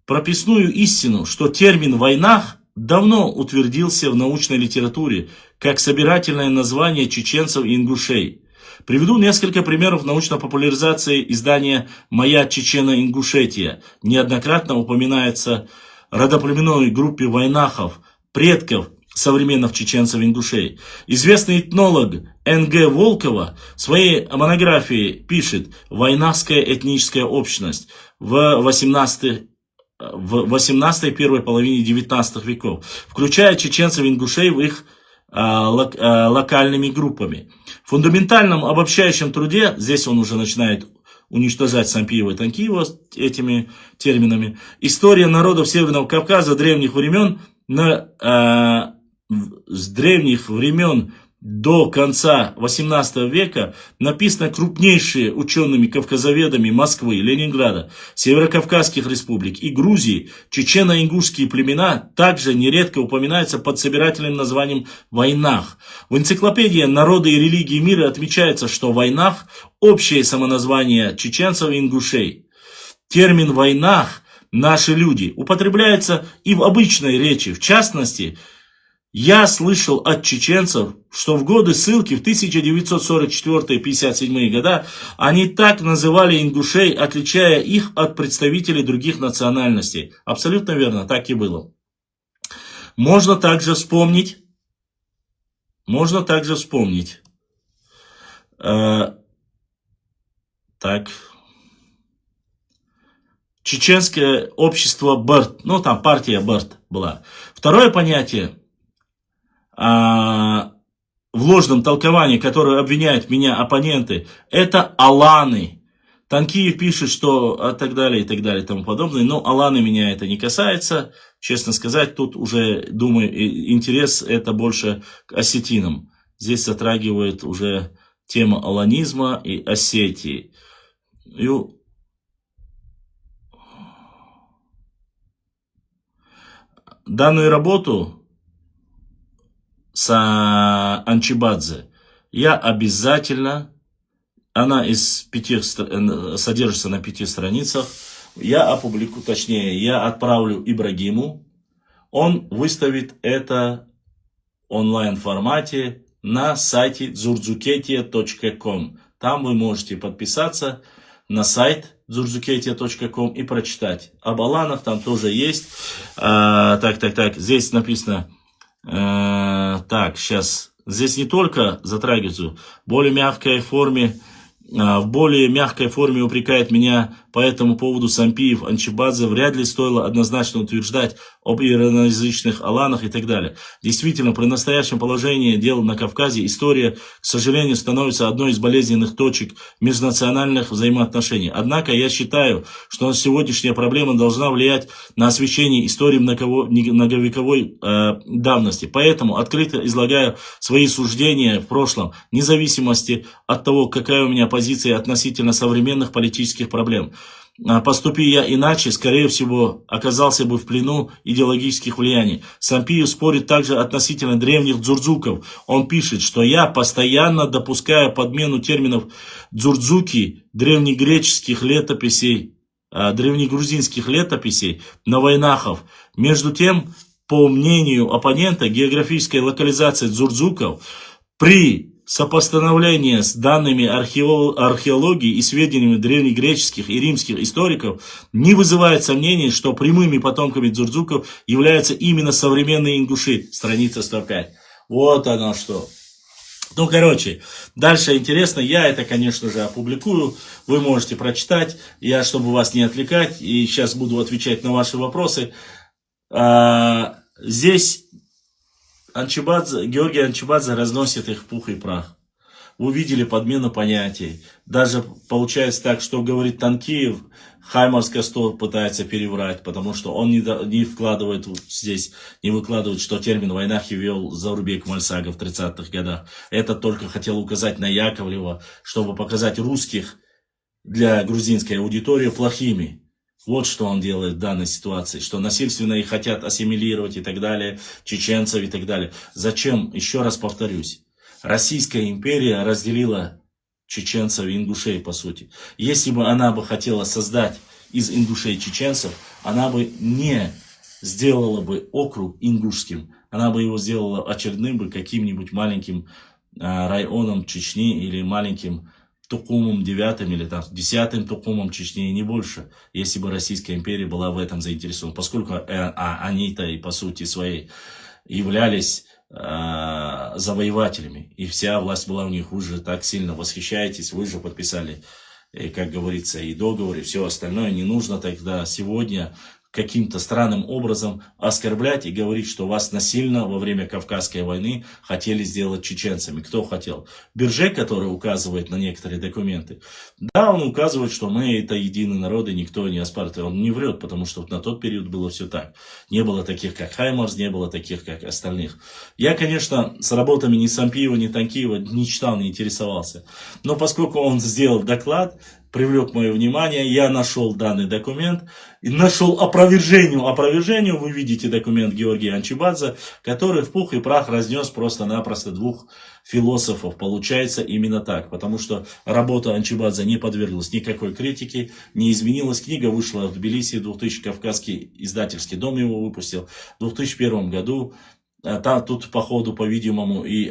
прописную истину, что термин «войнах» давно утвердился в научной литературе как собирательное название чеченцев и ингушей. Приведу несколько примеров научной популяризации издания «Моя Чечено-Ингушетия». Неоднократно упоминается родоплеменной группе вайнахов, предков современных чеченцев и ингушей. Известный этнолог Н.Г. Волкова в своей монографии пишет «Вайнахская этническая общность» в 18-й первой половине 19 веков, включая чеченцев и ингушей в их локальными группами. В фундаментальном обобщающем труде, здесь он уже начинает уничтожать Сампиева и Танкиева этими терминами, история народов Северного Кавказа древних времен с древних времен до конца 18 века написано крупнейшие учеными кавказоведами Москвы, Ленинграда, Северокавказских республик и Грузии. Чечено-ингушские племена также нередко упоминаются под собирательным названием «вайнах». В энциклопедии «Народы и религии мира» отмечается, что «вайнах» – общее самоназвание чеченцев и ингушей. Термин «вайнах» «наши люди» употребляется и в обычной речи. В частности, я слышал от чеченцев, что в годы ссылки в 1944-57 года они так называли ингушей, отличая их от представителей других национальностей. Абсолютно верно, так и было. Можно также вспомнить, чеченское общество Берт, ну там партия Берт была. Второе понятие, в ложном толковании, которое обвиняют меня оппоненты, это аланы. Танкиев пишет, что и так далее, и тому подобное, но аланы меня это не касается. Честно сказать, тут уже, думаю, интерес это больше к осетинам. Здесь затрагивает уже тема аланизма и Осетии. Данную работу с Анчибадзе я обязательно, она содержится на 5 страницах, я опубликую, точнее, я отправлю Ибрагиму, он выставит это в онлайн формате на сайте dzurzuketia.com. Там вы можете подписаться на сайт dzurzuketia.com и прочитать. Об аланах там тоже есть. Здесь написано. Сейчас. Здесь не только затрагивается, в более мягкой форме упрекает меня по этому поводу Сампиев, Анчибадзе. Вряд ли стоило однозначно утверждать об ираноязычных аланах и так далее. Действительно, при настоящем положении дел на Кавказе история, к сожалению, становится одной из болезненных точек межнациональных взаимоотношений. Однако я считаю, что сегодняшняя проблема должна влиять на освещение истории многовековой давности. Поэтому открыто излагаю свои суждения в прошлом, вне зависимости от того, какая у меня позиция относительно современных политических проблем. Поступи я иначе, скорее всего, оказался бы в плену идеологических влияний. Сампиев спорит также относительно древних дзурзуков. Он пишет, что я постоянно допускаю подмену терминов дзурзуки древнегреческих летописей, древнегрузинских летописей на вайнахов. Между тем, по мнению оппонента, географическая локализация дзурдзуков при сопоставлении с данными археологии и сведениями древнегреческих и римских историков не вызывает сомнений, что прямыми потомками дзурдзуков являются именно современные ингуши. Страница 105. Вот оно что. Ну, короче, дальше интересно, я это, конечно же, опубликую, вы можете прочитать, я, чтобы вас не отвлекать, и сейчас буду отвечать на ваши вопросы. Здесь Георгий Анчибадзе разносит их в пух и прах. Вы видели подмену понятий. Даже получается так, что говорит Танкиев, Хаймарское 100 пытается переврать, потому что он не вкладывает здесь, не выкладывает, что термин «войнахи» ввел Заурбек Мальсага в 30-х годах. Это только хотел указать на Яковлева, чтобы показать русских для грузинской аудитории плохими. Вот что он делает в данной ситуации, что насильственно их хотят ассимилировать и так далее, чеченцев и так далее. Зачем? Еще раз повторюсь. Российская империя разделила чеченцев и ингушей, по сути. Если бы она бы хотела создать из ингушей чеченцев, она бы не сделала бы округ ингушским, она бы его сделала очередным бы каким-нибудь маленьким районом Чечни или маленьким Тукумом 9 или там 10 Тукумом Чечни, не больше, если бы Российская империя была в этом заинтересована, поскольку они-то и по сути своей являлись завоевателями, и вся власть была у них, вы же так сильно восхищаетесь, вы же подписали, как говорится, и договор, и все остальное. Не нужно тогда сегодня каким-то странным образом оскорблять и говорить, что вас насильно во время Кавказской войны хотели сделать чеченцами. Кто хотел? Берже, который указывает на некоторые документы. Да, он указывает, что мы это единый народ, и никто не оспаривает. Он не врет, потому что на тот период было все так. Не было таких, как Хаймарс, не было таких, как остальных. Я, конечно, с работами ни Сампиева, ни Танкиева не читал, не интересовался. Но поскольку он сделал доклад, привлек мое внимание, я нашел данный документ и нашел опровержению. Вы видите документ Георгия Анчибадзе, который в пух и прах разнес просто-напросто двух философов. Получается именно так, потому что работа Анчибадзе не подверглась никакой критике, не изменилась. Книга вышла в Тбилиси, 2000 Кавказский издательский дом его выпустил в 2001 году. Тут по ходу, по-видимому, и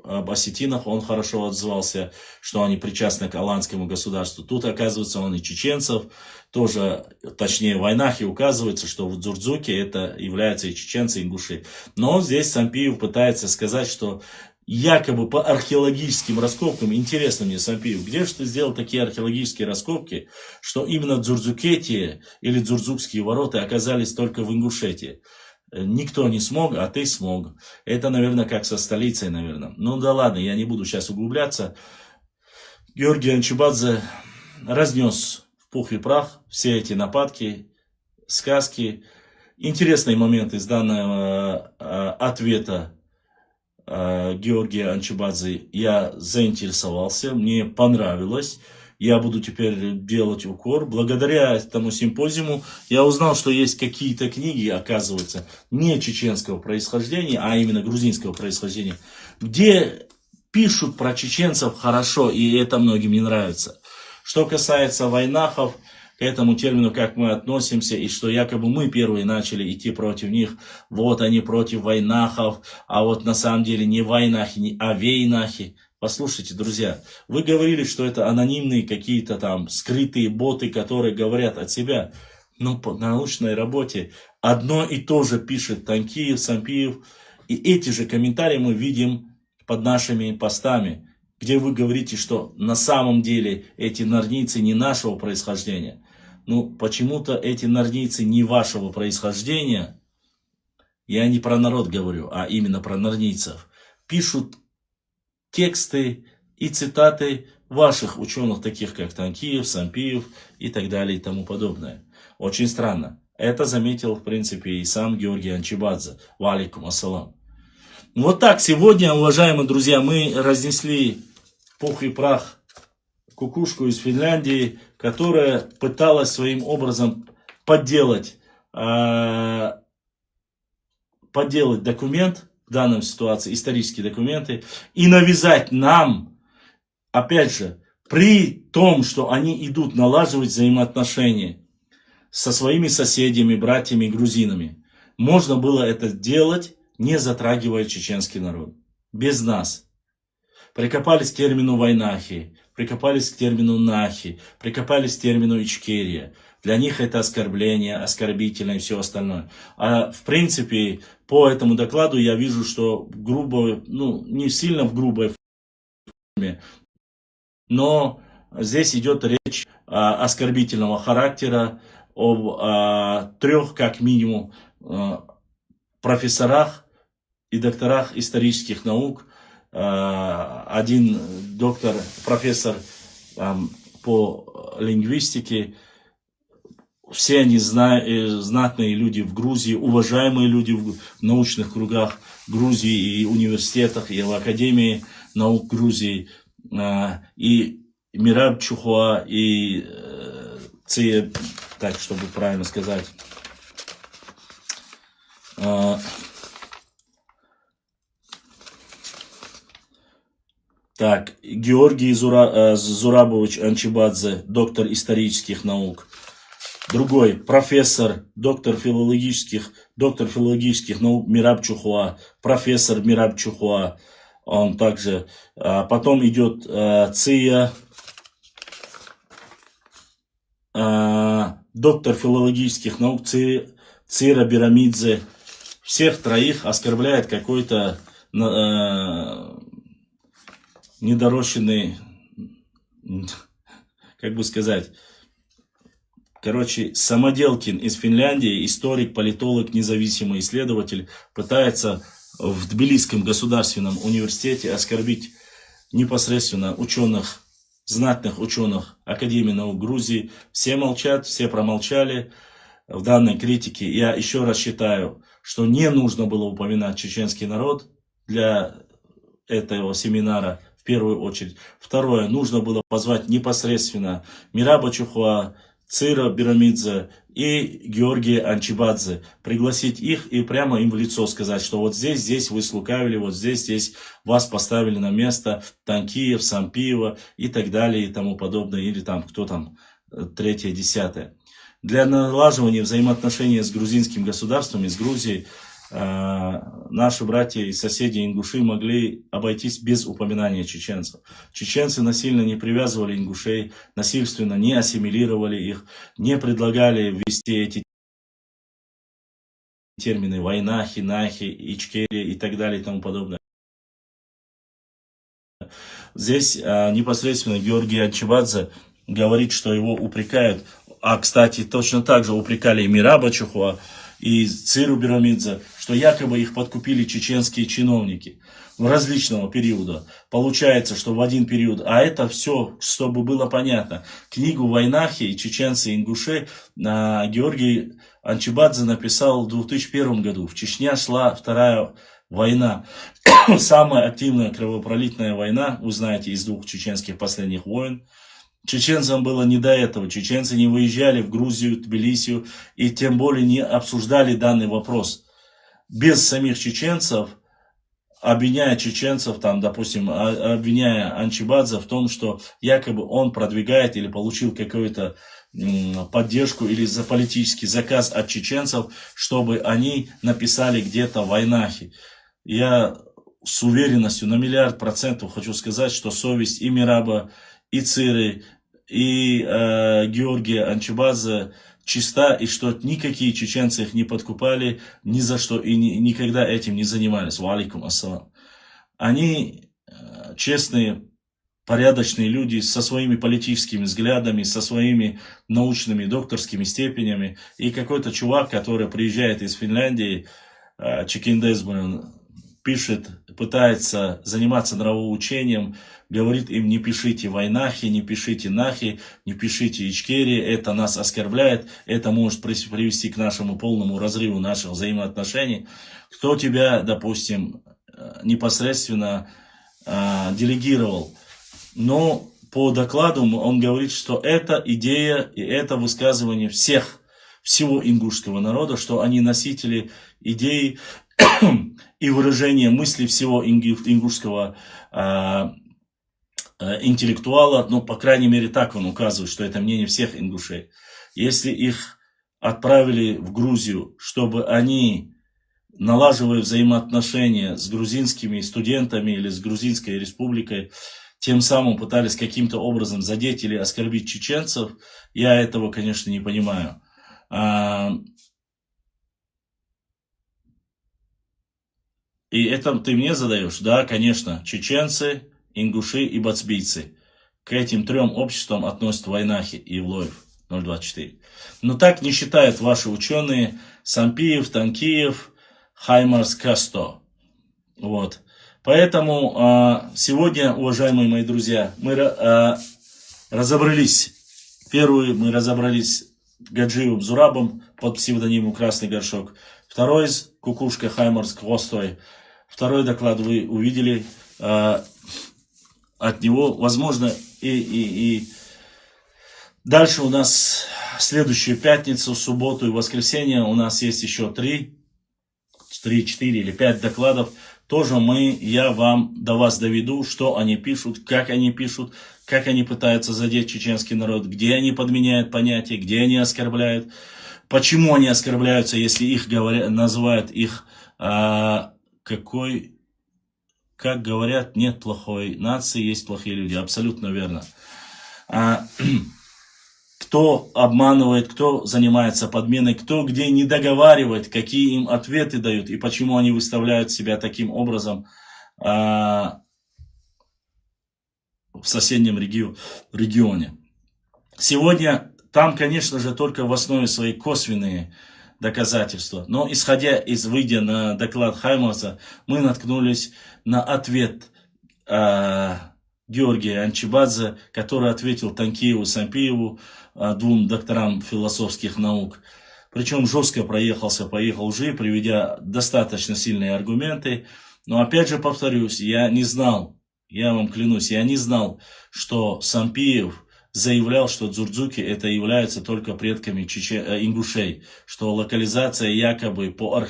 об осетинах он хорошо отзывался, что они причастны к аланскому государству. Тут, оказывается, он и чеченцев, тоже, точнее, в войнахе указывается, что в Дзурдзуке это являются и чеченцы, и ингуши. Но здесь Сампиев пытается сказать, что якобы по археологическим раскопкам, интересно мне, Сампиев, где же ты сделал такие археологические раскопки, что именно Дзурдзукетия или Дзурдзукские ворота оказались только в Ингушетии? Никто не смог, а ты смог. Это, наверное, как со столицей, наверное. Ну да ладно, я не буду сейчас углубляться. Георгий Анчибадзе разнес в пух и прах все эти нападки, сказки. Интересный момент из данного ответа Георгия Анчибадзе. Я заинтересовался, мне понравилось. Я буду теперь делать укор. Благодаря этому симпозиуму я узнал, что есть какие-то книги, оказывается, не чеченского происхождения, а именно грузинского происхождения, где пишут про чеченцев хорошо, и это многим не нравится. Что касается войнахов, к этому термину, как мы относимся, и что якобы мы первые начали идти против них, вот они против войнахов, а вот на самом деле не войнахи, а вейнахи. Послушайте, друзья, вы говорили, что это анонимные какие-то там скрытые боты, которые говорят от себя. Но по научной работе одно и то же пишет Танкиев, Сампиев. И эти же комментарии мы видим под нашими постами, где вы говорите, что на самом деле эти норнийцы не нашего происхождения. Ну, почему-то эти норнийцы не вашего происхождения. Я не про народ говорю, а именно про норнийцев. Пишут тексты и цитаты ваших ученых, таких как Танкиев, Сампиев и так далее и тому подобное. Очень странно. Это заметил, в принципе, и сам Георгий Анчибадзе. Ва алейкум ассалам. Вот так сегодня, уважаемые друзья, мы разнесли пух и прах кукушку из Финляндии, которая пыталась своим образом подделать документ, в данной ситуации исторические документы, и навязать нам, опять же, при том, что они идут налаживать взаимоотношения со своими соседями, братьями, грузинами, можно было это делать, не затрагивая чеченский народ. Без нас. Прикопались к термину войнахи, прикопались к термину нахи, прикопались к термину Ичкерия. Для них это оскорбление, оскорбительное и все остальное. А в принципе, по этому докладу я вижу, что грубо, не сильно в грубой форме, но здесь идет речь оскорбительного характера об 3, как минимум, профессорах и докторах исторических наук. Один доктор, профессор по лингвистике. Все они знатные люди в Грузии, уважаемые люди в научных кругах Грузии и университетах, и в Академии наук Грузии. И Мираб Чухуа, и Ция, так, чтобы правильно сказать. Так, Георгий Зурабович Анчибадзе, доктор исторических наук. Другой профессор, доктор филологических наук Мираб Чухуа, профессор Мираб Чухуа. Он также. Потом идет Ция, доктор филологических наук Цира Бирамидзе. Всех троих оскорбляет какой-то недорощенный, как бы сказать, Самоделкин из Финляндии, историк, политолог, независимый исследователь, пытается в Тбилисском государственном университете оскорбить непосредственно ученых, знатных ученых Академии наук Грузии. Все молчат, все промолчали в данной критике. Я еще раз считаю, что не нужно было упоминать чеченский народ для этого семинара в первую очередь. Второе, нужно было позвать непосредственно Мираба Чухуа, Цира Бирамидзе и Георгия Анчибадзе, пригласить их и прямо им в лицо сказать, что вот здесь вы слукавили, вот здесь вас поставили на место Танкиев, Сампиева и так далее и тому подобное, или там кто там, 3-е, 10-е. Для налаживания взаимоотношений с грузинским государством, с Грузией, наши братья и соседи ингуши могли обойтись без упоминания чеченцев. Чеченцы насильно не привязывали ингушей, насильственно не ассимилировали их, не предлагали ввести эти термины войнахи, нахи, ичкерия и так далее и тому подобное. Здесь непосредственно Георгий Анчибадзе говорит, что его упрекают, а кстати точно так же упрекали и Мираба Чухуа, и Циру Бирамидзе, что якобы их подкупили чеченские чиновники в различного периода. Получается, что в один период, а это все, чтобы было понятно, книгу «Войнахи» и чеченцы и ингуши Георгий Анчибадзе написал в 2001 году. В Чечне шла вторая война. Самая активная кровопролитная война, вы знаете, из 2 чеченских последних войн. Чеченцам было не до этого. Чеченцы не выезжали в Грузию, Тбилисию и тем более не обсуждали данный вопрос. Без самих чеченцев, обвиняя чеченцев, там, допустим, обвиняя Анчибадзе в том, что якобы он продвигает или получил какую-то поддержку или за политический заказ от чеченцев, чтобы они написали где-то войнахи. Я с уверенностью на 100% хочу сказать, что совесть и Мираба, и Циры, и Георгия Анчибадзе чиста, и что никакие чеченцы их не подкупали ни за что и никогда этим не занимались. Ва алейкум ассалам. Они честные, порядочные люди со своими политическими взглядами, со своими научными докторскими степенями. И какой-то чувак, который приезжает из Финляндии, Чекиндезбен, пишет, пытается заниматься нравоучением, говорит им: не пишите войнахи, не пишите нахи, не пишите ичкерии, это нас оскорбляет, это может привести к нашему полному разрыву наших взаимоотношений. Кто тебя, допустим, непосредственно делегировал? Но по докладу он говорит, что это идея и это высказывание всего ингушского народа, что они носители идеи и выражения мысли всего ингушского интеллектуала, ну, по крайней мере, так он указывает, что это мнение всех ингушей. Если их отправили в Грузию, чтобы они, налаживая взаимоотношения с грузинскими студентами или с Грузинской республикой, тем самым пытались каким-то образом задеть или оскорбить чеченцев, я этого, конечно, не понимаю. И это ты мне задаешь? Да, конечно, чеченцы, ингуши и бацбийцы. К этим трем обществам относят Вайнахи и Ивлоев 024. Но так не считают ваши ученые Сампиев, Танкиев, Хаймарс, Касто. Вот. Поэтому сегодня, уважаемые мои друзья, мы разобрались. Первый мы разобрались Гаджиевым Зурабом под псевдонимом Красный Горшок. Второй из Кукушка Хаймарс Хвостой. Второй доклад вы увидели от него. Возможно, и дальше у нас следующую пятницу, субботу и воскресенье у нас есть еще 3, 4 или 5 докладов. Тоже я до вас доведу, что они пишут, как они пытаются задеть чеченский народ, где они подменяют понятия, где они оскорбляют, почему они оскорбляются, если их называют их, как говорят, нет плохой нации, есть плохие люди. Абсолютно верно. Кто обманывает, кто занимается подменой, кто где не договаривает, какие им ответы дают и почему они выставляют себя таким образом в соседнем регионе. Сегодня там, конечно же, только в основе своей косвенные доказательства. Но выйдя на доклад Хаймарса, мы наткнулись на ответ Георгия Анчибадзе, который ответил Танкиеву, Сампиеву, двум докторам философских наук. Причем жестко проехался по их лжи, приведя достаточно сильные аргументы. Но опять же повторюсь, я не знал, я вам клянусь, я не знал, что Сампиев заявлял, что дзурдзуки это являются только предками ингушей, что локализация якобы по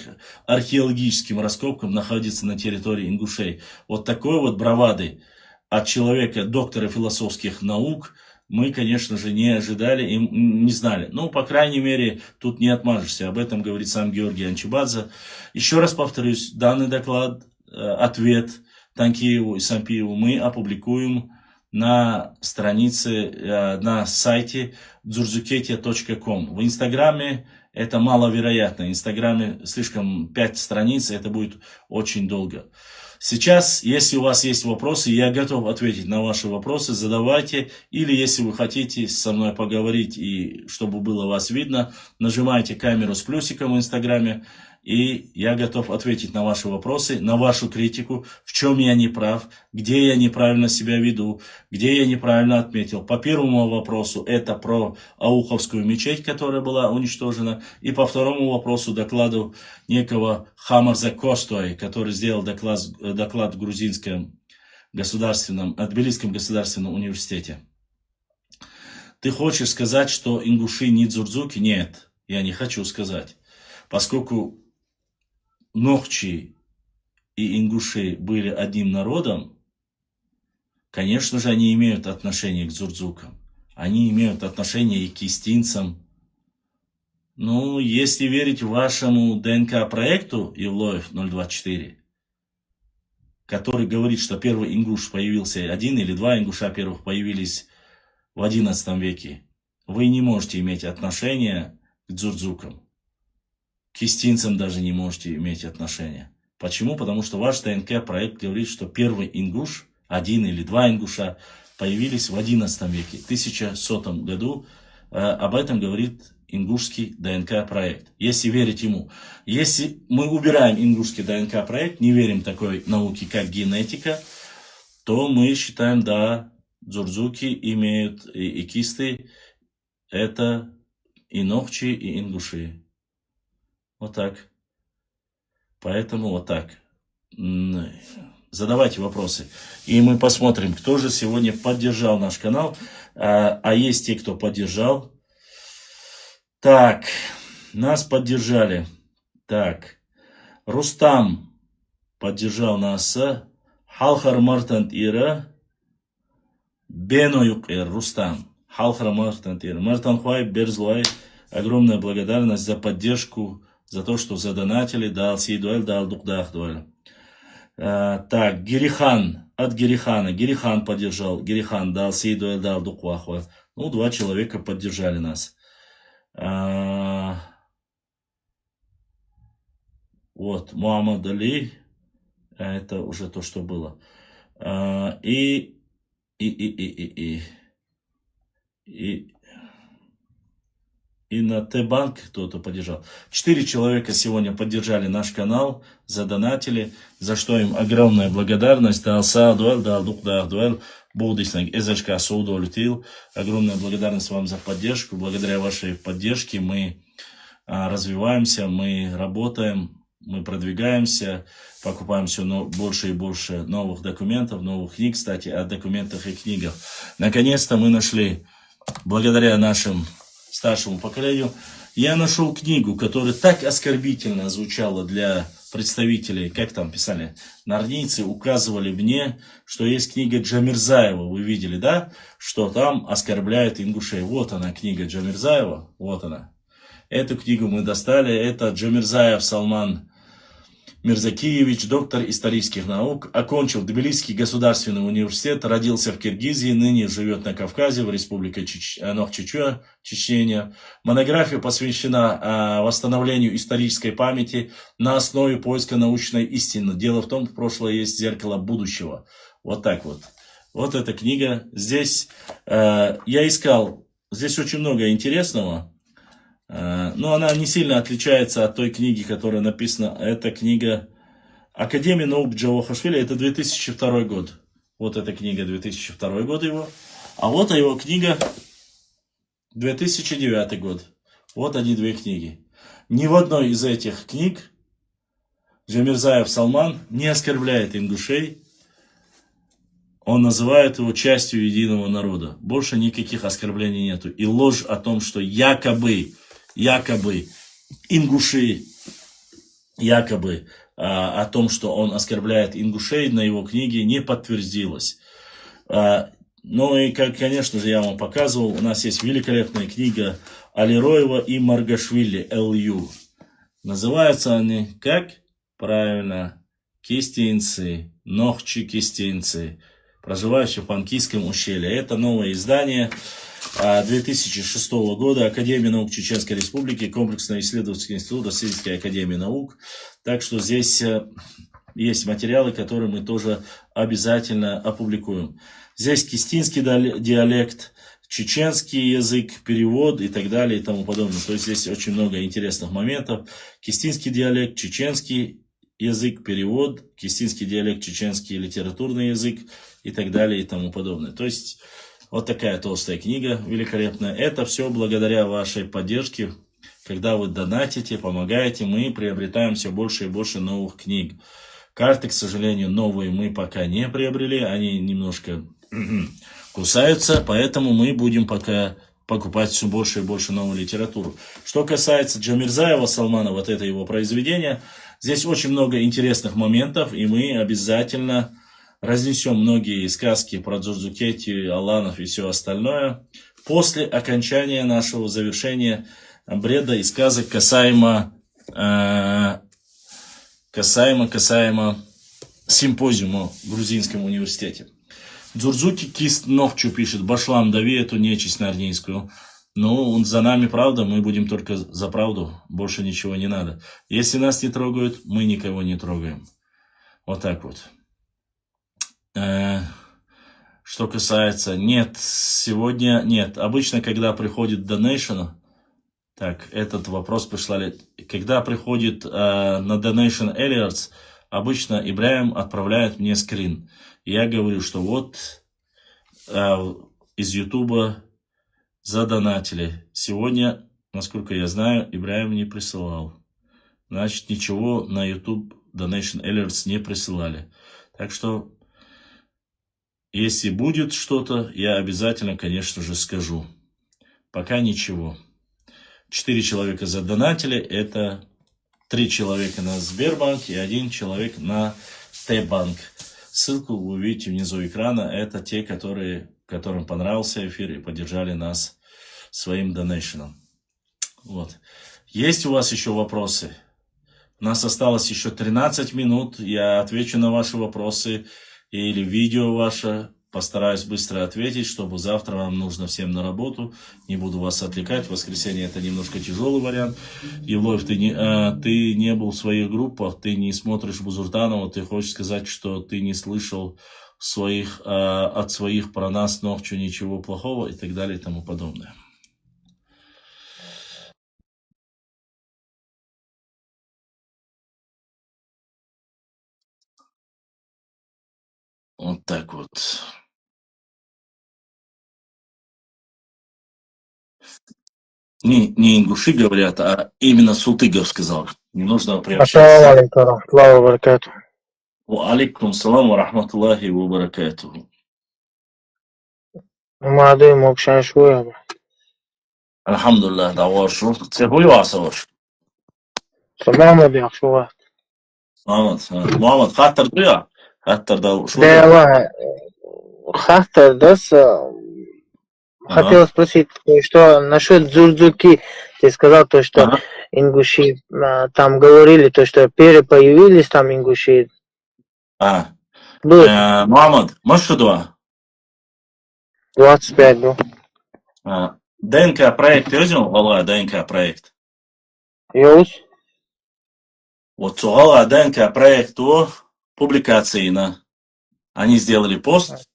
археологическим раскопкам находится на территории ингушей. Вот такой вот бравады от человека, доктора философских наук, мы, конечно же, не ожидали и не знали. Ну, по крайней мере, тут не отмажешься. Об этом говорит сам Георгий Анчибадзе. Еще раз повторюсь, данный доклад, ответ Танкиеву и Сампиеву мы опубликуем на странице, на сайте dzurzuketia.com. В Инстаграме это маловероятно. В Инстаграме слишком 5 страниц, это будет очень долго. Сейчас, если у вас есть вопросы, я готов ответить на ваши вопросы, задавайте. Или если вы хотите со мной поговорить и чтобы было вас видно, нажимайте камеру с плюсиком в Инстаграме. И я готов ответить на ваши вопросы, на вашу критику, в чем я не прав, где я неправильно себя веду, где я неправильно отметил. По первому вопросу это про Ауховскую мечеть, которая была уничтожена. И по второму вопросу докладу некого Хамарза Костой, который сделал доклад в Грузинском государственном, Тбилисском государственном университете. Ты хочешь сказать, что ингуши не дзурдзуки? Нет, я не хочу сказать. Поскольку Нохчи и ингуши были одним народом, конечно же, они имеют отношение к дзурдзукам. Они имеют отношение и к кистинцам. Ну, если верить вашему ДНК-проекту Ивлоев 024, который говорит, что первый ингуш появился, 1 или 2 ингуша первых появились в XI веке, вы не можете иметь отношение к дзурдзукам. К кистинцам даже не можете иметь отношения. Почему? Потому что ваш ДНК-проект говорит, что первый ингуш, 1 или 2 ингуша, появились в XI веке, в 1100 году. Об этом говорит ингушский ДНК-проект. Если верить ему. Если мы убираем ингушский ДНК-проект, не верим такой науке, как генетика, то мы считаем, да, дзурдзуки имеют и кисты, это и нохчи, и ингуши. Вот так. Поэтому вот так. Задавайте вопросы. И мы посмотрим, кто же сегодня поддержал наш канал. А есть те, кто поддержал. Так, нас поддержали. Так, Рустам поддержал нас. Халхар Мартант Ира. Беноюк Рустам. Халхар Мартант Ира. Мартанхуай Берзлай. Огромная благодарность за поддержку, за то, что задонатили. Дал сей дуэль, дал духдах дуэль. Так, Гирихан, от Гирихана. Гирихан поддержал. Гирихан дал сей дуэль, дал духвахва. Ну, 2 человека поддержали нас. Вот, Муаммад Али. Это уже то, что было. И на Т-банк кто-то поддержал. 4 человека сегодня поддержали наш канал, задонатили, за что им огромная благодарность. Огромная благодарность вам за поддержку. Благодаря вашей поддержке мы развиваемся, мы работаем, мы продвигаемся, покупаем все больше и больше новых документов, новых книг. Кстати, о документах и книгах. Наконец-то мы нашли, благодаря нашим старшему поколению, я нашел книгу, которая так оскорбительно звучала для представителей, как там писали, нарнийцы указывали мне, что есть книга Джамирзаева, вы видели, да, что там оскорбляют ингушей. Вот она, книга Джамирзаева, вот она. Эту книгу мы достали, это Джамирзаев Салман Мирзакиевич, доктор исторических наук, окончил Тбилисский государственный университет, родился в Киргизии, ныне живет на Кавказе, в республике Чечня. Монография посвящена восстановлению исторической памяти на основе поиска научной истины. Дело в том, что прошлое есть зеркало будущего. Вот так вот. Вот эта книга. Здесь я искал, здесь очень много интересного. Но она не сильно отличается от той книги, которая написана. Это книга Академия наук Джавахашвили. Это 2002 год. Вот эта книга 2002 год его. А вот его книга 2009 год. Вот они, 2 книги. Ни в одной из этих книг Джамирзаев Салман не оскорбляет ингушей. Он называет его частью единого народа. Больше никаких оскорблений нету. И ложь о том, что якобы ингуши, о том, что он оскорбляет ингушей, на его книге не подтвердилось. Ну и, конечно же, я вам показывал, у нас есть великолепная книга Алироева и Маргашвили, Л.Ю. Называются они как? Правильно, кистинцы, нохчи-кистинцы, проживающие в Панкийском ущелье. Это новое издание 2006 года, Академия наук Чеченской Республики, комплексный исследовательский институт Российской Академии наук. Так что здесь есть материалы, которые мы тоже обязательно опубликуем. Здесь кистинский диалект, чеченский язык, перевод и так далее и тому подобное. То есть здесь очень много интересных моментов. Кистинский диалект, чеченский язык, перевод, кистинский диалект, чеченский литературный язык и так далее и тому подобное. То есть вот такая толстая книга, великолепная. Это все благодаря вашей поддержке. Когда вы донатите, помогаете, мы приобретаем все больше и больше новых книг. Карты, к сожалению, новые мы пока не приобрели. Они немножко кусаются, поэтому мы будем пока покупать все больше и больше новую литературу. Что касается Джамирзаева Салмана, вот это его произведение, здесь очень много интересных моментов, и мы обязательно разнесем многие сказки про Дзурзукети, Аланов и все остальное после окончания нашего завершения бреда и сказок касаемо симпозиума в Грузинском университете. Дзурзуки кист ногчу пишет, башлам дави эту нечисть нарнийскую. Ну, за нами правда, мы будем только за правду, больше ничего не надо. Если нас не трогают, мы никого не трогаем. Вот так вот. Что касается, нет, сегодня нет. Обычно, когда приходит donation, так, этот вопрос прислали. Когда приходит на donation alerts, обычно Ибраим отправляет мне скрин. Я говорю, что вот из Ютуба задонатили. Сегодня, насколько я знаю, Ибраим не присылал. Значит, ничего на YouTube donation alerts не присылали. Так что если будет что-то, я обязательно, конечно же, скажу. Пока ничего. 4 человека задонатили. Это 3 человека на Сбербанк и 1 человек на Т-банк. Ссылку вы увидите внизу экрана. Это те, которым понравился эфир и поддержали нас своим донейшеном. Вот. Есть у вас еще вопросы? У нас осталось еще 13 минут. Я отвечу на ваши вопросы или видео ваше. Постараюсь быстро ответить, чтобы завтра вам нужно всем на работу. Не буду вас отвлекать. В воскресенье это немножко тяжелый вариант. Евлоев, ты не был в своих группах, ты не смотришь Бузуртанова. Ты хочешь сказать, что ты не слышал от своих про нас Нохчу ничего плохого и так далее и тому подобное. Вот так вот. Не ингуши говорят, а именно Султыгов сказал. Не нужно Ассаламу приобщаться. алейкум ва рахматуллахи ва баракатуху. Ва алейкум салам ва рахматуллахи ва баракатуху. Молодым общаем швуем. Alhamdulillah, даваршу. Цехуй васаваш. Мухаммад яхшуа. Мухаммад, хаттар дуя. Хаттар да шуя. Да, Хахтар, да, хотел спросить, что насчет Дзурдзуки. Ты сказал то, что ингуши там говорили, то, что перепоявились там ингуши. Мухаммад, можешь дуа? 25 был. ДНК проект өзің, Алла ДНК проект. Йоус? Вот Алла ДНК проекту публикации на. Они сделали пост,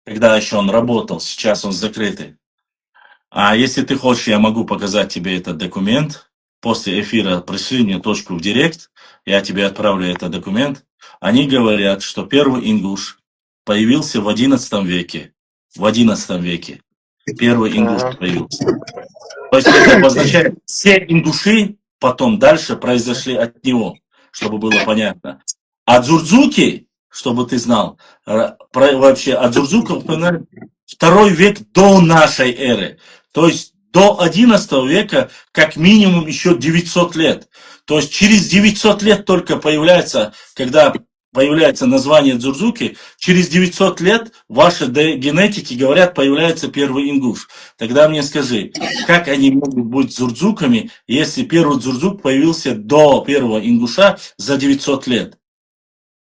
когда еще он работал, сейчас он закрытый. А если ты хочешь, я могу показать тебе этот документ. После эфира пришли мне точку в директ, я тебе отправлю этот документ. Они говорят, что первый ингуш появился в 11 веке. В 11 веке. Первый ингуш появился. То есть это обозначает, все ингуши потом дальше произошли от него, чтобы было понятно. А дзурдзуки, чтобы ты знал, вообще от дзурдзуков 2 век до нашей эры. То есть до 11 века как минимум еще 900 лет. То есть через 900 лет только появляется, когда появляется название дзурдзуки, через 900 лет ваши генетики говорят, появляется первый ингуш. Тогда мне скажи, как они могут быть дзурдзуками, если первый дзурдзук появился до первого ингуша за 900 лет?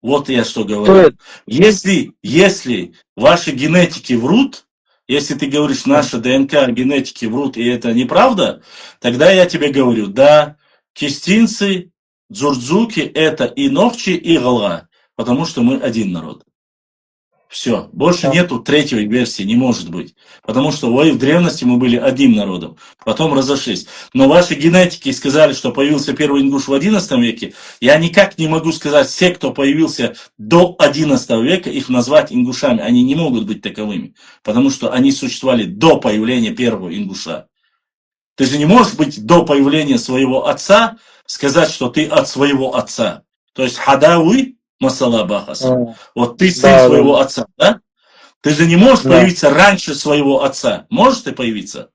Вот я что говорю. Если ваши генетики врут, если ты говоришь, наши ДНК генетики врут, и это неправда, тогда я тебе говорю, да, кистинцы, дзурдзуки, это и Нохчи, и Галга. Потому что мы один народ. Все. Больше нету третьей версии, не может быть. Потому что в древности мы были одним народом. Потом разошлись. Но ваши генетики сказали, что появился первый ингуш в 11 веке. Я никак не могу сказать, все, кто появился до 11 века, их назвать ингушами. Они не могут быть таковыми. Потому что они существовали до появления первого ингуша. Ты же не можешь быть до появления своего отца, сказать, что ты от своего отца. То есть хадауи, масала бахаса. Вот ты сын своего отца, да? Ты же не можешь появиться раньше своего отца. Можешь ты появиться?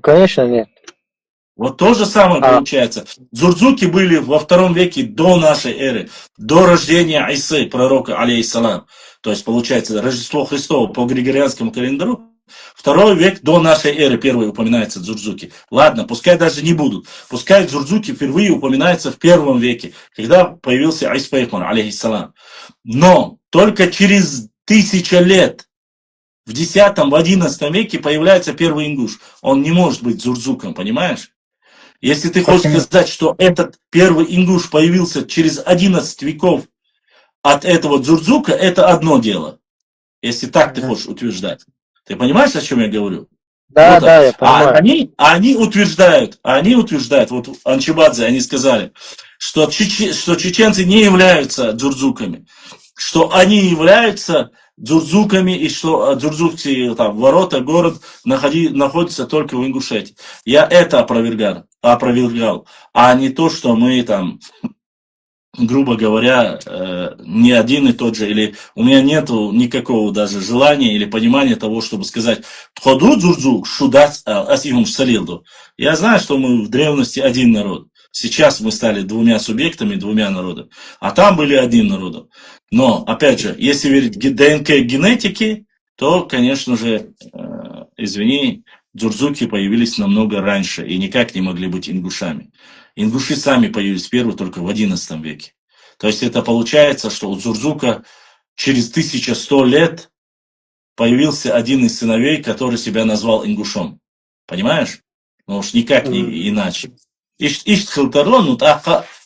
Конечно, нет. Вот то же самое получается. Дзурдзуки были во 2 веке до нашей эры, до рождения Исы, пророка, алейхиссалам. То есть, получается, Рождество Христово по григорианскому календарю. 2 век до нашей эры первые упоминаются дзурдзуки. Ладно, пускай даже не будут. Пускай дзурдзуки впервые упоминаются в 1 веке, когда появился Айспейхман, алейхиссалам. Но только через 1000 лет, в 10-11 веке появляется первый ингуш. Он не может быть дзурдзуком, понимаешь? Если ты хочешь сказать, что этот первый ингуш появился через 11 веков от этого дзурдзука, это одно дело. Если так ты хочешь утверждать. Ты понимаешь, о чем я говорю? Да, вот, да, я понимаю. Они утверждают, вот Анчибадзе, они сказали, что чеченцы не являются дзурдзуками, что они являются дзурдзуками, и что дзурдзукские там, ворота, город находится только в Ингушетии. Я это опровергал, а не то, что мы там, грубо говоря, не один и тот же, или у меня нету никакого даже желания или понимания того, чтобы сказать «Тходу дзурдзук шудат асихум салилду». Я знаю, что мы в древности один народ. Сейчас мы стали 2 субъектами, 2 народами. А там были одним народом. Но, опять же, если верить ДНК генетики, то, конечно же, извини, дзурзуки появились намного раньше и никак не могли быть ингушами. Ингуши сами появились первые только в XI веке. То есть это получается, что у дзурзука через 1100 лет появился один из сыновей, который себя назвал ингушом. Понимаешь? Ну уж никак не иначе. Ишт хилтарлон, ну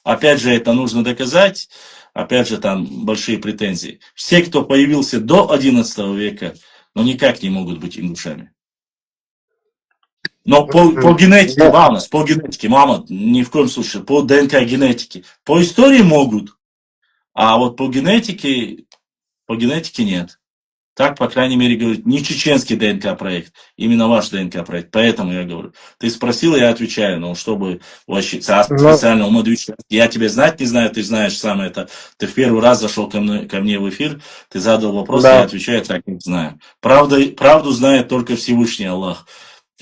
опять же это нужно доказать, опять же там большие претензии. Все, кто появился до XI века, ну никак не могут быть ингушами. Но по генетике, Валнас, по генетике, мама, ни в коем случае, по ДНК генетике. По истории могут, а вот по генетике нет. Так, по крайней мере, говорит, не чеченский ДНК-проект, именно ваш ДНК-проект. Поэтому я говорю. Ты спросил, я отвечаю. Ну, чтобы вообще специально умудрить. Я тебя знать не знаю, ты знаешь сам это. Ты в первый раз зашел ко мне в эфир, ты задал вопрос, я отвечаю, так как знаю. Правду знает только Всевышний Аллах.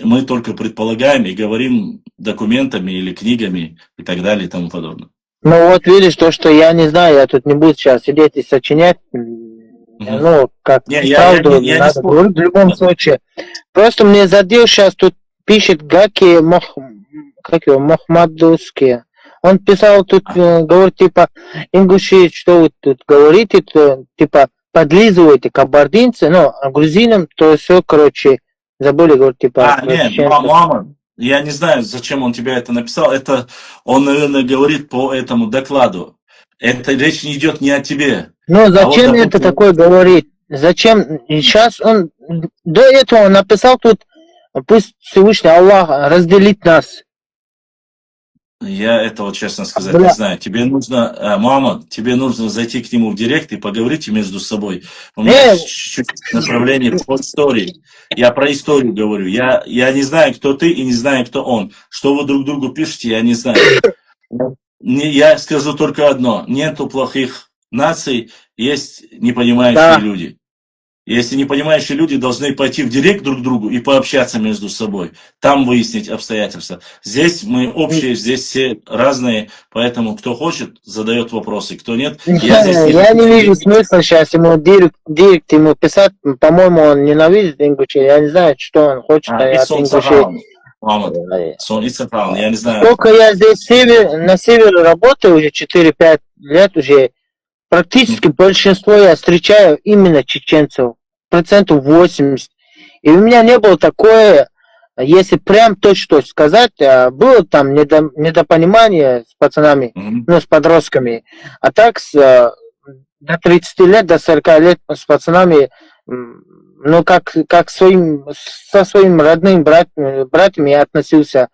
Мы только предполагаем и говорим документами или книгами и так далее и тому подобное. Ну вот видишь, то, что я не знаю, я тут не буду сейчас сидеть и сочинять. Ну, как правду надо говорить в любом случае. Просто мне задел сейчас тут пишет Гаки Мохмадовский. Он писал тут, говорит, типа, ингуши, что вы тут говорите, то, типа, подлизываете кабардинцы, ну, а грузинам, то все, короче, забыли, говорит, типа... нет, мама, я не знаю, зачем он тебе это написал. Это он, наверное, говорит по этому докладу. Это речь не идет не о тебе. Ну, зачем вот, это такое говорить? Зачем? Сейчас он до этого написал тут, пусть Всевышний Аллах разделит нас. Я этого, честно сказать, не знаю. Тебе нужно, мама, тебе нужно зайти к нему в директ и поговорить между собой. У меня чуть-чуть направление по истории. Я про историю говорю. Я не знаю, кто ты и не знаю, кто он. Что вы друг другу пишете, я не знаю. Я скажу только одно. Нету плохих наций, есть непонимающие люди. Если непонимающие люди должны пойти в директ друг к другу и пообщаться между собой, там выяснить обстоятельства. Здесь мы общие, здесь все разные, поэтому кто хочет, задает вопросы, кто нет. Я не вижу смысла сейчас ему директ ему писать, по-моему, он ненавидит ингушей, я не знаю, что он хочет от ингушей. Я не знаю. Сколько я здесь на севере работаю, уже 4-5 лет уже, практически большинство я встречаю именно чеченцев, 80%. И у меня не было такое, если прям точно сказать, было там недопонимание с пацанами, ну, с подростками. А так до 30 лет, до 40 лет с пацанами, ну, как со своими родными братьями я относился.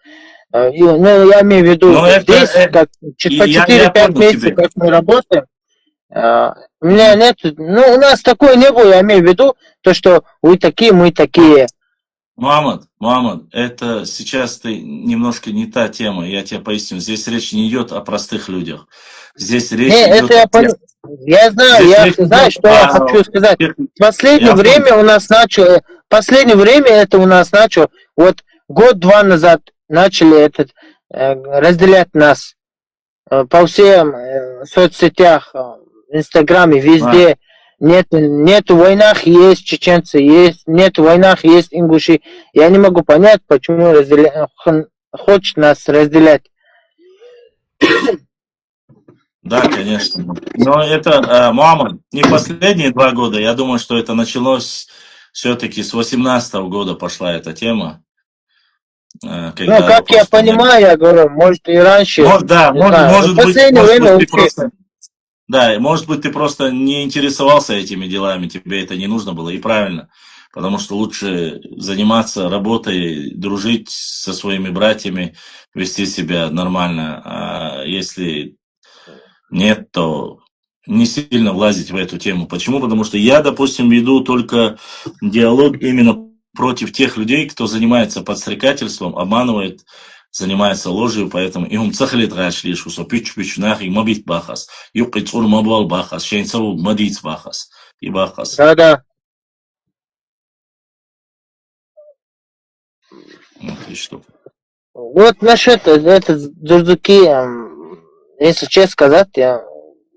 Ну, я имею в виду, здесь, как по 4-5 месяцев, как мы работаем, у меня нет, ну, у нас такое не было, я имею в виду, то, что вы такие, мы такие. Мамад, это сейчас ты немножко не та тема, я тебе поясню. Здесь речь не идет о простых людях. Здесь речь идет это я знаю, я знаю, что я хочу сказать. В последнее время у нас начал, вот год-два назад начали разделять нас по всем соцсетях, в Инстаграме, везде. Нет в войнах есть чеченцы, нет в войнах есть ингуши. Я не могу понять, почему хочет нас разделять. Да, конечно. Но это, мама, не последние 2 года. Я думаю, что это началось все-таки с 18-го года пошла эта тема. Ну, как я понимаю, я говорю, может и раньше. Может быть, ты просто не интересовался этими делами, тебе это не нужно было, и правильно. Потому что лучше заниматься работой, дружить со своими братьями, вести себя нормально. А если нет, то не сильно влазить в эту тему. Почему? Потому что я, допустим, веду только диалог именно против тех людей, кто занимается подстрекательством, обманывает, занимается ложью, поэтому им цахлит рашлиш, усо пич нах и мабит бахас, юпит ур мабал бахас, шейнцаву мадиц бахас и бахас. Да. Вот насчет дзурзуки, если честно сказать, я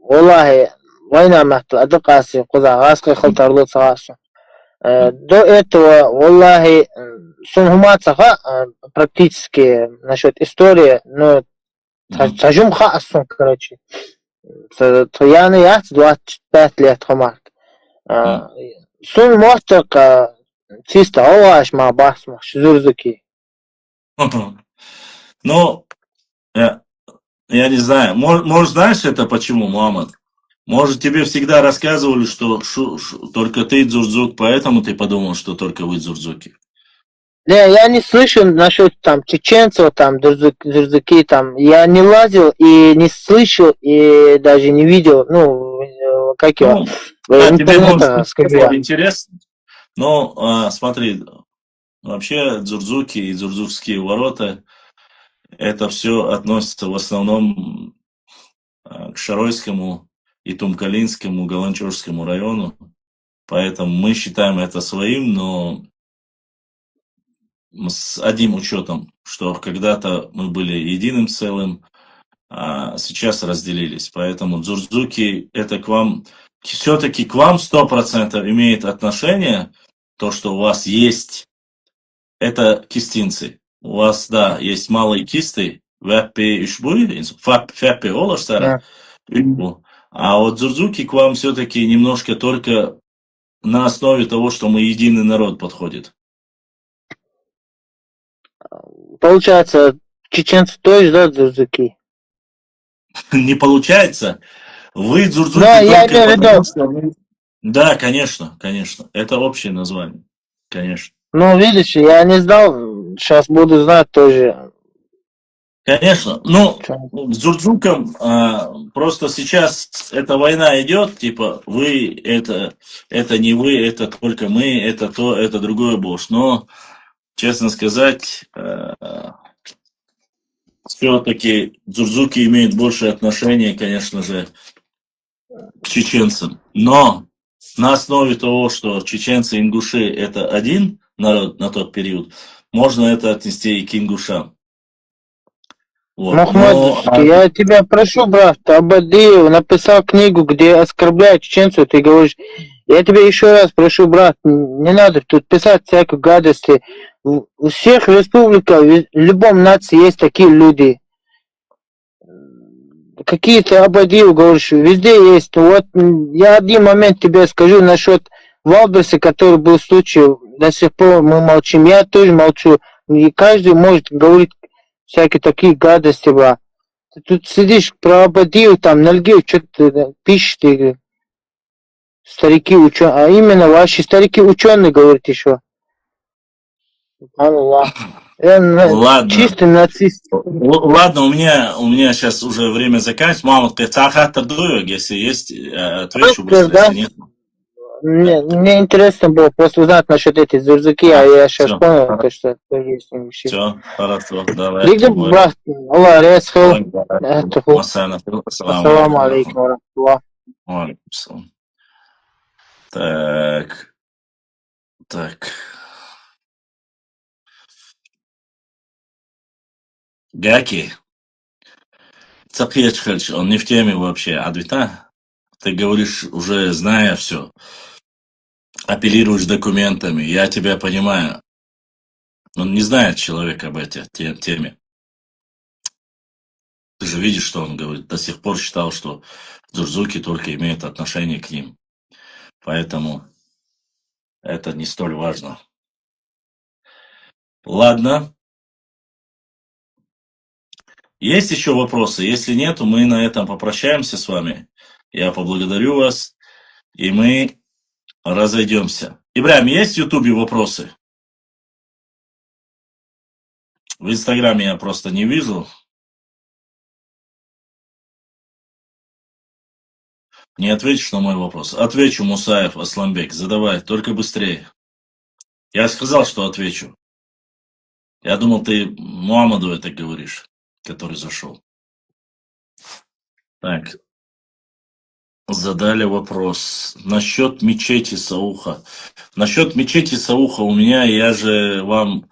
Аллахи, война махту, адукаси, куда, аска халтарлу цагасу. До этого, валлахи, сунгумацаха практически насчет истории, но сажум хасун, короче. Трояны яхт 25 лет хомарт. Сун мосток чисто оваш ма басмах, шизурзуки. Ну, я не знаю. Может, знаешь это почему, Мухаммад? Может, тебе всегда рассказывали, что только ты дзурзук, поэтому ты подумал, что только вы дзурзуки? Не, я не слышал насчет там чеченцев, там дурзуки, там. Я не лазил и не слышал, и даже не видел, ну, как его, Да, тебе интернета, может интересно. Но смотри, вообще дзурзуки и дзурзукские ворота, это все относится в основном к Шаройскому и Тумкалинскому, Галанчорскому району. Поэтому мы считаем это своим, но с одним учетом, что когда-то мы были единым целым, а сейчас разделились. Поэтому дзурзуки это к вам, все-таки к вам 100% имеет отношение, то, что у вас есть, это кистинцы. У вас, да, есть малые кисты, вяппи ишбуи, фяппи олаштара, а вот дзурзуки к вам все-таки немножко только на основе того, что мы единый народ подходит. Получается, чеченцы тоже, да, дзурзуки? Не получается. Вы дзурзуки Да, я только имею в потому, виду. что вы... Да, конечно, конечно. Это общее название. Конечно. Ну, видишь, я не знал, сейчас буду знать тоже. Конечно. Ну, с дзурзуком просто сейчас эта война идет, типа, вы, это не вы, это только мы, это то, это другое босс. Но, честно сказать, все-таки дзурзуки имеют больше отношения, конечно же, к чеченцам. Но на основе того, что чеченцы и ингуши это один народ на тот период, можно это отнести и к ингушам. Вот. Махмадовский, я тебя прошу, брат, Абадиев написал книгу, где оскорбляет чеченцев, ты говоришь, я тебя еще раз прошу, брат, не надо тут писать всякие гадости. У всех республиках, в любом нации есть такие люди. Какие-то Абадиев, говоришь, везде есть. Вот я один момент тебе скажу насчет Валберса, который был случай, до сих пор мы молчим, я тоже молчу. И каждый может говорить всякие такие гадости, бра. Ты тут сидишь про Абадиев, там, Нальгиев, что-то пишешь, ты, старики ученые, а именно ваши старики ученые, говорят еще. Аллах. Ладно. Чистый нацист. Ладно, у меня сейчас уже время заканчивается. Мама, ты если есть, отвечу быстро, Да? если нет. Мне интересно было просто узнать насчет этих зурзуки, а я сейчас всё. понял, то, что это есть вообще. Все, хорошо, давай. Лига, брат, Аллах, резхил. Ассаламу алейкум, ва рахматуллах. Так. Гаки. Цапьечхальч, он не в теме вообще. Адвита, ты говоришь, уже зная все, апеллируешь документами, я тебя понимаю. Он не знает человек об этой теме. Ты же видишь, что он говорит. До сих пор считал, что дзурзуки только имеют отношение к ним. Поэтому это не столь важно. Ладно. Есть еще вопросы? Если нет, то мы на этом попрощаемся с вами. Я поблагодарю вас, и мы разойдемся. Ибрахим, есть в Ютубе вопросы? В Инстаграме я просто не вижу. Не ответишь на мой вопрос? Отвечу, Мусаев, Асламбек. Задавай, только быстрее. Я сказал, что отвечу. Я думал, ты Мухаммаду это говоришь, который зашел. Так. Задали вопрос. Насчет мечети Сауха. Насчет мечети Сауха у меня, я же вам...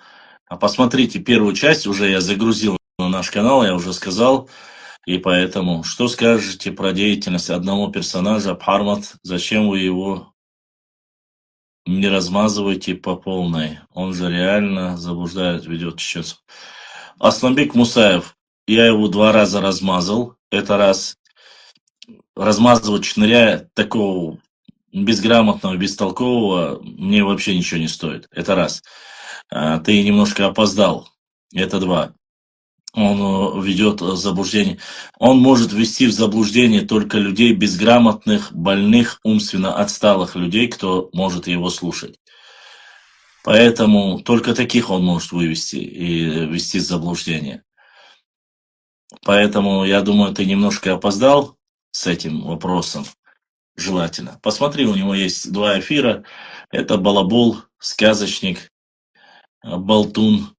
Посмотрите, первую часть уже я загрузил на наш канал, я уже сказал. И поэтому, что скажете про деятельность одного персонажа, Пармат? Зачем вы его Не размазывайте по полной. Он же реально заблуждает, ведет чеченцев. Асланбек Мусаев. Я его 2 раза размазал. Это раз. Размазывать шныря такого безграмотного, бестолкового мне вообще ничего не стоит. Это раз. Ты немножко опоздал. Это 2. Он ведет в заблуждение. Он может ввести в заблуждение только людей безграмотных, больных, умственно отсталых людей, кто может его слушать. Поэтому только таких он может вывести и ввести в заблуждение. Поэтому, я думаю, ты немножко опоздал с этим вопросом. Желательно. Посмотри, у него есть 2 эфира. Это балабол, сказочник, болтун,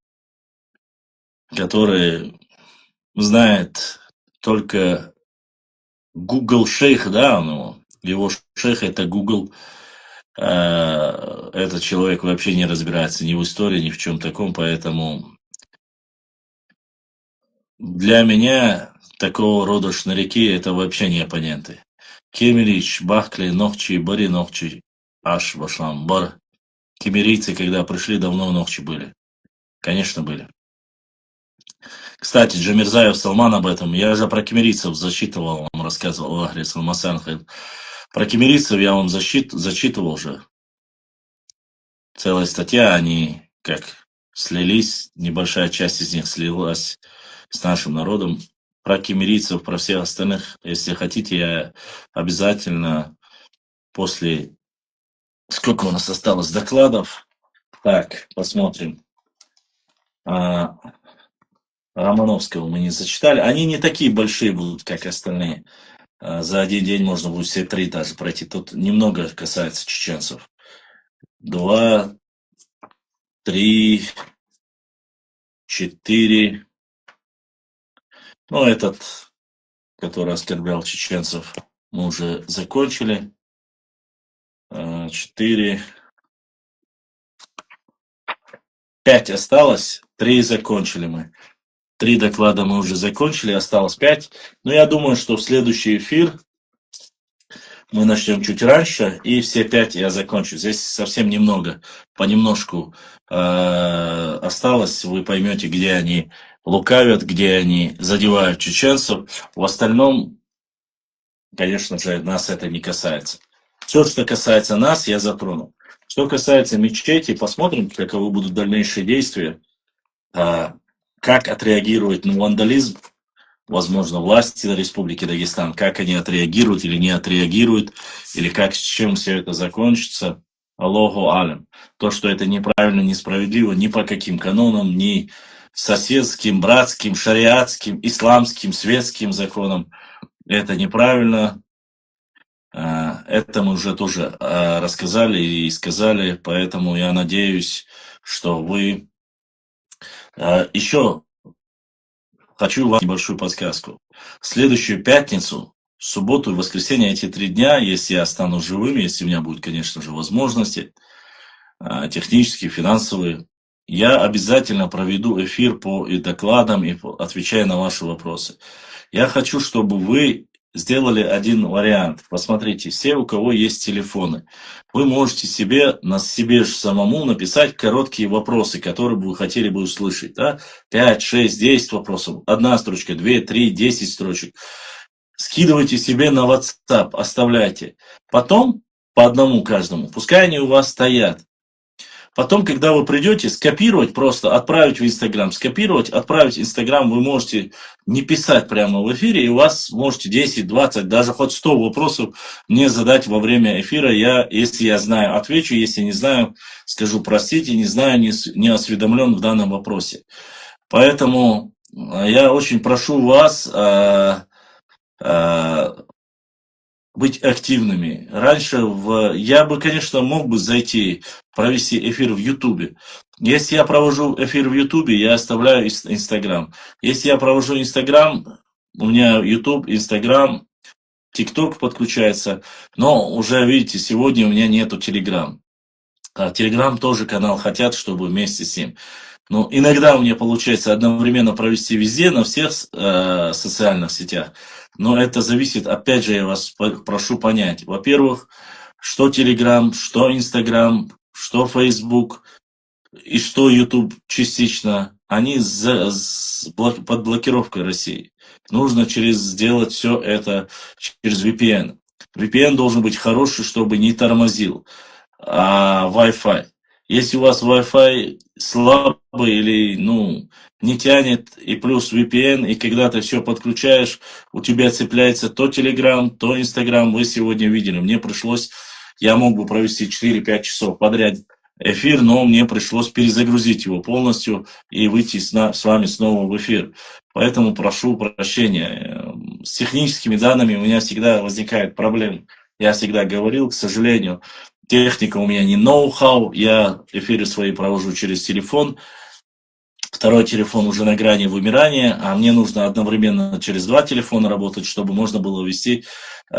который знает только Google шейх, да, его шейх это Google. Этот человек вообще не разбирается ни в истории, ни в чем таком, поэтому для меня такого рода шныряки это вообще не оппоненты. Кемерич, Бахкли, Нохчи, Бари, Нохчи, Аш, Башлам, Бар. Кемерийцы, когда пришли, давно в Нохчи были. Конечно, были. Кстати, Джамирзаев Салман об этом. Я же про кемерийцев зачитывал, вам рассказывал Ахри Салмасан. Про кемерийцев я вам зачитывал уже. Целая статья, они как слились, небольшая часть из них слилась с нашим народом. Про кемерийцев, про всех остальных, если хотите, я обязательно после... Сколько у нас осталось докладов? Так, посмотрим. Романовского мы не зачитали. Они не такие большие будут, как остальные. За один день можно будет все 3 даже пройти. Тут немного касается чеченцев. 2, 3, 4. Ну, этот, который оскорблял чеченцев, мы уже закончили. 4. 5 осталось. 3 закончили мы. 3 доклада мы уже закончили, осталось 5. Но я думаю, что в следующий эфир мы начнем чуть раньше, и все 5 я закончу. Здесь совсем немного, понемножку осталось. Вы поймете, где они лукавят, где они задевают чеченцев. В остальном, конечно же, нас это не касается. Все, что касается нас, я затрону. Что касается мечети, посмотрим, каковы будут дальнейшие действия. Как отреагирует на вандализм, возможно, власти Республики Дагестан, как они отреагируют или не отреагируют, или как, с чем все это закончится. Аллаху алям. То, что это неправильно, несправедливо, ни по каким канонам, ни соседским, братским, шариатским, исламским, светским законам, это неправильно. Это мы уже тоже рассказали и сказали, поэтому я надеюсь, что вы... Еще хочу вам небольшую подсказку. В следующую пятницу, в субботу и воскресенье, эти 3 дня, если я останусь живым, если у меня будут, конечно же, возможности, технические, финансовые, я обязательно проведу эфир по и докладам, и отвечая на ваши вопросы. Я хочу, чтобы вы сделали один вариант. Посмотрите, все, у кого есть телефоны, вы можете на себе же самому написать короткие вопросы, которые бы вы хотели бы услышать. Да? 5, 6, 10 вопросов. 1 строчка, 2, 3, 10 строчек. Скидывайте себе на WhatsApp, оставляйте. Потом по одному каждому, пускай они у вас стоят. Потом, когда вы придете, скопировать просто, отправить в Инстаграм. Скопировать, отправить в Инстаграм вы можете не писать прямо в эфире, и у вас можете 10, 20, даже хоть 100 вопросов мне задать во время эфира. Если я знаю, отвечу, если не знаю, скажу простите, не знаю, не осведомлен в данном вопросе. Поэтому я очень прошу вас быть активными. Раньше я бы, конечно, мог бы зайти, провести эфир в Ютубе. Если я провожу эфир в Ютубе, я оставляю Инстаграм. Если я провожу Инстаграм, у меня Ютуб, Инстаграм, ТикТок подключается. Но уже, видите, сегодня у меня нету Телеграм. Телеграм тоже канал хотят, чтобы вместе с ним. Но иногда у меня получается одновременно провести везде, на всех социальных сетях. Но это зависит, опять же, я вас прошу понять. Во-первых, что Telegram, что Instagram, что Facebook и что YouTube частично, они под блокировкой России. Нужно сделать все это через VPN. VPN должен быть хороший, чтобы не тормозил, а Wi-Fi. Если у вас Wi-Fi слабый или, не тянет, и плюс VPN, и когда ты все подключаешь, у тебя цепляется то Telegram, то Instagram. Вы сегодня видели, я мог бы провести 4-5 часов подряд эфир, но мне пришлось перезагрузить его полностью и выйти с вами снова в эфир. Поэтому прошу прощения. С техническими данными у меня всегда возникают проблемы. Я всегда говорил, к сожалению, техника у меня не ноу-хау, я эфиры свои провожу через телефон. Второй телефон уже на грани вымирания, а мне нужно одновременно через 2 телефона работать, чтобы можно было вести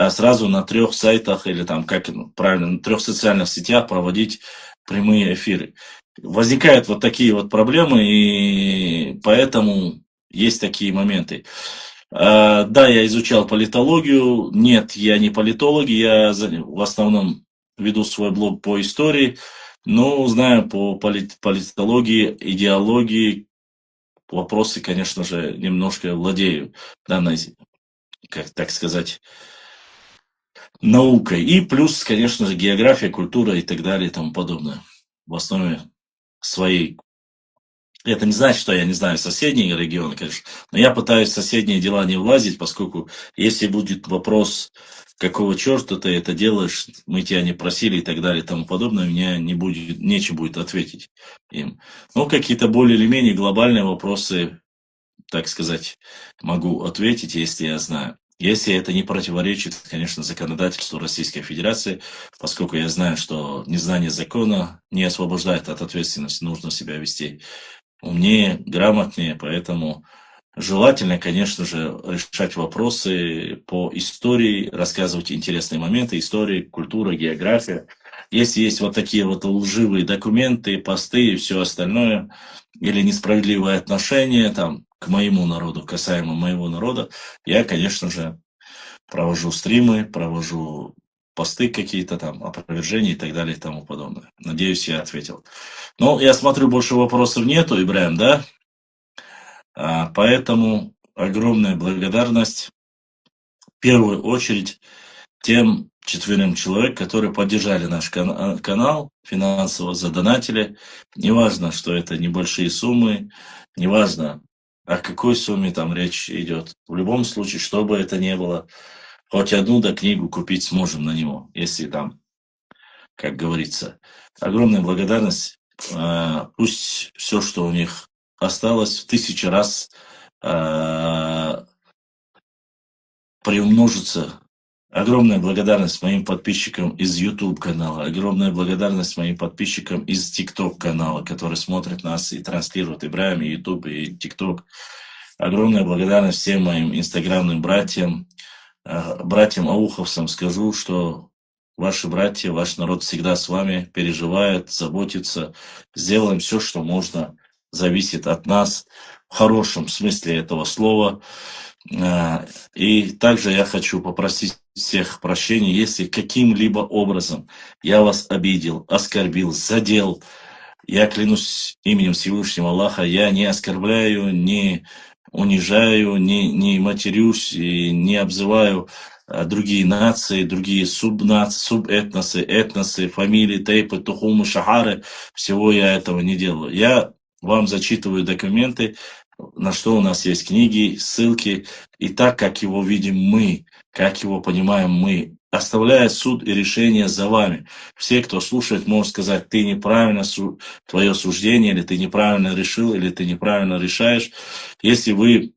сразу на 3 сайтах или на 3 социальных сетях проводить прямые эфиры. Возникают вот такие вот проблемы, и поэтому есть такие моменты. Да, я изучал политологию. Нет, я не политолог, я в основном веду свой блог по истории, но знаю по политологии, идеологии, вопросы, конечно же, немножко владею данной, так сказать, наукой. И плюс, конечно же, география, культура и так далее и тому подобное. В основе своей. Это не значит, что я не знаю соседние регионы, конечно, но я пытаюсь в соседние дела не влазить, поскольку если будет вопрос, какого черта ты это делаешь, мы тебя не просили и так далее и тому подобное, мне нечем будет ответить им. Но какие-то более или менее глобальные вопросы, так сказать, могу ответить, если я знаю. Если это не противоречит, конечно, законодательству Российской Федерации, поскольку я знаю, что незнание закона не освобождает от ответственности, нужно себя вести умнее, грамотнее, поэтому желательно, конечно же, решать вопросы по истории, рассказывать интересные моменты истории, культура, география. Если есть вот такие вот лживые документы, посты и все остальное, или несправедливое отношение к моему народу, касаемо моего народа, я, конечно же, провожу стримы, провожу посты какие-то опровержения и так далее и тому подобное. Надеюсь, я ответил. Я смотрю, больше вопросов нету, Ибраим, да? Поэтому огромная благодарность в первую очередь тем 4 человек, которые поддержали наш канал, финансово задонатили. Неважно, что это небольшие суммы, неважно, о какой сумме речь идет. В любом случае, что бы это ни было, хоть одну книгу купить сможем на него, если как говорится. Огромная благодарность. Пусть все, что у них осталось, в 1000 раз приумножится. Огромная благодарность моим подписчикам из YouTube канала, огромная благодарность моим подписчикам из TikTok канала, которые смотрят нас и транслируют Ибраим, и YouTube, и TikTok. Огромная благодарность всем моим инстаграмным братьям ауховцам. Скажу, что ваши братья, ваш народ всегда с вами, переживает, заботится. Сделаем все, что можно, зависит от нас, в хорошем смысле этого слова. И также я хочу попросить всех прощения, если каким-либо образом я вас обидел, оскорбил, задел. Я клянусь именем Всевышнего Аллаха, я не оскорбляю, не унижаю, не матерюсь и не обзываю другие нации, другие субэтносы, этносы, фамилии, тейпы, тухумы, шахары. Всего я этого не делаю. Я вам зачитываю документы, на что у нас есть книги, ссылки, и так, как его видим мы, как его понимаем мы, оставляя суд и решение за вами. Все, кто слушает, может сказать, ты неправильно, твое суждение, или ты неправильно решил, или ты неправильно решаешь. Если вы,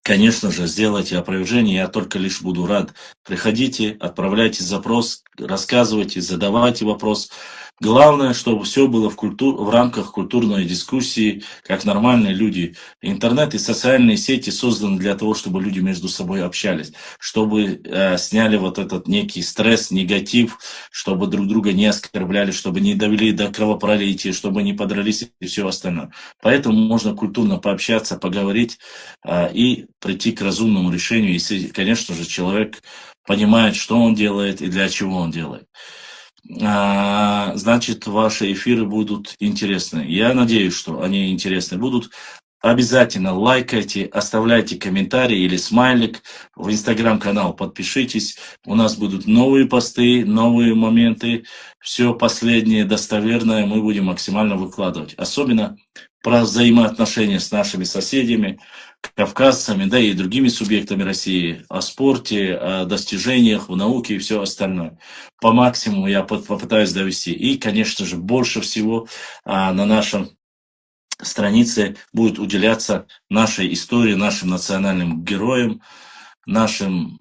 конечно же, сделайте опровержение, я только лишь буду рад. Приходите, отправляйте запрос, рассказывайте, задавайте вопрос. Главное, чтобы все было в рамках культурной дискуссии, как нормальные люди. Интернет и социальные сети созданы для того, чтобы люди между собой общались, чтобы сняли вот этот некий стресс, негатив, чтобы друг друга не оскорбляли, чтобы не довели до кровопролития, чтобы не подрались и все остальное. Поэтому можно культурно пообщаться, поговорить и прийти к разумному решению, если, конечно же, человек понимает, что он делает и для чего он делает. значит, ваши эфиры будут интересны. Я надеюсь, что они интересны будут. Обязательно лайкайте, оставляйте комментарий или смайлик. В инстаграм-канал подпишитесь. У нас будут новые посты, новые моменты. Все последнее, достоверное мы будем максимально выкладывать. Особенно про взаимоотношения с нашими соседями, кавказцами, да и другими субъектами России, о спорте, о достижениях в науке и все остальное. По максимуму я попытаюсь довести. И, конечно же, больше всего на нашем странице будет уделяться нашей истории, нашим национальным героям, нашим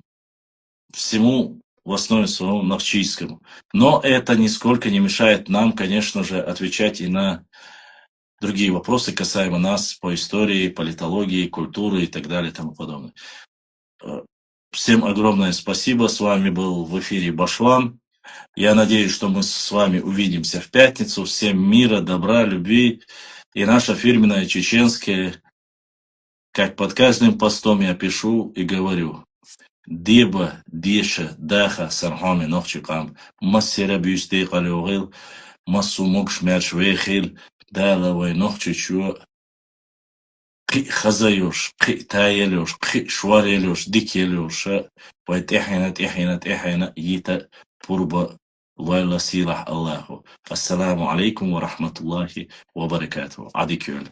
всему в основе своем нахчийскому. Но это нисколько не мешает нам, конечно же, отвечать и на другие вопросы касаемо нас по истории, политологии, культуры и так далее и тому подобное. Всем огромное спасибо. С вами был в эфире Башлан. Я надеюсь, что мы с вами увидимся в пятницу. Всем мира, добра, любви. И наша фирменная чеченская, как под каждым постом я пишу и говорю. Деба, Деша, Даха, Сархами, Нохчикам, Массера Бюсте, Калиогил, Массу Мокш, Мершвехил, Далавай, Нохчичу, Қи хазайош, қи таялош, қи шварелош, дикелош, وتحينا يتا пурба вайла силах Аллаху. Ассаламу алейкум ва рахматуллахи ва баракатуху. Адикюль.